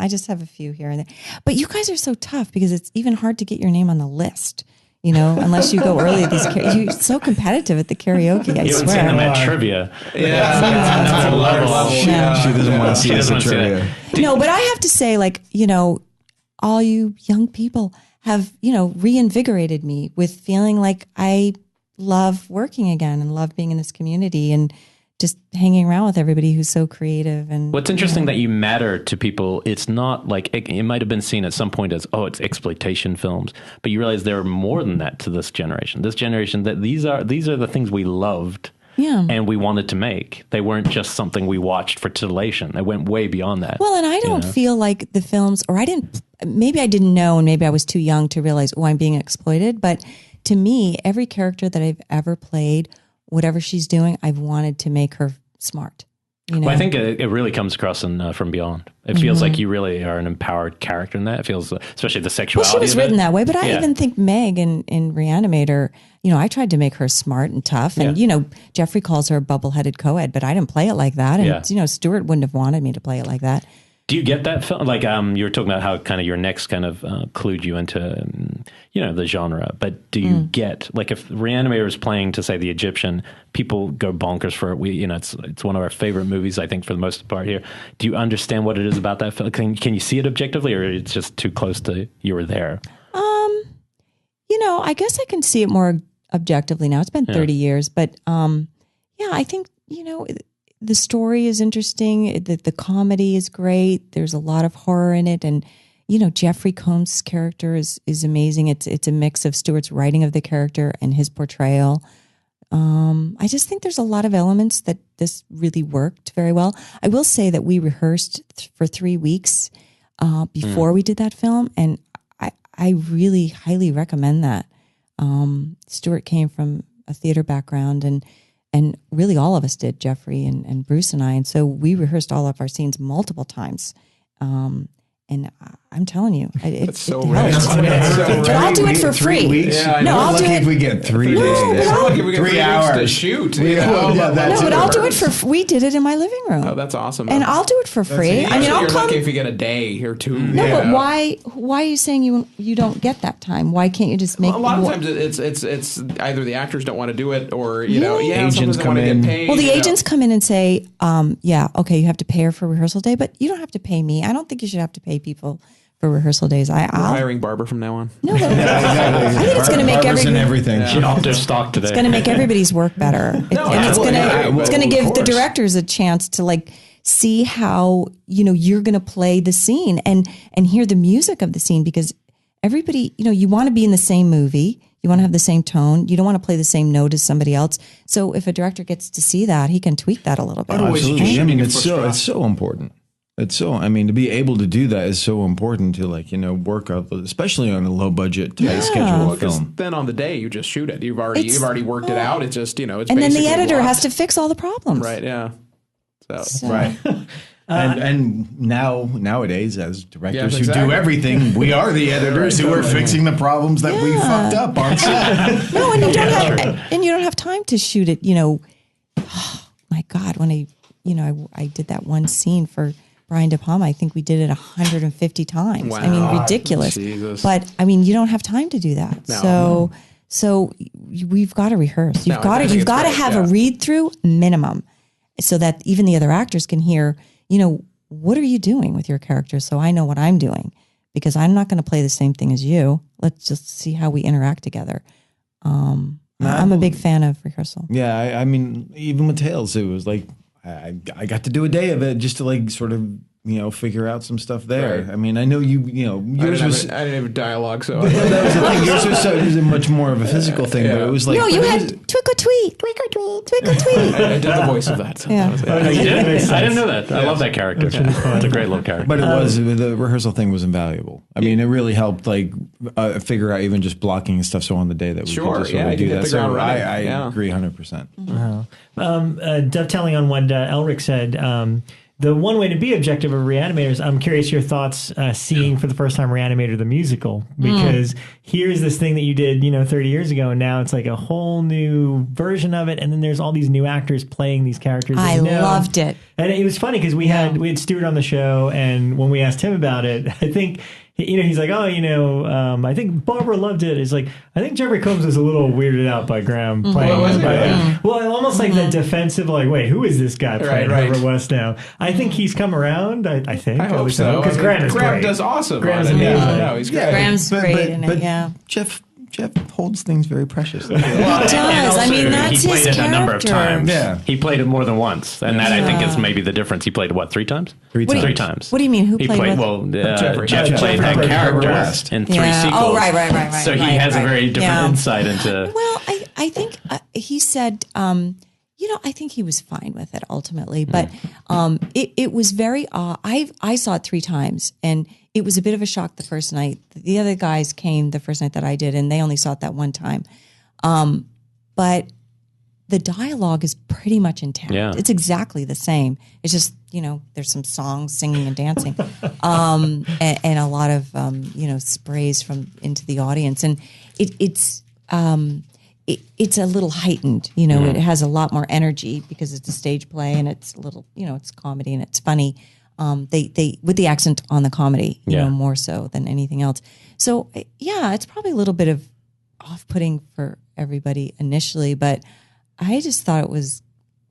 I just have a few here and there. But you guys are so tough because it's even hard to get your name on the list. Unless you go early at these, you're so competitive at the karaoke. I you swear. You haven't seen them at trivia. That's another level. She doesn't want to see us at trivia. No, but I have to say, all you young people have, reinvigorated me with feeling like I love working again and love being in this community and just hanging around with everybody who's so creative. And what's interesting that you matter to people, it's not like it might have been seen at some point as, it's exploitation films, but you realize there are more than that to this generation. That these are the things we loved and we wanted to make. They weren't just something we watched for titillation. They went way beyond that. Well, and I don't feel like the films, or maybe I didn't know, and maybe I was too young to realize, I'm being exploited. But to me, every character that I've ever played, whatever she's doing, I've wanted to make her smart. Well, I think it really comes across in From Beyond. It feels like you really are an empowered character in that. It feels, especially the sexuality. Well, she was written that way, but I even think Meg in Reanimator, I tried to make her smart and tough. And, Jeffrey calls her a bubble-headed co-ed, but I didn't play it like that. And, Stuart wouldn't have wanted me to play it like that. Do you get that film? Like you were talking about how kind of your next kind of clued you into, the genre. But do you get, like, if Reanimator is playing to say The Egyptian, people go bonkers for it. It's one of our favorite movies, I think, for the most part here. Do you understand what it is about that film? Can you see it objectively, or it's just too close to you were there? I guess I can see it more objectively now. It's been 30 years, but I think the story is interesting. The comedy is great. There's a lot of horror in it. And, Jeffrey Combs' character is amazing. It's a mix of Stuart's writing of the character and his portrayal. I just think there's a lot of elements that this really worked very well. I will say that we rehearsed for 3 weeks before we did that film. And I really highly recommend that. Stuart came from a theater background, and really all of us did, Jeffrey and Bruce and I. And so we rehearsed all of our scenes multiple times. And I'm telling you, it's so rad. But I'll do it for free. 3 weeks? Yeah, no, I'll do it. If we get 3 days. Lucky if we get 3 hours to shoot. But I'll do it for. We did it in my living room. Oh, that's awesome. And I'll do it for free. I mean, I'll come. Lucky if you get a day or two. No, but why are you saying you don't get that time? Why can't you just make? A lot of times it's either the actors don't want to do it, or agents come in. Well, the agents come in and say, okay, you have to pay her for rehearsal day, but you don't have to pay me. I don't think you should have to pay people for rehearsal days. We're hiring Barbara from now on. No, but I think it's going to make everything. She upped her stock today. It's going to make everybody's work better. It's going to give the directors a chance to see how you're going to play the scene and hear the music of the scene, because everybody, you want to be in the same movie. You want to have the same tone. You don't want to play the same note as somebody else. So if a director gets to see that, he can tweak that a little bit. Absolutely. I mean, it's so important. To be able to do that is so important to work out, especially on a low budget tight schedule film. Then on the day you just shoot it. You've already worked it out. It's just, it's and then the editor has to fix all the problems. Right. Yeah. So. Right. And nowadays, as directors who do everything, we are the editors who are fixing the problems that we fucked up on set. No, and you don't have time to shoot it. Oh my God, when I did that one scene for Brian De Palma, I think we did it 150 times. Wow. I mean, ridiculous. Jesus. But you don't have time to do that. No. So we've got to rehearse. You've got to have a read through minimum, so that even the other actors can hear, what are you doing with your character? So I know what I'm doing, because I'm not going to play the same thing as you. Let's just see how we interact together. I'm a big fan of rehearsal. Yeah. I mean, even with Tales, it was like, I got to do a day of it just to sort of figure out some stuff there. Right. I mean, I know yours was. I didn't have a dialogue, so that was the thing. Yours was much more of a physical thing, but it was like no, you had twinkle tweet, twinkle tweet, twinkle tweet. I did the voice of that. So yeah. Oh, you did? I didn't know that. I love that character. It's a great little character. But the rehearsal thing was invaluable. I mean, it really helped figure out even just blocking and stuff. So on the day that we could just sort of do that. So I agree 100%. Wow. Dovetailing on what Elric said. The one way to be objective of Reanimators, I'm curious your thoughts seeing for the first time Reanimator the musical, because here's this thing that you did, 30 years ago, and now it's like a whole new version of it, and then there's all these new actors playing these characters. I loved it. And it was funny because we had Stuart on the show, and when we asked him about it, I think he's like, I think Barbara loved it. It's like, I think Jeffrey Combs was a little weirded out by Graham playing Well, almost like that defensive, wait, who is this guy playing Herbert West now? I think he's come around, I think. I hope so. Because Graham does awesome. Graham's amazing. No, he's great. Graham's great in it, yeah. Jeff holds things very preciously. He does. Also, I mean, that's he played his it a number of times. Yeah. He played it more than once, and that I think is maybe the difference. He played it, 3 times? Three times. What do you mean? Who he played what? Well, Jeff played that character in 3 sequels. Oh, right. So he has a very different insight into. Well, I think he said, I think he was fine with it ultimately, but it was very. I saw it 3 times, and it was a bit of a shock the first night. The other guys came the first night that I did, and they only saw it that one time. But the dialogue is pretty much intact. Yeah. It's exactly the same. It's just, there's some songs, singing and dancing, and a lot of, sprays from into the audience. And it's a little heightened, it has a lot more energy because it's a stage play, and it's a little, it's comedy and it's funny. They with the accent on the comedy, more so than anything else. So it's probably a little bit of off-putting for everybody initially, but I just thought it was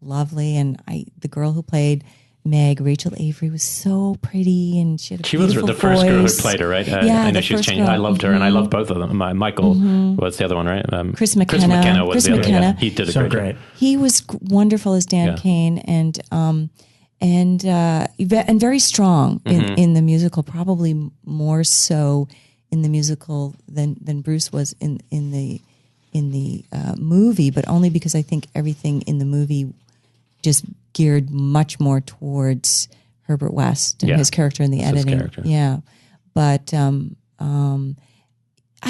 lovely. And the girl who played Meg, Rachel Avery, was so pretty, and she had a beautiful the first girl who voice. played her, right? Yeah, I know she's changed. I loved her, and I loved both of them. Michael was the other one, right? Chris McKenna. Was the other one. Yeah. He did a great job. He was wonderful as Dan Kane, and very strong in the musical, probably more so in the musical than Bruce was in the movie, but only because I think everything in the movie just geared much more towards Herbert West and his character in the editing. Yeah, but I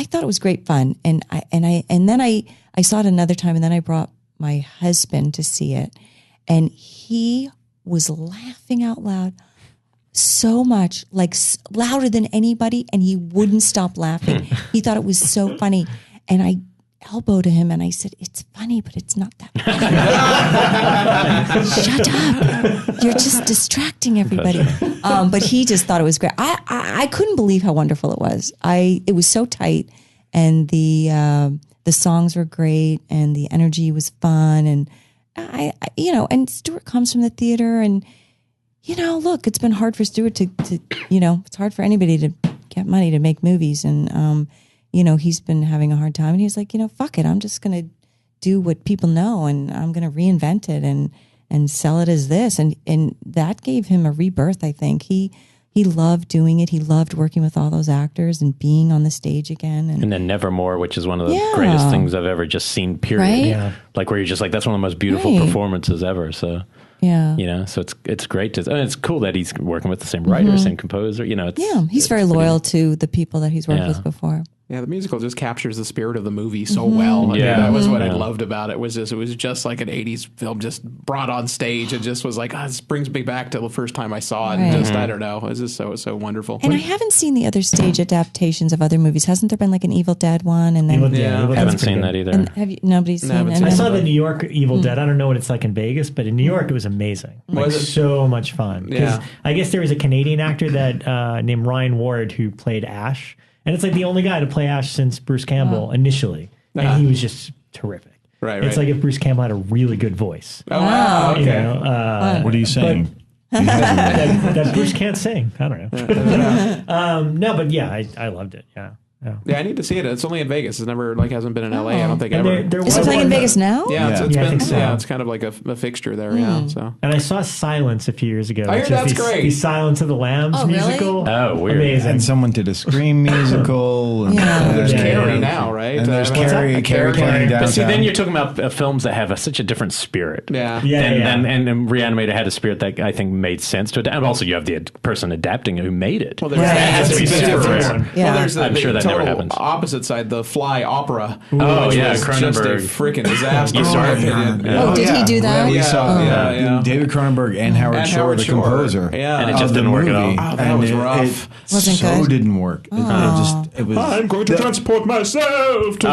thought it was great fun, and then I saw it another time, and then I brought my husband to see it, and he was laughing out loud so much, louder than anybody, and he wouldn't stop laughing. He thought it was so funny, and I elbowed him and I said, "It's funny, but it's not that funny." Shut up! You're just distracting everybody. But he just thought it was great. I couldn't believe how wonderful it was. It was so tight, and the songs were great, and the energy was fun, and and Stuart comes from the theater, and look, it's been hard for Stuart to it's hard for anybody to get money to make movies, and he's been having a hard time, and he's like, fuck it, I'm just gonna do what people know, and I'm gonna reinvent it and sell it as this, and that gave him a rebirth. I think he he loved doing it. He loved working with all those actors and being on the stage again. And then Nevermore, which is one of the greatest things I've ever just seen, period. Right? Yeah. Like where you're just like, that's one of the most beautiful performances ever. So, so it's great to, it's cool that he's working with the same writer, same composer, he's very loyal to the people that he's worked with before. Yeah, the musical just captures the spirit of the movie so well. I mean, that was what I loved about it. It was just like an 80s film just brought on stage. It just was like, this brings me back to the first time I saw it. Right. And just, I don't know, it was just so wonderful. And I haven't seen the other stage adaptations of other movies. Hasn't there been like an Evil Dead one? And then I haven't seen that either. And nobody's seen it? I saw the New York Evil Dead. I don't know what it's like in Vegas, but in New York it was amazing. Like so much fun. Yeah. I guess there was a Canadian actor that named Ryan Ward who played Ash. And it's like the only guy to play Ash since Bruce Campbell initially. And he was just terrific. Right. It's like if Bruce Campbell had a really good voice. Oh, wow. Okay. What are you saying? That Bruce can't sing. I don't know. No, but yeah, I loved it. Yeah. Yeah, I need to see it. It's only in Vegas. It's never hasn't been in LA. I don't think ever. Is it playing in Vegas now? Yeah, it's been. Yeah, it's kind of like a fixture there. Yeah. So. And I saw Silence a few years ago. I heard that's great. The Silence of the Lambs musical. Really? Oh, weird. Amazing. And someone did a Scream musical. And, there's Carrie now, right? And there's Carrie playing downtown. But see, then you're talking about films that have such a different spirit. Yeah. And Reanimator had a spirit that I think made sense to it. And also, you have the person adapting it who made it. Well, that has to be super rare. Yeah. Well, there's I'm sure that never happens. Opposite side, the Fly opera. Oh yeah, Cronenberg. Just a freaking disaster. Did he do that? We saw David Cronenberg and Howard Shore, the composer. Yeah, and it just didn't work at all. Oh, that was rough. It wasn't good. So didn't work. It was. I'm going to transport myself to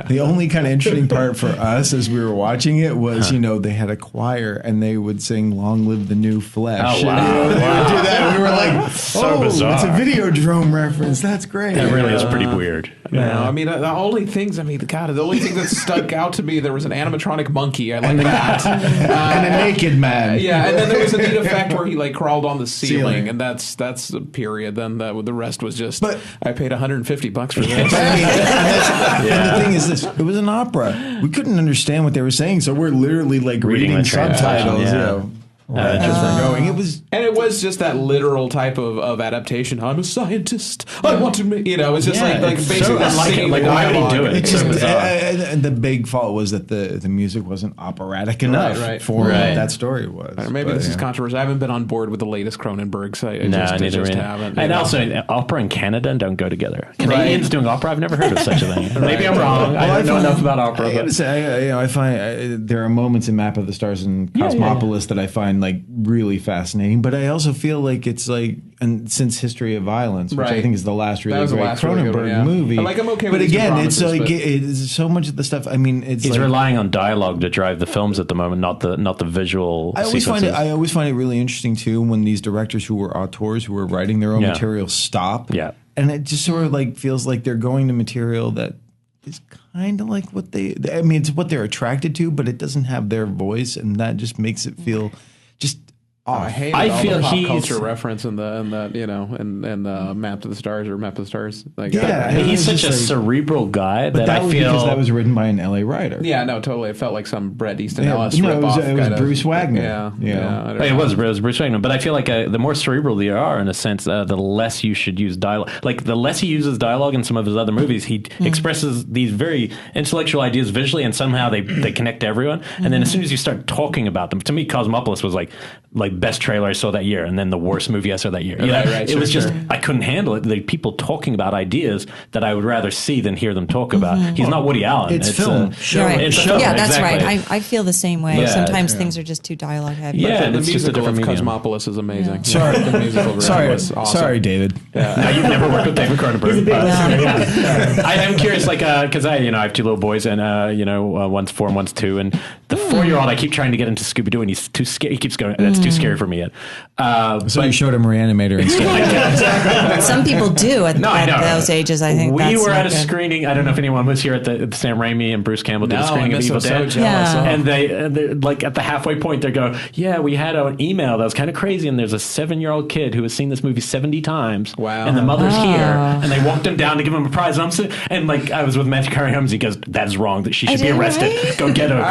the only kind of interesting part for us as we were watching it was, they had a choir and they would sing "Long Live the New Flesh." Oh wow! And, they would do that. And we were like, bizarre. It's a Videodrome reference. That's great. That really is pretty weird. Yeah. I mean, the only thing that stuck out to me, there was an animatronic monkey. I like that. And a naked man. Yeah, and then there was a neat effect where he crawled on the ceiling. And that's the period. Then the rest was just, I paid $150 for this. And the thing is this, it was an opera. We couldn't understand what they were saying, so we're literally reading subtitles, It was just that literal type of adaptation. I'm a scientist. I want to make, it's just basically why would he do it? It's so bizarre. And the big fault was that the music wasn't operatic enough for what that story was. Maybe this is controversial. I haven't been on board with the latest Cronenberg, so I just haven't. And also, opera and Canada don't go together. Canadians doing opera, I've never heard of such a thing. Maybe I'm wrong. I don't know enough about opera. I find there are moments in Map of the Stars and Cosmopolis that I find really fascinating, but I also feel like it's and since History of Violence, which I think is the last really great Cronenberg movie. I'm okay but with again, it's it's so much of the stuff. I mean, he's relying on dialogue to drive the films at the moment, not the visual. I always find it really interesting too when these directors who were auteurs who were writing their own material stop. Yeah, and it just sort of feels like they're going to material that is kind of like what it's what they're attracted to, but it doesn't have their voice, and that just makes it feel just off. I feel the pop culture reference in the Map to the Stars or Map to the Stars. He's such a cerebral guy that I feel because that was written by an LA writer. Yeah, no, totally. It felt like some Bret Easton Ellis ripoff. It was Bruce Wagner. It was Bruce Wagner. But I feel like the more cerebral they are, in a sense, the less you should use dialogue. Like the less he uses dialogue in some of his other movies, he expresses these very intellectual ideas visually, and somehow they connect to everyone. And then as soon as you start talking about them, to me, Cosmopolis was like best trailer I saw that year, and then the worst movie I saw that year. It was just I couldn't handle it. The people talking about ideas that I would rather see than hear them talk about. He's not Woody Allen. It's film. Yeah, that's right. I feel the same way. Sometimes things are just too dialogue heavy. Yeah, the musical of Cosmopolis is amazing. Sorry, the musical version was awesome. Sorry, David. Now you've never worked with David Cronenberg. I am curious, because I have two little boys, and one's 4 and one's 2, and the 4-year-old I keep trying to get into Scooby Doo, and he's too scared. He keeps going. That's too scary for me yet. So you showed him Reanimator instead. Some people do at those ages. I think we were at a screening. I don't know if anyone was here at the Sam Raimi and Bruce Campbell did a screening of Evil Dead. And they at the halfway point they go, we had an email that was kind of crazy, and there's a 7-year-old kid who has seen this movie 70 times. Wow. And the mother's here, and they walked him down to give him a prize. And I was with Matthew Carey Holmes. He goes, "That's wrong. That she should be arrested. Go get her.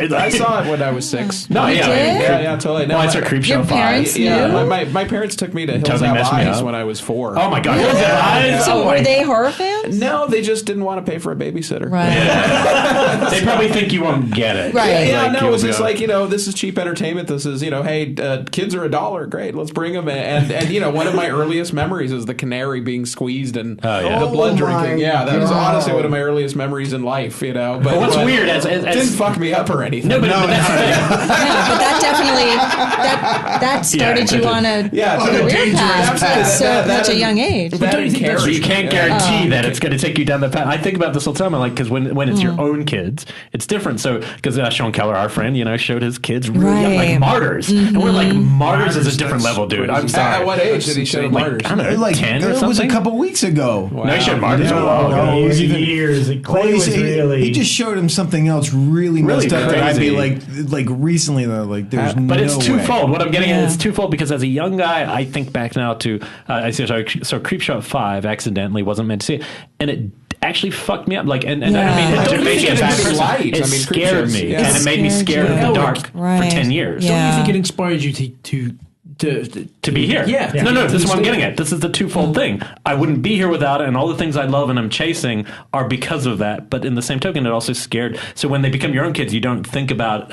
I saw it when I was 6. No, You did? Yeah, totally. No, Well, it's a Creepshow Your 5. parents knew? Yeah, my parents took me to Hills Totally Have messed me Eyes up. when I was 4. Oh my God. Hills Have Eyes? So Oh my- were they horror fans? No, they just didn't want to pay for a babysitter. Right. They probably think you won't get it. Right. Yeah, Like, no, you'll it's be just like- like, this is cheap entertainment. This is, hey, kids are $1. Great, let's bring them. And one of my earliest memories is the canary being squeezed and the blood drinking. Yeah, that was honestly one of my earliest memories in life, But what's weird as didn't fuck me up or anything. No, but that's the thing. Yeah, but that definitely that started you on a career path at such a young age. But don't you think that's You can't guarantee that it's going to take you down the path. I think about this all the time. I'm like, because when it's your own kids, it's different. So, because Sean Keller, our friend, showed his kids really young, like Martyrs, and we're like, Martyrs is a different level, dude. I'm sorry. At what age did he show Martyrs? I don't know, like 10 or it something. was a couple weeks ago. Wow. No, he showed Martyrs. No, it was even years. Clay was really. He just showed him something else really messed up. That I'd be like recently though, like there's no But it's twofold. way. What I'm getting at is twofold because as a young guy, I think back now to I saw Creepshow 5 accidentally wasn't meant to see it, and it actually fucked me up. Like, and I mean, I it don't made think me a it's bad very person. light. It I mean, scared Creepshow's- me, yeah. and it made me scared of the you. dark for Right. 10 years. Yeah. Don't you think it inspired you To be here. Yeah. No, this is what I'm getting at. This is the twofold thing. I wouldn't be here without it, and all the things I love and I'm chasing are because of that. But in the same token, it also scared. So when they become your own kids, you don't think about,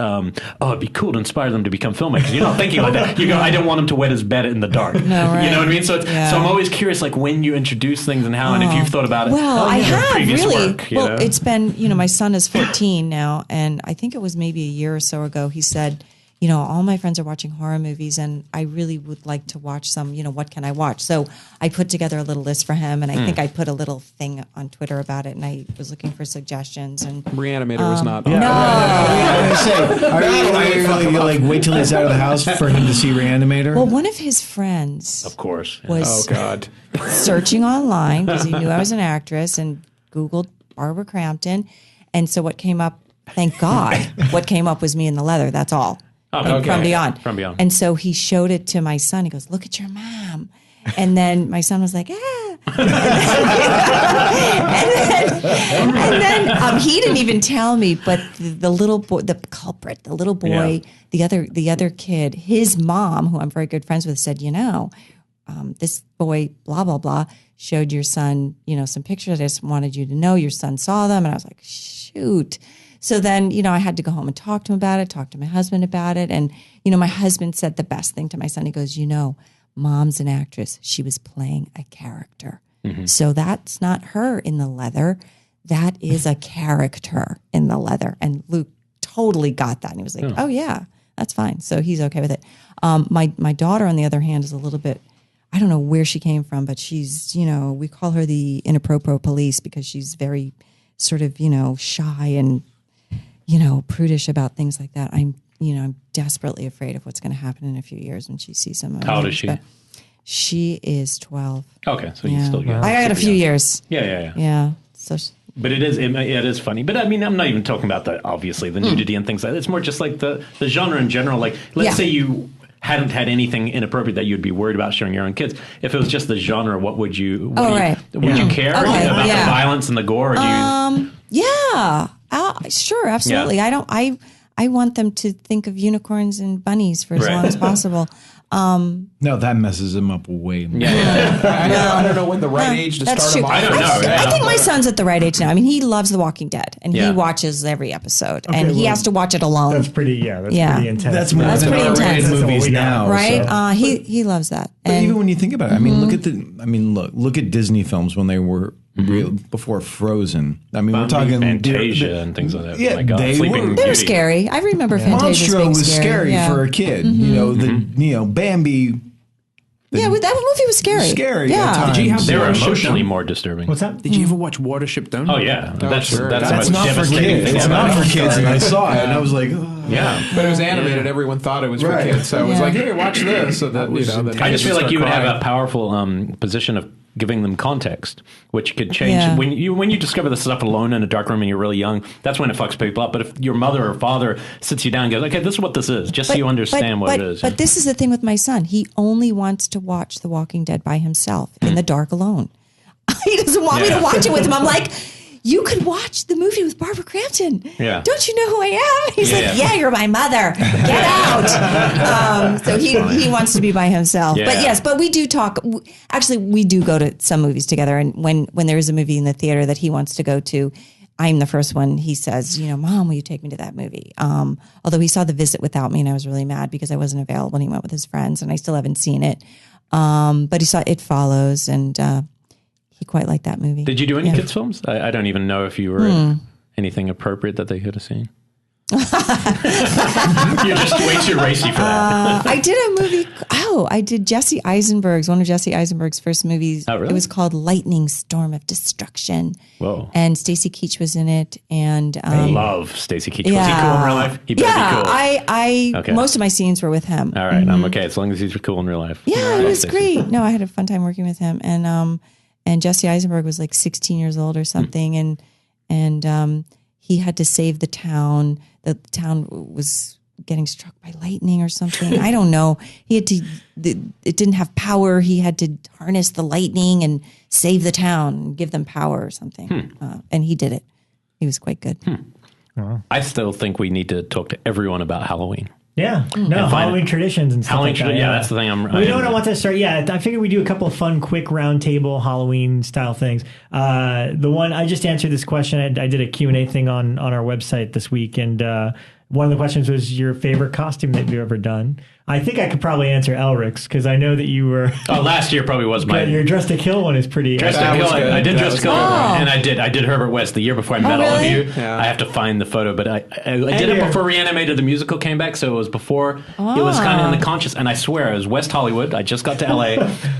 it'd be cool to inspire them to become filmmakers. You're not thinking like that. You go, I don't want him to wet his bed in the dark. No, right. You know what I mean? So I'm always curious, like when you introduce things and how, and if you've thought about it. Well, I have previous really. work, you Well, know? it's been, my son is 14 now, and I think it was maybe a year or so ago. He said, all my friends are watching horror movies, and I really would like to watch some. What can I watch? So I put together a little list for him, and I think I put a little thing on Twitter about it, and I was looking for suggestions. And Reanimator was not. no, Are you really gonna like wait till he's out of the house for him to see Reanimator? well, one of his friends Of course. was Oh God. searching online because he knew I was an actress and Googled Barbara Crampton, and so what came up? Thank God, what came up was me in the leather. That's all. Okay. From Beyond. From Beyond. And so he showed it to my son. He goes, "Look at your mom." And then my son was like, "Ah." and then he didn't even tell me, but the little boy, the culprit, the little boy, the other kid, his mom, who I'm very good friends with, said, this boy, blah, blah, blah, showed your son, some pictures. I just wanted you to know your son saw them. And I was like, shoot. So then, I had to go home and talk to him about it, talk to my husband about it. And, my husband said the best thing to my son. He goes, Mom's an actress. She was playing a character. Mm-hmm. So that's not her in the leather. That is a character in the leather. And Luke totally got that. And he was like, oh yeah, that's fine. So he's okay with it. My daughter, on the other hand, is a little bit, I don't know where she came from, but she's, we call her the inappropriate police because she's very sort of, shy and, prudish about things like that. I'm desperately afraid of what's going to happen in a few years when she sees some of How old is she? She is 12. Okay, so you still got. I got a few years. Yeah. Yeah. So. But it is funny. But I mean, I'm not even talking about the nudity and things like that. It's more just like the genre in general. Like, let's say you hadn't had anything inappropriate that you'd be worried about showing your own kids. If it was just the genre, what would you? Would you care about the violence and the gore? Or do you? Yeah. Sure. Absolutely. Yeah. I want them to think of unicorns and bunnies for as long as possible. No, that messes him up way more. I don't know when the right age to start true. him off. I don't know. I think my son's at the right age now. I mean, he loves The Walking Dead, and he watches every episode, and he has to watch it alone. That's pretty intense. That's more That's than pretty R-rated intense. movies now, right? so. He loves that. But And even when you think about it, look at Disney films when they were real before Frozen. I mean, we're talking Fantasia and things like that. Yeah, oh my God. they Sleeping were. they were Beauty. scary. I remember Fantasia Monstro being was scary Yeah. for a kid. Bambi. Yeah, that movie was scary. Scary. Yeah. At times. Did you have They were Watership emotionally Down? more disturbing. What's that? Did you ever watch Watership Down? Oh yeah, that's sure. that's That's the most not for devastating kids. thing It's about not it. for kids, and I saw it, and I was like, Yeah. But it was animated. Everyone thought it was for Right. kids. So it was Yeah. like, hey, watch this. So that, that I just feel like you would have crying. a powerful position of giving them context, which could change Yeah. when you discover this stuff alone in a dark room and you're really young. That's when it fucks people up. But if your mother or father sits you down and goes, "Okay, this is what this is," just so you understand what it is. But this is the thing with my son. He only wants to watch The Walking Dead by himself in the dark alone. He doesn't want me to watch it with him. I'm like, you could watch the movie with Barbara Crampton. Yeah. Don't you know who I am? He's like, yeah, you're my mother. Get out. So he wants to be by himself. Yeah. But yes, but we do talk. Actually, we do go to some movies together. And when there is a movie in the theater that he wants to go to, I'm the first one. He says, Mom, will you take me to that movie? Although he saw The Visit without me, and I was really mad because I wasn't available, and he went with his friends, and I still haven't seen it. But he saw It Follows, and he quite liked that movie. Did you do any kids' films? I don't even know if you were anything appropriate that they could have seen. You're just way too racy for that. I did a movie. I did Jesse Eisenberg's, one of Jesse Eisenberg's first movies. Oh, really? It was called Lightning Storm of Destruction. Whoa. And Stacy Keach was in it. And I love Stacy Keach. Was he cool in real life? He better be cool. Okay. Most of my scenes were with him. All right, I'm okay as long as he's cool in real life. Yeah, it was great. No, I had a fun time working with him. And Jesse Eisenberg was like 16 years old or something, and he had to save the town. The town was getting struck by lightning or something. I don't know. He had to. It didn't have power. He had to harness the lightning and save the town and give them power or something. And he did it. He was quite good. I still think we need to talk to everyone about Halloween. Yeah, no, Halloween traditions and stuff Halloween like that. Yeah, that's the thing. We don't want to start. Yeah, I figured we do a couple of fun, quick roundtable Halloween style things. The one I just answered this question. I did a Q&A thing on our website this week, and one of the questions was your favorite costume that you've ever done. I think I could probably answer Elric's because I know that you were. Last year probably was my. Your Dress to Kill one is pretty. Dress to Kill. I did Dress to Kill, and I did Herbert West the year before I met all of you. Yeah. I have to find the photo, but I did it before Reanimated the musical came back, so it was before. It was kind of in the conscious, and I swear it was West Hollywood. I just got to LA.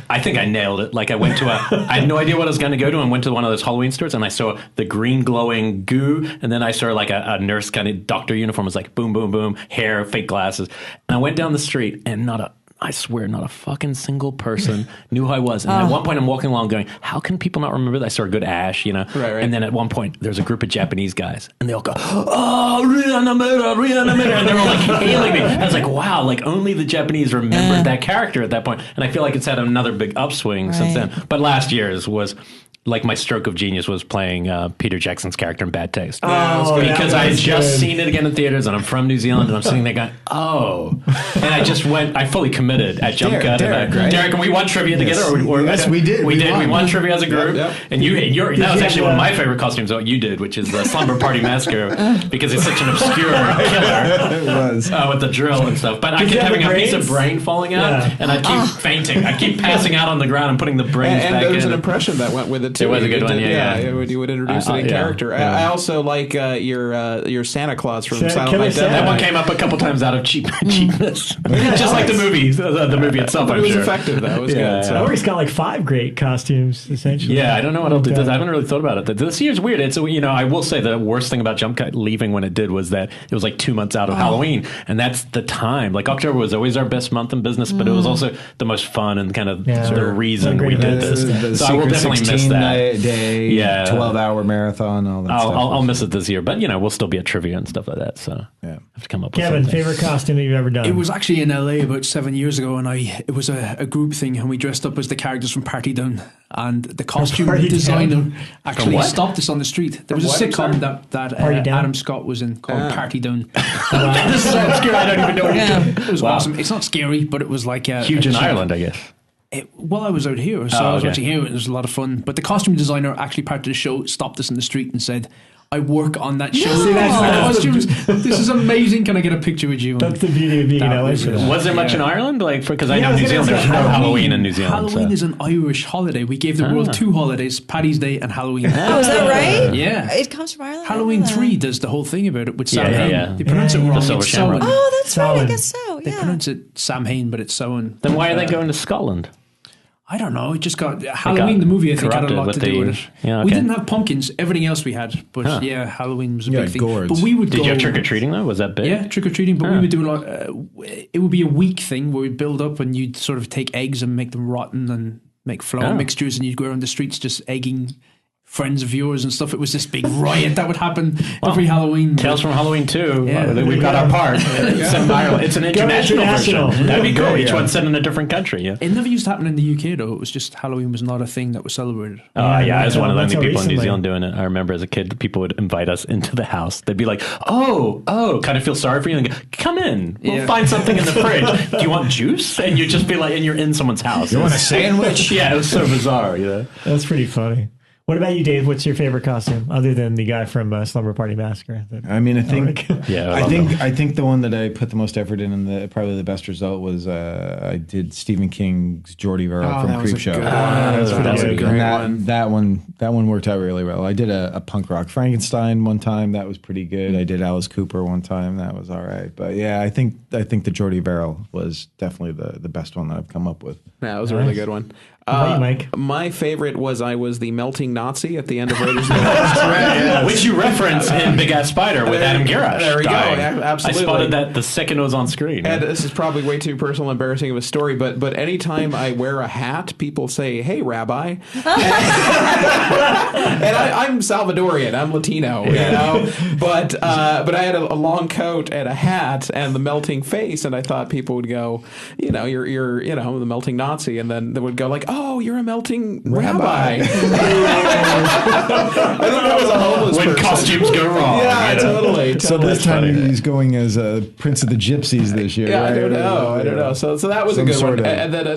I think I nailed it. Like I went to I had no idea what I was going to go to, and went to one of those Halloween stores, and I saw the green glowing goo, and then I saw like a nurse kind of doctor uniform. It was like boom, boom, boom, hair, fake glasses, and I went down the street, and I swear, not a fucking single person knew who I was. And at one point, I'm walking along going, how can people not remember that? I saw a good ash, Right. And then at one point, there's a group of Japanese guys, and they all go, oh, Reanimator. And they're all like hailing me. I was like, wow, like only the Japanese remembered that character at that point. And I feel like it's had another big upswing since then. But last year's was... like my stroke of genius was playing Peter Jackson's character in Bad Taste. Because I had just seen it again in theaters, and I'm from New Zealand, and I'm sitting there going, and I fully committed at Jump Cut. Derek, right? Derek, and we won trivia together? Yes, we did. We won trivia as a group. Yep. And that was actually one of my favorite costumes, what you did, which is the Slumber Party Massacre, because it's such an obscure killer. It was. With the drill and stuff. But I kept having a piece of brain falling out, and I'd keep fainting. I'd keep passing out on the ground and putting the brains back in. And there was an impression that went with it. It was a good one, You would introduce it in character. I also like your Santa Claus from Silent Night. That one came up a couple times out of cheapness, just like the movie itself. But it was effective. That was good. So. Elric's got like 5 great costumes essentially. Yeah, I don't know what else it does. I haven't really thought about it. This year's weird. It's I will say the worst thing about Jump Cut leaving when it did was that it was like 2 months out of Halloween, and that's the time. Like October was always our best month in business, but it was also the most fun and kind of the reason we did this. So I will definitely miss that. Day, 12-hour marathon, all that stuff. I'll miss it this year, but we'll still be at trivia and stuff like that. So I have to come up with Kevin, something. favorite costume that you've ever done? It was actually in LA about 7 years ago, and it was a group thing, and we dressed up as the characters from Party Down, and the costume designer actually stopped us on the street. There was a sitcom that Adam Scott was in called Party Down. This is so obscure. I don't even know what you're doing. It was awesome. It's not scary, but it was like huge in Ireland, I guess. I was out here, so I was watching here. It was a lot of fun. But the costume designer, actually part of the show, stopped us in the street and said, I work on that show. See, that's costumes. This is amazing. Can I get a picture with you? That's the beauty of being in LA. Was there much in Ireland? Because I know New Zealand, there's no Halloween in New Zealand. Halloween is an Irish holiday. We gave the world 2 holidays, Paddy's Day and Halloween. Oh, is that right? Yeah. It comes from Ireland? Halloween 3 does the whole thing about it with Sam Hain. Yeah. They pronounce it wrong. It's Samhain. Oh, that's right. I guess so. They pronounce it Samhain, but it's Samhain. Then why are they going to Scotland? I don't know. It just got Halloween. The movie, I think, had a lot to do with it. Yeah, okay. We didn't have pumpkins. Everything else we had, but Halloween was a big thing. Gourds. But we would. Did you have trick or treating though? Was that big? Yeah, trick or treating. But we would do a lot. It would be a week thing where we'd build up, and you'd sort of take eggs and make them rotten and make flour mixtures, and you'd go around the streets just egging friends of yours and stuff. It was this big riot that would happen every Halloween. Tales from Halloween 2. Yeah. We've got our part. It's in Ireland. It's an international version. That'd be cool. Each one set in a different country. Yeah. It never used to happen in the UK though. It was just Halloween was not a thing that was celebrated. I was one of the only people in New Zealand doing it. I remember as a kid, people would invite us into the house. They'd be like, oh, kind of feel sorry for you and go, come in. We'll find something in the fridge. Do you want juice? And you'd just be like, and you're in someone's house. You want a sandwich? Yeah, it was so bizarre. That's pretty funny. What about you, Dave? What's your favorite costume other than the guy from Slumber Party Massacre? I mean, I think I think the one that I put the most effort in and probably the best result was I did Stephen King's Geordie Verrill from Creepshow. That was a great one. That one worked out really well. I did a punk rock Frankenstein one time. That was pretty good. I did Alice Cooper one time. That was all right. But yeah, I think the Geordie Verrill was definitely the best one that I've come up with. Yeah, it was a really good one. Mike? My favorite was I was the melting Nazi at the end of Raiders of the Lost Ark. Which you reference in Big Ass Spider with Adam Garrett. There we go. Yeah, absolutely. I spotted that the second it was on screen. And this is probably way too personal and embarrassing of a story, but anytime I wear a hat, people say, "Hey, Rabbi." And I'm Salvadorian. I'm Latino, you know. But I had a long coat and a hat and the melting face, and I thought people would go, you know, you're the melting Nazi, and then they would go like, "Oh, you're a melting rabbi." I think that was a homeless when person. Costumes go wrong. Yeah, totally. So this time he's going as Prince of the Gypsies this year. Yeah, right? I don't know. So that was a good one. And then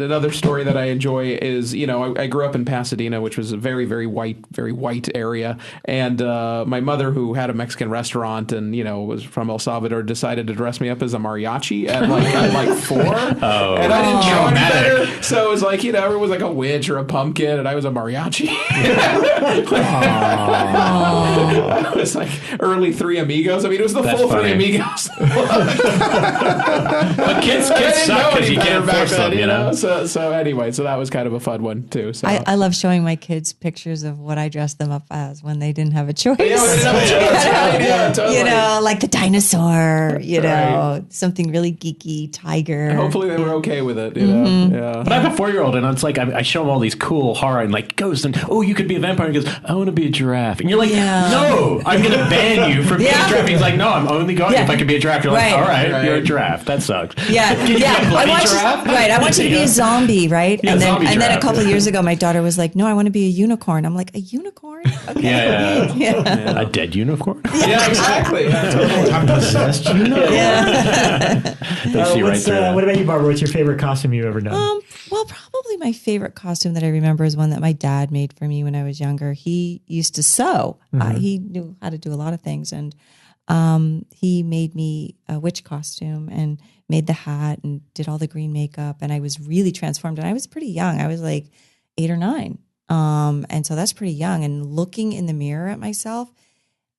another story that I enjoy is, I grew up in Pasadena, which was a very, very white area. And my mother, who had a Mexican restaurant and, was from El Salvador, decided to dress me up as a mariachi at like 4. Oh, and I didn't know any better. So it was like, everyone was like a witch or a pumpkin, and I was a mariachi. I was like early Three Amigos. I mean, it was the full funny. Three Amigos. But kids suck because you can't force them, So anyway, so that was kind of a fun one too. So I love showing my kids pictures of what I dressed them up as when they didn't have a choice. Yeah, totally. Like the dinosaur, something really geeky, tiger. And hopefully they were okay with it, Yeah. But I have a 4-year-old, and it's like I show him all these cool horror and like ghosts, and you could be a vampire. And he goes, I want to be a giraffe, and you're like, no, I'm going to ban you from being a giraffe. He's like, no, I'm only going if I can be a giraffe. You're like, all right, you're a giraffe. That sucks. Yeah, I want you to be a zombie, right? Yeah, and then a couple of years ago, my daughter was like, no, I want to be a unicorn. I'm like, a unicorn? Okay. Yeah. A dead unicorn? Yeah, exactly. Yeah, totally. I'm possessed unicorn. They see right through that. What about you, Barbara? What's your favorite costume you've ever done? Well, probably my favorite costume that I remember is one that my dad made for me when I was younger. He used to sew. He knew how to do a lot of things, and he made me a witch costume and made the hat and did all the green makeup, and I was really transformed. And I was pretty young. I was like 8 or 9. And so that's pretty young. And looking in the mirror at myself,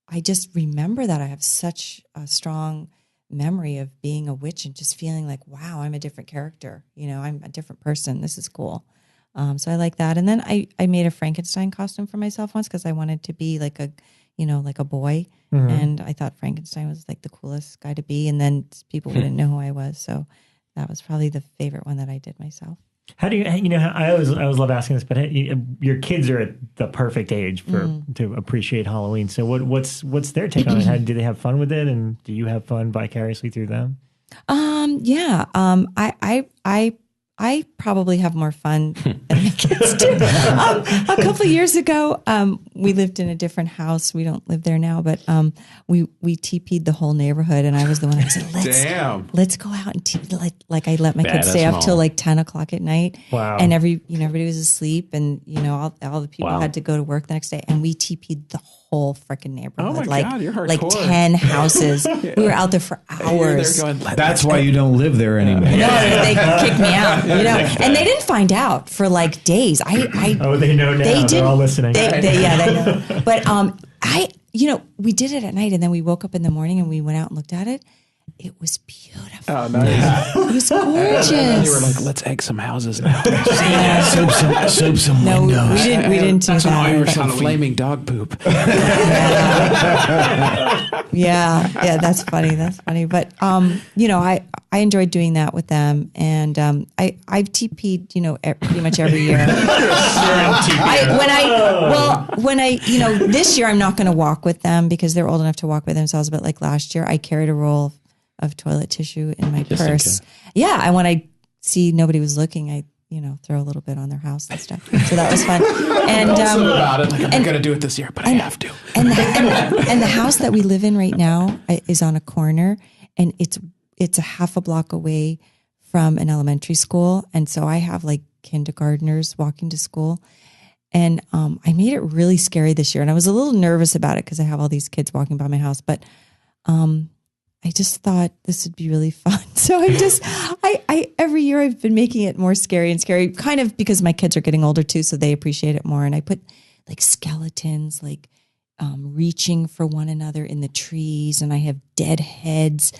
I just remember that I have such a strong memory of being a witch and just feeling like, wow, I'm a different character. I'm a different person. This is cool. So I like that. And then I made a Frankenstein costume for myself once because I wanted to be like a boy. Mm-hmm. And I thought Frankenstein was like the coolest guy to be. And then people wouldn't know who I was. So that was probably the favorite one that I did myself. How do you, I always love asking this, but your kids are at the perfect age to appreciate Halloween. So what's their take on it? Do they have fun with it? And do you have fun vicariously through them? Yeah. I probably have more fun than my kids do. A couple of years ago, we lived in a different house. We don't live there now, but we TP'd the whole neighborhood, and I was the one who said, let's go out and I let my kids stay up till like 10 o'clock at night. Wow. And everybody was asleep, and all the people had to go to work the next day, and we TP'd the whole freaking neighborhood. Oh my God, you're hardcore. Like 10 houses. We were out there for hours. That's why you don't live there anymore. No, they kicked me out. And they didn't find out for like days. They know now. They're all listening. They know. But we did it at night, and then we woke up in the morning and we went out and looked at it, It was beautiful. Oh, nice. It was gorgeous. And you were like, let's egg some houses now. Soap some No, windows. we didn't do That's an that. Irish Some Halloween. flaming dog poop. Yeah, that's funny. That's funny. But I enjoyed doing that with them, and I've TP'd pretty much every year. This year I'm not going to walk with them because they're old enough to walk with themselves. But like last year, I carried a roll of toilet tissue in my purse. Yeah, and when I see nobody was looking, I throw a little bit on their house and stuff. So that was fun. And about it. Like, I'm not going to do it this year, but I have to. And the house that we live in right now is on a corner, and it's a half a block away from an elementary school, and so I have like kindergartners walking to school, and I made it really scary this year, and I was a little nervous about it because I have all these kids walking by my house, but I just thought this would be really fun. So I every year I've been making it more scary and scary, kind of because my kids are getting older too, so they appreciate it more. And I put like skeletons, like reaching for one another in the trees, and I have dead heads,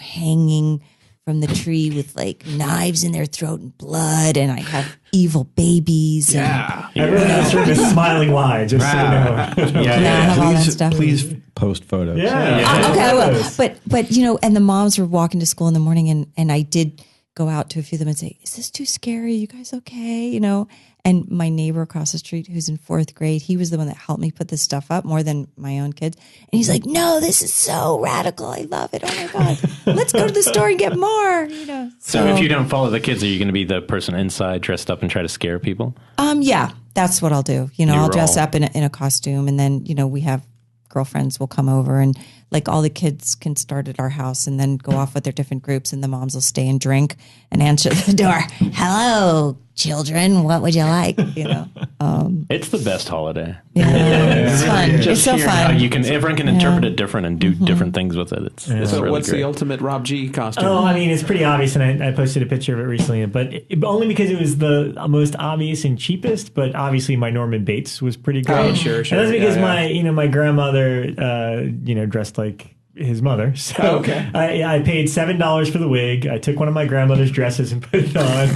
hanging from the tree with like knives in their throat and blood, and I have evil babies. Everyone has sort of smiling wide, just so you know. I have all that stuff. Please post photos. Okay, I will. But and the moms were walking to school in the morning, and I did go out to a few of them and say, "Is this too scary? You guys okay?" And my neighbor across the street, who's in 4th grade, he was the one that helped me put this stuff up more than my own kids. And he's like, "No, this is so radical. I love it. Oh my God, let's go to the store and get more." So if you don't follow the kids, are you going to be the person inside dressed up and try to scare people? Yeah, that's what I'll do. I'll dress up in a costume, and then we have girlfriends will come over, and like all the kids can start at our house and then go off with their different groups, and the moms will stay and drink and answer the door. "Hello, children, what would you like?" It's the best holiday. It's fun. It's so fun. Everyone can interpret it different and do different things with it. It's So really what's great. the ultimate Rob G costume? Oh, I mean, it's pretty obvious, and I posted a picture of it recently, but only because it was the most obvious and cheapest. But obviously, my Norman Bates was pretty great. Oh, sure. And that's because my grandmother, dressed like his mother. So I paid $7 for the wig. I took one of my grandmother's dresses and put it on,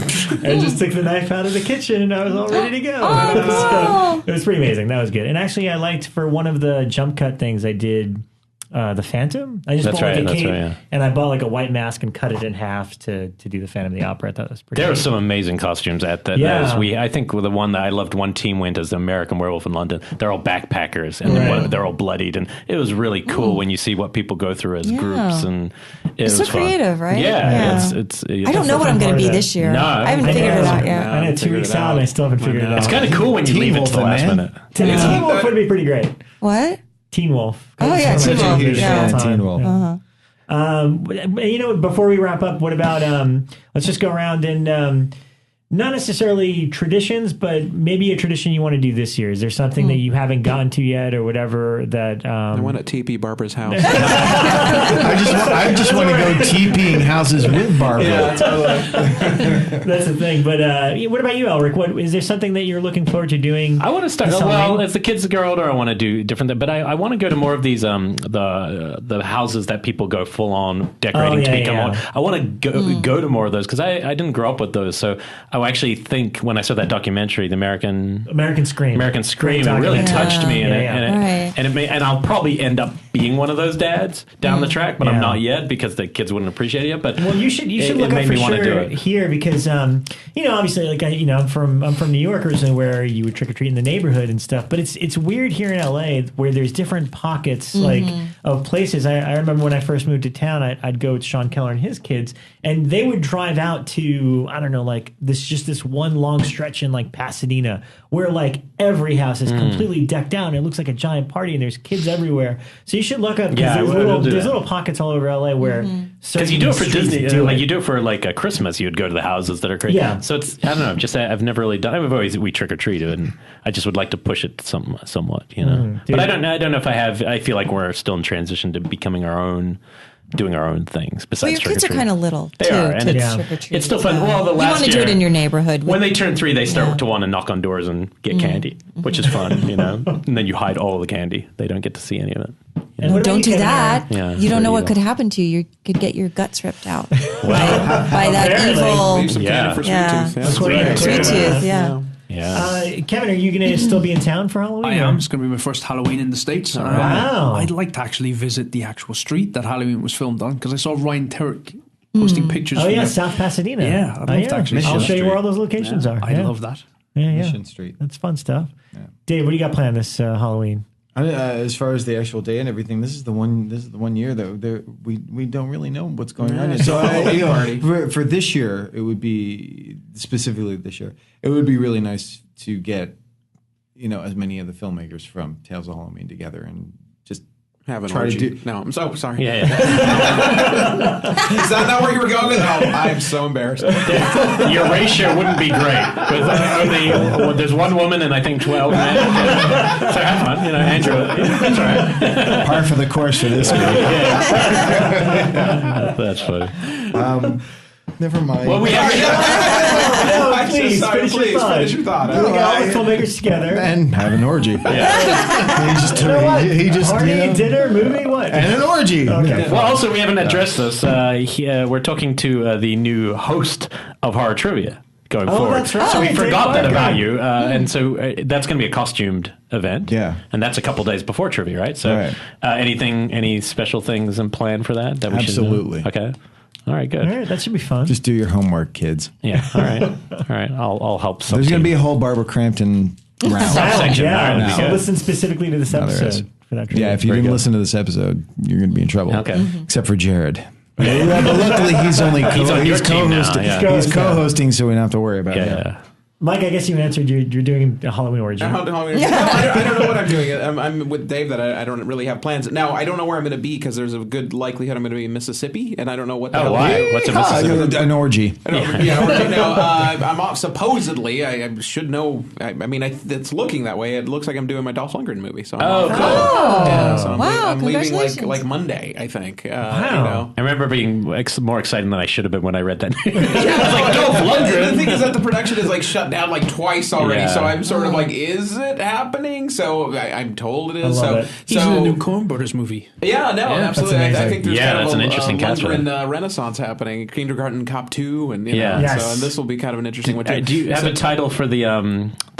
and just took the knife out of the kitchen, and I was all ready to go. It was pretty amazing. That was good. And actually, I liked for one of the jump cut things I did. The Phantom. I just bought a cape, and I bought like a white mask and cut it in half to do the Phantom of the Opera. I thought that was pretty. There were some amazing costumes at that. I think the one that I loved, one team went as the American Werewolf in London. They're all backpackers, and they're all bloodied, and it was really cool when you see what people go through as groups, and it's so creative, right? Yeah. It's I don't know what I'm going to be this year. No, I haven't figured it out yet. I know 2 weeks out, and I still haven't figured it out. It's kind of cool when you leave it to the last minute. Teen Wolf would be pretty great. What? Teen Wolf. Oh yeah, Teen Wolf. Teen Wolf. Before we wrap up, what about let's just go around and not necessarily traditions, but maybe a tradition you want to do this year. Is there something that you haven't gotten to yet, or whatever that? I want to TP Barbara's house. I just want to go TPing houses with Barbara. Yeah, totally. That's the thing. But what about you, Elric? Is there something that you're looking forward to doing? I want to start. Well, as the kids grow older, I want to do different things. But I want to go to more of these the houses that people go full on decorating to become more. I want to go to more of those because I didn't grow up with those. So I actually think when I saw that documentary, the American Scream, it really touched me, and I'll probably end up being one of those dads down the track, but I'm not yet because the kids wouldn't appreciate it yet. But you should look up for sure here because obviously I'm from New York originally, where you would trick or treat in the neighborhood and stuff. But it's weird here in LA where there's different pockets of places. I remember when I first moved to town, I'd go with Sean Keller and his kids, and they would drive out to this one long stretch in like Pasadena where like every house is completely decked out and it looks like a giant party and there's kids everywhere. So you should look up because there's little pockets all over LA where because you do it for Disney, you do it for like a Christmas. You would go to the houses that are crazy. Yeah. So it's I don't know. Just I've never really done. I've always we trick or treat and I just would like to push it somewhat, But I don't know if I have. I feel like we're still in transition to becoming our own doing our own things besides Well, your kids are kind of little, They too, are, and it's still fun. Well, the you last want to do it in your neighborhood. When they turn 3, they start to want to knock on doors and get candy, which is fun, And then you hide all the candy. They don't get to see any of it. Well, don't do that. Yeah, you don't know what could happen to you. You could get your guts ripped out by that Leave some candy for Sweet Tooth. Sweet Tooth, yeah. Yeah. Kevin, are you going to still be in town for Halloween? I am. It's going to be my first Halloween in the States. Wow. I'd like to actually visit the actual street that Halloween was filmed on, because I saw Ryan Turek posting pictures. Oh, from yeah, there. South Pasadena. Yeah, I'd love to actually. I'll show you Street. where all those locations are. I love that. Yeah, yeah. Mission Street. That's fun stuff. Yeah. Dave, what do you got planned this Halloween? As far as the actual day and everything, this is the one year that we don't really know what's going on. So for this year, it would be specifically this year. It would be really nice to get as many of the filmmakers from Tales of Halloween together and just have an try orgy. to do. No, I'm so sorry. Yeah. Is that not where you were going with it? Oh, I'm so embarrassed. Your ratio wouldn't be great. But there's one woman and I think 12 men. So have fun, Andrew. That's all right. Par for the course for this movie. That's funny. Never mind. Well, we Please finish your thought. We got all the filmmakers together and have an orgy. Yeah. he just party, dinner, movie, what? And an orgy. Okay. Well, also, we haven't addressed this. We're talking to the new host of Horror Trivia going forward. That's right. So we Dave forgot that Barker. about you. And so that's going to be a costumed event. Yeah. And that's a couple days before trivia, right? So any special things in plan for that? We Absolutely. Should know? Okay. All right, good. All right, that should be fun. Just do your homework, kids. Yeah. All right. All right. I'll help. There's going to be a whole Barbara Crampton round. section. Yeah. So listen specifically to this episode for that. Yeah, if you didn't listen to this episode, you're going to be in trouble. Okay. Except for Jared. But luckily, he's only He's on your team now, co-hosting. yeah. He's co-hosting, so we don't have to worry about it. Yeah. Mike, I guess you answered. You're doing a Halloween orgy. No, I don't know what I'm doing. I'm with Dave that I don't really have plans. Now, I don't know where I'm going to be because there's a good likelihood I'm going to be in Mississippi, and I don't know what the hell. Why? What's a Mississippi? An orgy. I'm off. Supposedly, I should know. It's looking that way. It looks like I'm doing my Dolph Lundgren movie. So I'm off. Oh, Yeah, so wow. I'm leaving Congratulations. like Monday, I think. Wow. I remember being more excited than I should have been when I read that news. I was like, Dolph Lundgren. The thing is that the production is like shut down like twice already, Yeah. so I'm sort of like, is it happening? So I'm told it is. I love So it. He's in the new Coen Brothers movie. yeah, no, absolutely. that's I think there's Yeah, kind that's of an interesting cast for him. Lundgren renaissance happening. Kindergarten Cop 2, and Yeah. Yes. so and this will be kind of an interesting one too. Do you have a title for the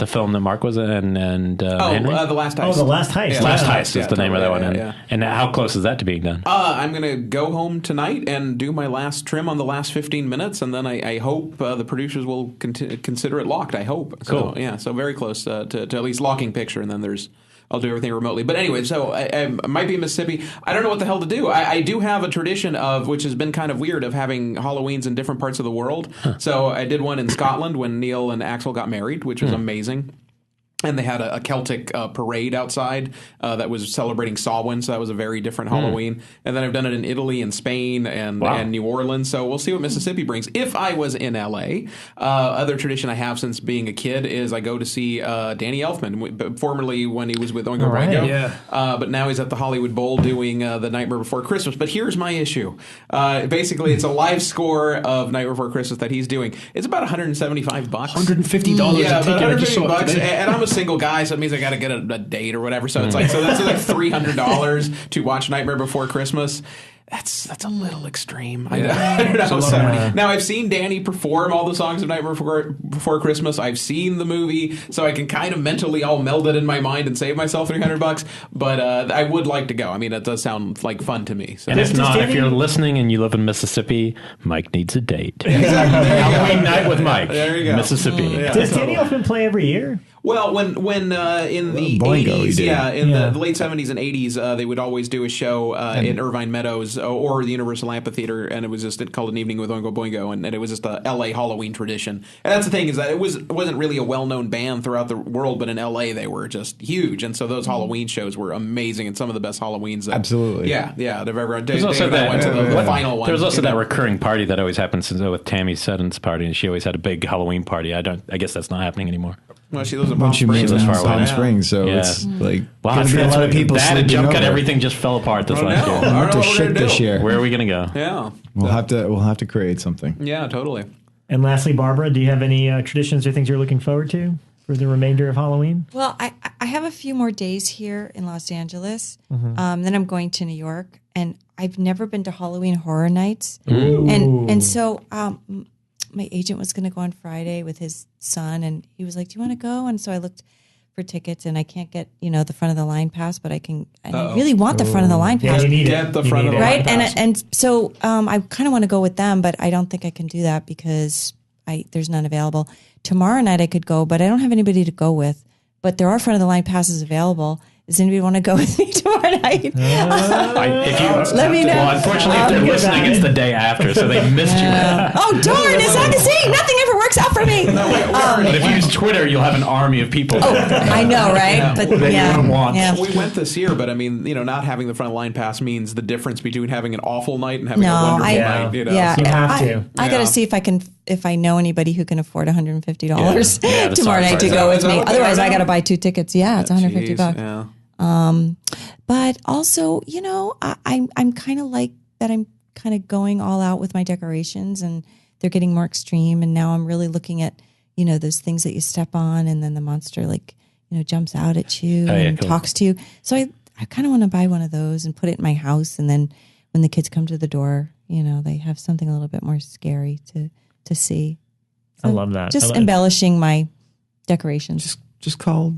film that Mark was in and Henry? The Last Heist. Oh, The Last Heist. Yeah, Last Yeah. Heist is the name of that one. Yeah. And how close is that to being done? I'm going to go home tonight and do my last trim on the last 15 minutes, and then I hope the producers will consider it locked. I hope. Cool. So, yeah, so very close to at least locking picture, and then I'll do everything remotely. But anyway, so I might be in Mississippi. I don't know what the hell to do. I do have a tradition which has been kind of weird, of having Halloweens in different parts of the world. So I did one in Scotland when Neil and Axel got married, which was amazing. And they had a Celtic parade outside that was celebrating Samhain, so that was a very different Halloween. And then I've done it in Italy and Spain and New Orleans, so we'll see what Mississippi brings. If I was in L.A., other tradition I have since being a kid is I go to see Danny Elfman, formerly when he was with Oingo Boingo. Yeah. But now he's at the Hollywood Bowl doing The Nightmare Before Christmas. But here's my issue. Basically, it's a live score of Nightmare Before Christmas that he's doing. It's about $175. $150 Yeah, a ticket. I just saw it $150, today. and I'm a single guy, so it means I got to get a date or whatever. So it's like, so that's like $300 to watch Nightmare Before Christmas. That's a little extreme. I don't know. So, now I've seen Danny perform all the songs of Nightmare Before Christmas. I've seen the movie, so I can kind of mentally all meld it in my mind and save myself $300. But I would like to go. I mean, it does sound like fun to me. So. And if not, if you're listening and you live in Mississippi, Mike needs a date. Exactly. Halloween night with Mike. There you go. Mississippi. Yeah. Does Danny Elfman play every year? Well, when in the Boingo, he 80s, did. in the late 70s and 80s, they would always do a show in Irvine Meadows or the Universal Amphitheater, and it was just called An Evening with Oingo Boingo, and it was just a L.A. Halloween tradition. And that's the thing, is that it wasn't really a well-known band throughout the world, but in L.A. they were just huge, and so those Halloween shows were amazing, and some of the best Halloweens. Absolutely. Yeah, they've ever. There's also Dave and I went to the final one. There's also that recurring party that always happens with Tammy Sutton's party, and she always had a big Halloween party. I guess that's not happening anymore. Well, she lives in Palm Springs. She lives far away. Palm Springs, so it's like wow, gonna be a lot of people that and sleeping Jump Cut, over. everything just fell apart this last year. We'll have to shit this year. Where are we going to go? Yeah. We'll have to create something. Yeah, totally. And lastly, Barbara, do you have any traditions or things you're looking forward to for the remainder of Halloween? Well, I have a few more days here in Los Angeles. Then I'm going to New York, and I've never been to Halloween Horror Nights. And so my agent was going to go on Friday with his son, and he was like, "Do you want to go?" And so I looked for tickets, and I can't get the front of the line pass, but I can. And I really want the front of the line pass. Yeah, you need Get the front of the line right? pass. And so I kind of want to go with them, but I don't think I can do that because there's none available. Tomorrow night I could go, but I don't have anybody to go with. But there are front of the line passes available. Does anybody want to go with me tomorrow night? Let me know. Well, unfortunately, if they're listening, it's the day after, so they missed you. Oh, darn. It's not the same. Nothing ever works out for me. But if you use Twitter, you'll have an army of people. I know, right? Yeah. But That you don't want. Yeah. We went this year, but I mean, not having the front line pass means the difference between having an awful night and having a wonderful night. Yeah, You have to. I got to see if I know anybody who can afford $150 Yeah, tomorrow night to go with me. Otherwise, I got to buy 2 tickets. Yeah, it's $150. Yeah. But also, I'm kind of like that. I'm kind of going all out with my decorations, and they're getting more extreme. And now I'm really looking at, those things that you step on, and then the monster jumps out at you and talks to you. So I kind of want to buy one of those and put it in my house. And then when the kids come to the door, they have something a little bit more scary to see. So I love that. Just embellishing my decorations. Just call,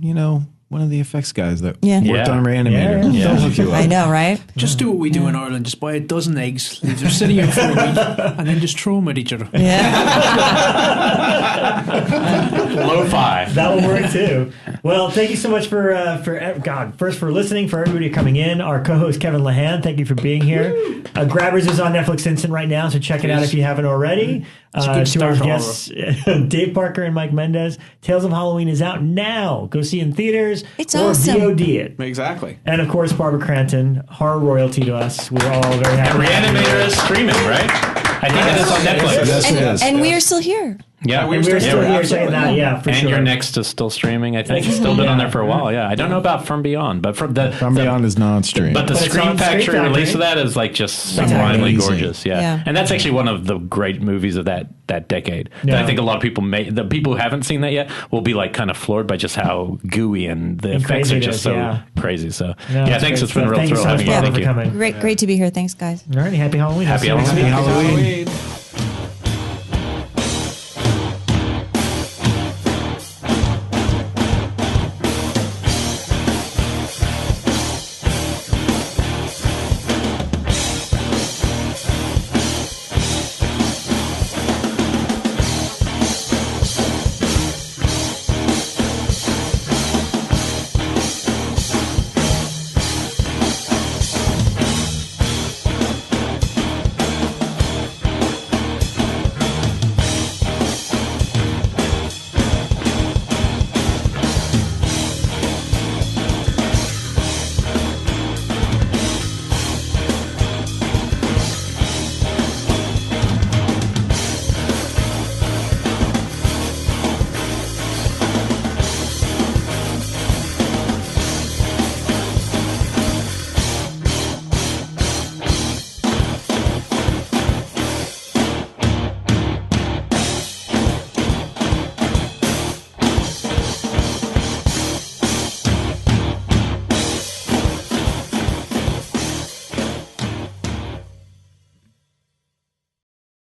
one of the effects guys that Yeah. worked on Reanimator. Yeah. They'll hook you up. I know, right? Just do what we do in Ireland. Just buy a dozen eggs, leave them sitting here for a week, and then just throw them at each other. Yeah. Lo-fi. That will work too. Well, thank you so much for listening, for everybody coming in. Our co-host Kevin Lahan, thank you for being here. Grabbers is on Netflix Instant right now, so check it out if you haven't already. It's a good To our start, guests, Dave Parker and Mike Mendez. Tales of Halloween is out now. Go see it in theaters It's or awesome. VOD it. Exactly. And of course, Barbara Crampton, horror royalty to us. We're all very happy. Reanimator is streaming, right? I think that is on Netflix. Yes, it is. And we are still here. Yeah, we're And we're still here absolutely. checking that. Yeah, for and sure. your next is still streaming. I think it's still been on there for a while. Yeah, I don't know about From Beyond, but from Beyond is non-stream. But the But it's Scream on Factory Scream release of Factory. that is like just sublimely amazing. gorgeous. Yeah. And that's actually one of the great movies of that decade. That Yeah. I think a lot of people the people who haven't seen that yet will be like kind of floored by just how gooey and the effects crazy are it just is, so yeah. crazy. So No, yeah, it's thanks. great It's been a stuff. real Thank you thrill so much, having you. Barbara, Thank for you. coming. Great to be here. Thanks, guys. All right, happy Halloween. Happy I'll see you next Halloween. week. Halloween.